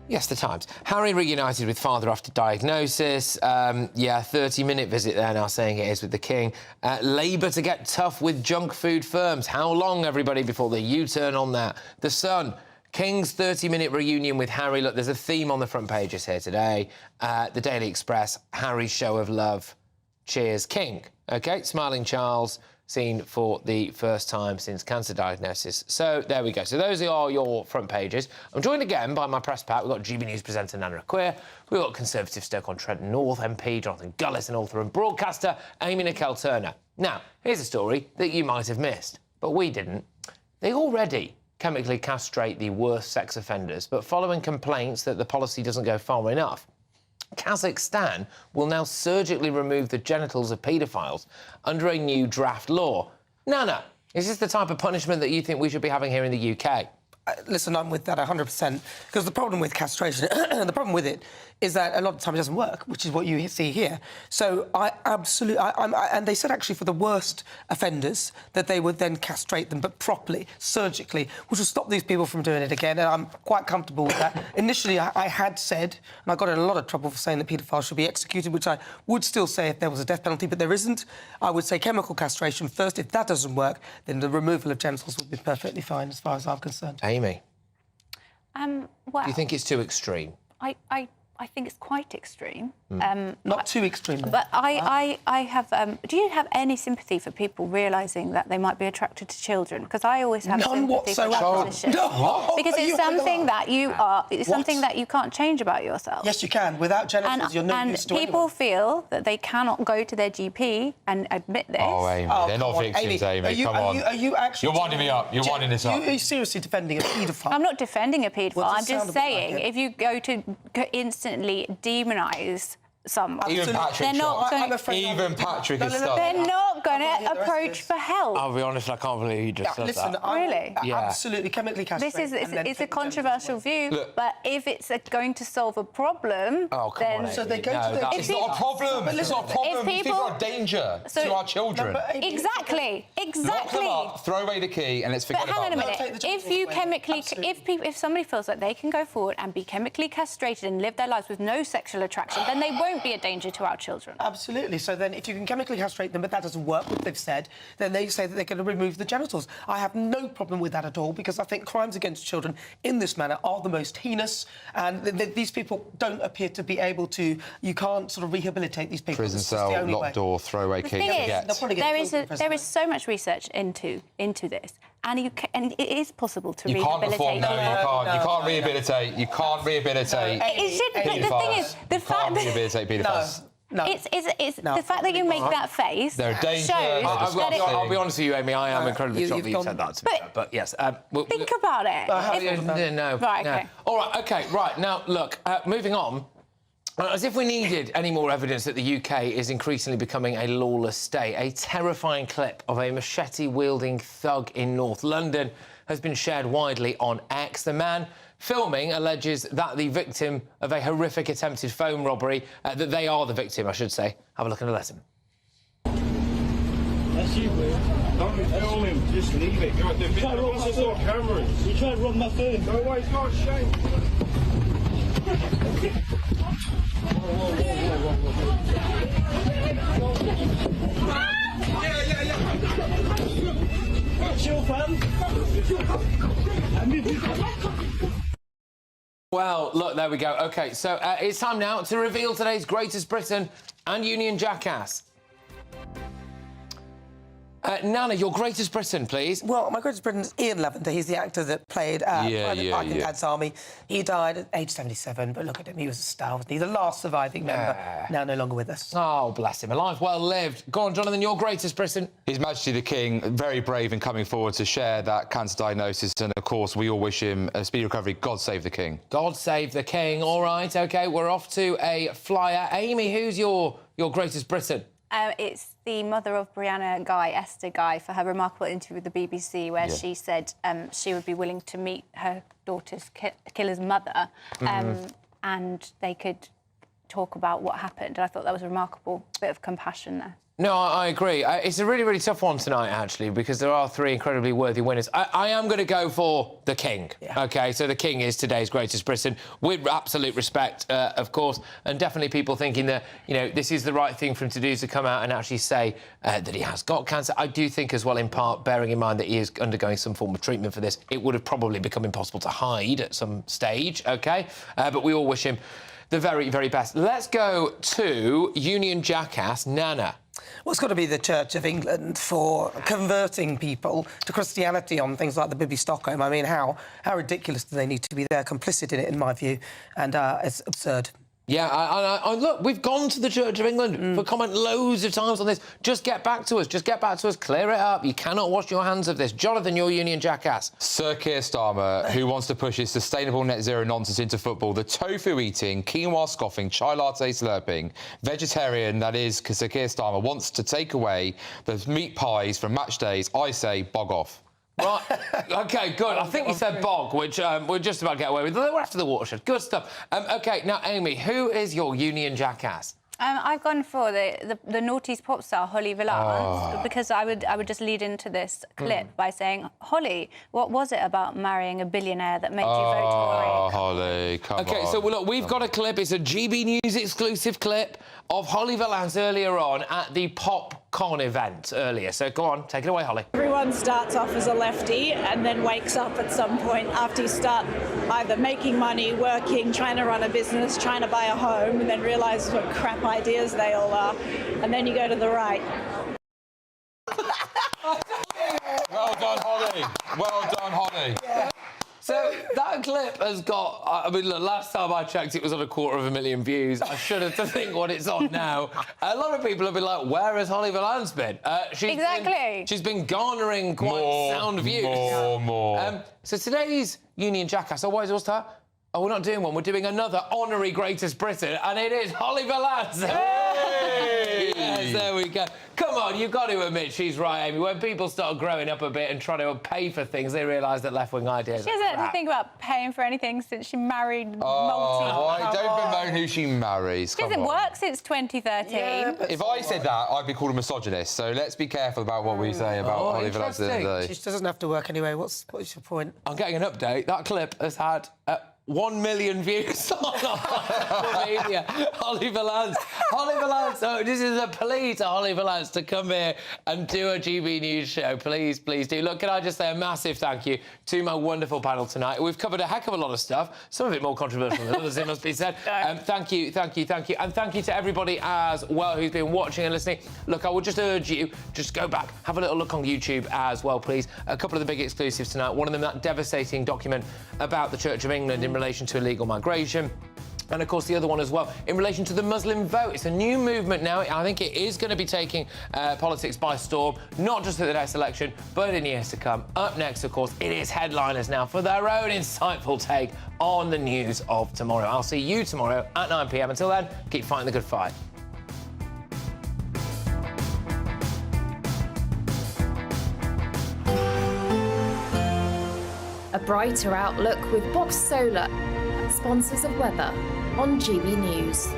Yes, the Times. Harry reunited with father after diagnosis. 30-minute visit there now, saying it is with the King. Labour to get tough with junk food firms. How long, everybody, before the U-turn on that? The Sun. King's 30-minute reunion with Harry. Look, there's a theme on the front pages here today. The Daily Express. Harry's show of love. Cheers, King. OK, smiling Charles, seen for the first time since cancer diagnosis. So there we go. So those are your front pages. I'm joined again by my press pack. We've got GB News presenter Nana Acquia. We've got Conservative Stoke-on-Trent North MP Jonathan Gullis and author and broadcaster Amy Nicole-Turner. Now, here's a story that you might have missed, but we didn't. They already chemically castrate the worst sex offenders, but following complaints that the policy doesn't go far enough, Kazakhstan will now surgically remove the genitals of paedophiles under a new draft law. Nana, is this the type of punishment that you think we should be having here in the UK? Listen, I'm with that 100%, because the problem with castration, the problem with it is that a lot of the time it doesn't work, which is what you see here. So I absolutely... and they said, actually, for the worst offenders, that they would then castrate them, but properly, surgically, which will stop these people from doing it again, and I'm quite comfortable with that. Initially, I had said, and I got in a lot of trouble for saying that paedophiles should be executed, which I would still say if there was a death penalty, but there isn't. I would say chemical castration first. If that doesn't work, then the removal of genitals would be perfectly fine, as far as I'm concerned. Amy? Well, Do you think it's too extreme? I think it's quite extreme. Not too extreme. But I have... do you have any sympathy for people realising that they might be attracted to children? Because I always have None sympathy for whatsoever. transition. No. Because it's something that you are... It's something that you can't change about yourself. Yes, you can. Without genitals, you're no use to anyone. And people feel that they cannot go to their GP and admit this. Oh, Amy, they're not victims, Amy. Come on. Are you actually... You're winding me up. You're winding this up. Are you seriously defending a paedophile? I'm not defending a paedophile. Well, I'm just saying, if you go to instantly demonise someone, Even Patrick, they're not going even Patrick is stuck. They're not going to approach for help. I'll be honest, I can't believe you just said Listen, that. Really? Absolutely chemically castrated. It's a controversial view, but if it's going to solve a problem, then... So they go to the... It's not a problem. It's not a problem. These people are a danger to our children. Exactly. Lock them up, throw away the key, and let's forget But hang on a about minute. If you chemically... If somebody feels like they can go forward and be chemically castrated and live their lives with no sexual attraction, then they won't be a danger to our children. Absolutely. So then if you can chemically castrate them, but that doesn't work, what they've said, then they say that they're going to remove the genitals. I have no problem with that at all, because I think crimes against children in this manner are the most heinous, and these people don't appear to be able to... You can't sort of rehabilitate these people. Prison cell, locked door, throwaway key. The thing is, there is so much research into this, and it is possible to rehabilitate. You can't rehabilitate. You can't rehabilitate. The thing is, the fact that... rehabilitate paedophiles. No. It's the fact that you make that face They're a danger. shows that I'll be honest with you, Amy, I am incredibly shocked that you said that to me. But yes. Think about it. No. Right, OK. All right, OK, right. Now, look, moving on. As if we needed any more evidence that the UK is increasingly becoming a lawless state, a terrifying clip of a machete-wielding thug in North London has been shared widely on X. The man filming alleges that the victim of a horrific attempted phone robbery, that they are the victim, I should say. Have a look and a listen. That's you, bro. Don't tell him, just leave it. Go do cameras. You tried to run my phone. No way, God, shame. Chill, fam. Well, look, there we go. OK, so it's time now to reveal today's Greatest Britain and Union Jackass. Nana, your greatest Britain, please. Well, my greatest Britain is Ian Lavender. He's the actor that played Private Pike in Dad's Army. He died at age 77, but look at him. He was a star, wasn't he? The last surviving member, now no longer with us. Oh, bless him. A life well lived. Go on, Jonathan, your greatest Britain. His Majesty the King, very brave in coming forward to share that cancer diagnosis, and of course we all wish him a speedy recovery. God save the King. God save the King. All right, OK, we're off to a flyer. Amy, who's your greatest Britain? It's the mother of Brianna Guy, Esther Guy, for her remarkable interview with the BBC, where she said she would be willing to meet her daughter's killer's mother, and they could talk about what happened. And I thought that was a remarkable bit of compassion there. No, I agree. It's a really, really tough one tonight, actually, because there are three incredibly worthy winners. I am going to go for the King. OK, so the King is today's greatest Britain, with absolute respect, of course, and definitely people thinking that, you know, this is the right thing for him to do, to come out and actually say that he has got cancer. I do think as well, in part, bearing in mind that he is undergoing some form of treatment for this, it would have probably become impossible to hide at some stage, OK? But we all wish him the very, very best. Let's go to Union Jackass, Nana. Well, it's got to be the Church of England for converting people to Christianity on things like the Bibby Stockholm. I mean, how ridiculous do they need to be? They're complicit in it, in my view, and it's absurd. Yeah, I look, we've gone to the Church of England for comment loads of times on this. Just get back to us. Just get back to us. Clear it up. You cannot wash your hands of this. Jonathan, your Union Jackass. Sir Keir Starmer, who wants to push his sustainable net zero nonsense into football, the tofu-eating, quinoa scoffing, chai latte slurping, vegetarian, that is, Sir Keir Starmer, wants to take away the meat pies from match days. I say, bog off. Right, OK, good. I think we said bog, which we'll just about get away with. We're after the watershed. Good stuff. OK, now, Amy, who is your Union Jackass? I've gone for the noughties pop star, Holly Valance, because I would just lead into this clip by saying, Holly, what was it about marrying a billionaire that made you vote Tory? Oh, Holly, come on. OK, so look, we've got a clip. It's a GB News exclusive clip of Holly Valance earlier on at the PopCon event earlier. So go on, take it away, Holly. Everyone starts off as a lefty and then wakes up at some point after you start either making money, working, trying to run a business, trying to buy a home, and then realise what crap ideas they all are, and then you go to the right. Well done, Holly. Well done, Holly. Yeah. So that clip has got, I mean, look, last time I checked, it was on 250,000 views. I should have to think what it's on now. A lot of people have been like, where has Holly Valance been? She's been garnering quite sound views. More. So today's Union Jackass, why is it all start? Oh, we're not doing one. We're doing another honorary Greatest Britain, and it is Holly Valance. Hey! Yes, there we go. Come on, you've got to admit she's right, Amy. When people start growing up a bit and trying to pay for things, they realise that left-wing ideas. She hasn't had to think about paying for anything since she married Why don't bemoan who she marries? She hasn't worked since 2013. Yeah, if I said that, I'd be called a misogynist. So let's be careful about what we say about Holly Valance today. She doesn't have to work anyway. What's your point? I'm getting an update. That clip has had 1 million views on media. Holly Valance. Holly Valance. Oh, this is a plea to Holly Valance to come here and do a GB News show. Please, please do. Look, can I just say a massive thank you to my wonderful panel tonight. We've covered a heck of a lot of stuff, some of it more controversial than others, it must be said. Thank you, thank you, thank you. And thank you to everybody as well who's been watching and listening. Look, I would just urge you, just go back, have a little look on YouTube as well, please. A couple of the big exclusives tonight. One of them, that devastating document about the Church of England in relation to illegal migration. And, of course, the other one as well, in relation to the Muslim vote. It's a new movement now. I think it is going to be taking politics by storm, not just at the next election, but in years to come. Up next, of course, it is headliners now for their own insightful take on the news of tomorrow. I'll see you tomorrow at 9 p.m. Until then, keep fighting the good fight. A brighter outlook with Box Solar, sponsors of weather on GB News.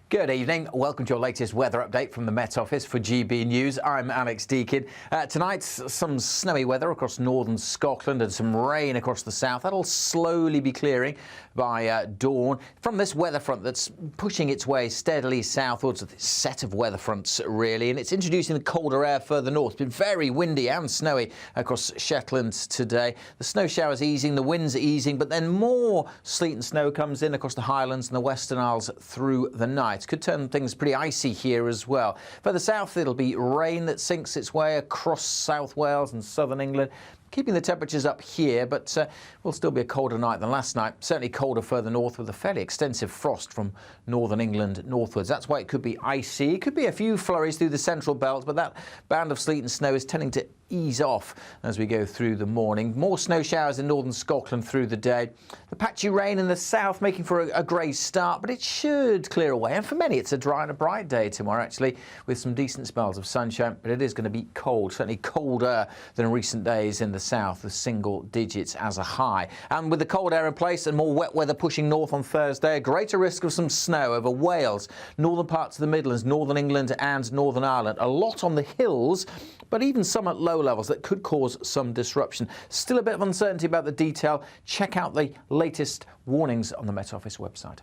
Good evening. Welcome to your latest weather update from the Met Office for GB News. I'm Alex Deakin. Tonight, some snowy weather across northern Scotland and some rain across the south. That'll slowly be clearing by dawn from this weather front that's pushing its way steadily southwards. A set of weather fronts, really, and it's introducing the colder air further north. It's been very windy and snowy across Shetland today. The snow showers easing, the winds easing, but then more sleet and snow comes in across the Highlands and the Western Isles through the night. tonight. Could turn things pretty icy here as well. Further south, it'll be rain that sinks its way across South Wales and southern England, keeping the temperatures up here, but will still be a colder night than last night. Certainly colder further north with a fairly extensive frost from northern England northwards. That's why it could be icy. It could be a few flurries through the central belt, but that band of sleet and snow is tending to ease off as we go through the morning. More snow showers in northern Scotland through the day. The patchy rain in the south making for a grey start, but it should clear away. And for many, it's a dry and a bright day tomorrow, actually, with some decent spells of sunshine. But it is going to be cold, certainly colder than in recent days in the south, with single digits as a high. And with the cold air in place and more wet weather pushing north on Thursday, a greater risk of some snow over Wales, northern parts of the Midlands, northern England and Northern Ireland. A lot on the hills, but even some at low levels that could cause some disruption. Still a bit of uncertainty about the detail. Check out the latest warnings on the Met Office website.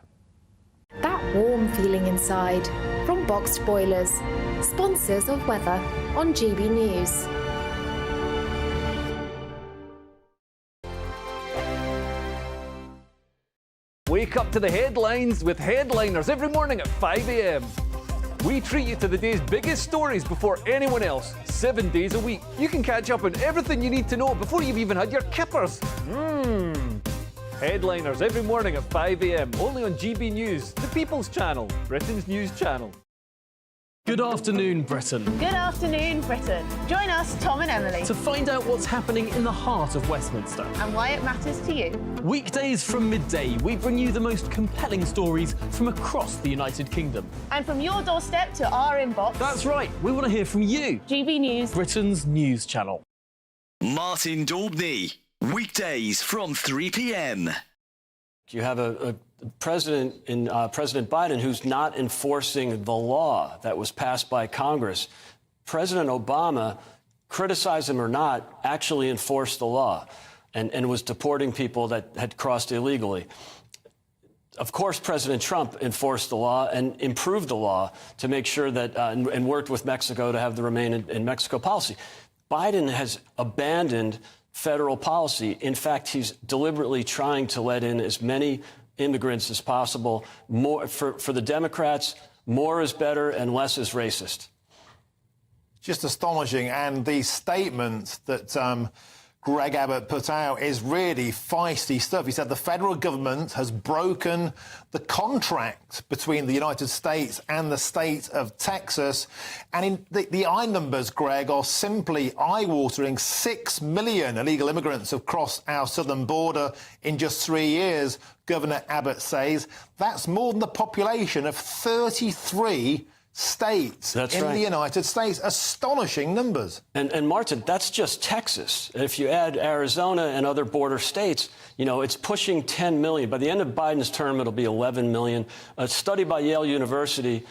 That warm feeling inside from Boxed Boilers, sponsors of weather on GB News. Wake up to the headlines with Headliners every morning at 5 a.m. We treat you to the day's biggest stories before anyone else, 7 days a week. You can catch up on everything you need to know before you've even had your kippers. Headliners every morning at 5 a.m. only on GB News, the People's Channel, Britain's news channel. Good afternoon, Britain. Good afternoon, Britain. Join us, Tom and Emily, To find out what's happening in the heart of Westminster. and why it matters to you. Weekdays from midday, we bring you the most compelling stories from across the United Kingdom. And from your doorstep to our inbox. That's right, we want to hear from you. GB News, Britain's news channel. Martin Daubney, weekdays from 3 p.m. You have a president in President Biden who's not enforcing the law that was passed by Congress. President Obama, criticize him or not, actually enforced the law and was deporting people that had crossed illegally. Of course, President Trump enforced the law and improved the law to make sure that and worked with Mexico to have the Remain in Mexico policy. Biden has abandoned federal policy. In fact, he's deliberately trying to let in as many immigrants as possible. More for the Democrats, more is better and less is racist. Just astonishing. And the statement that Greg Abbott put out is really feisty stuff. He said the federal government has broken the contract between the United States and the state of Texas. And the eye numbers, Greg, are simply eye-watering. 6 million illegal immigrants have crossed our southern border in just 3 years, Governor Abbott says. That's more than the population of 33 states in the United States. Astonishing numbers. And Martin, that's just Texas. If you add Arizona and other border states, you know, it's pushing 10 million. By the end of Biden's term, it'll be 11 million. A study by Yale University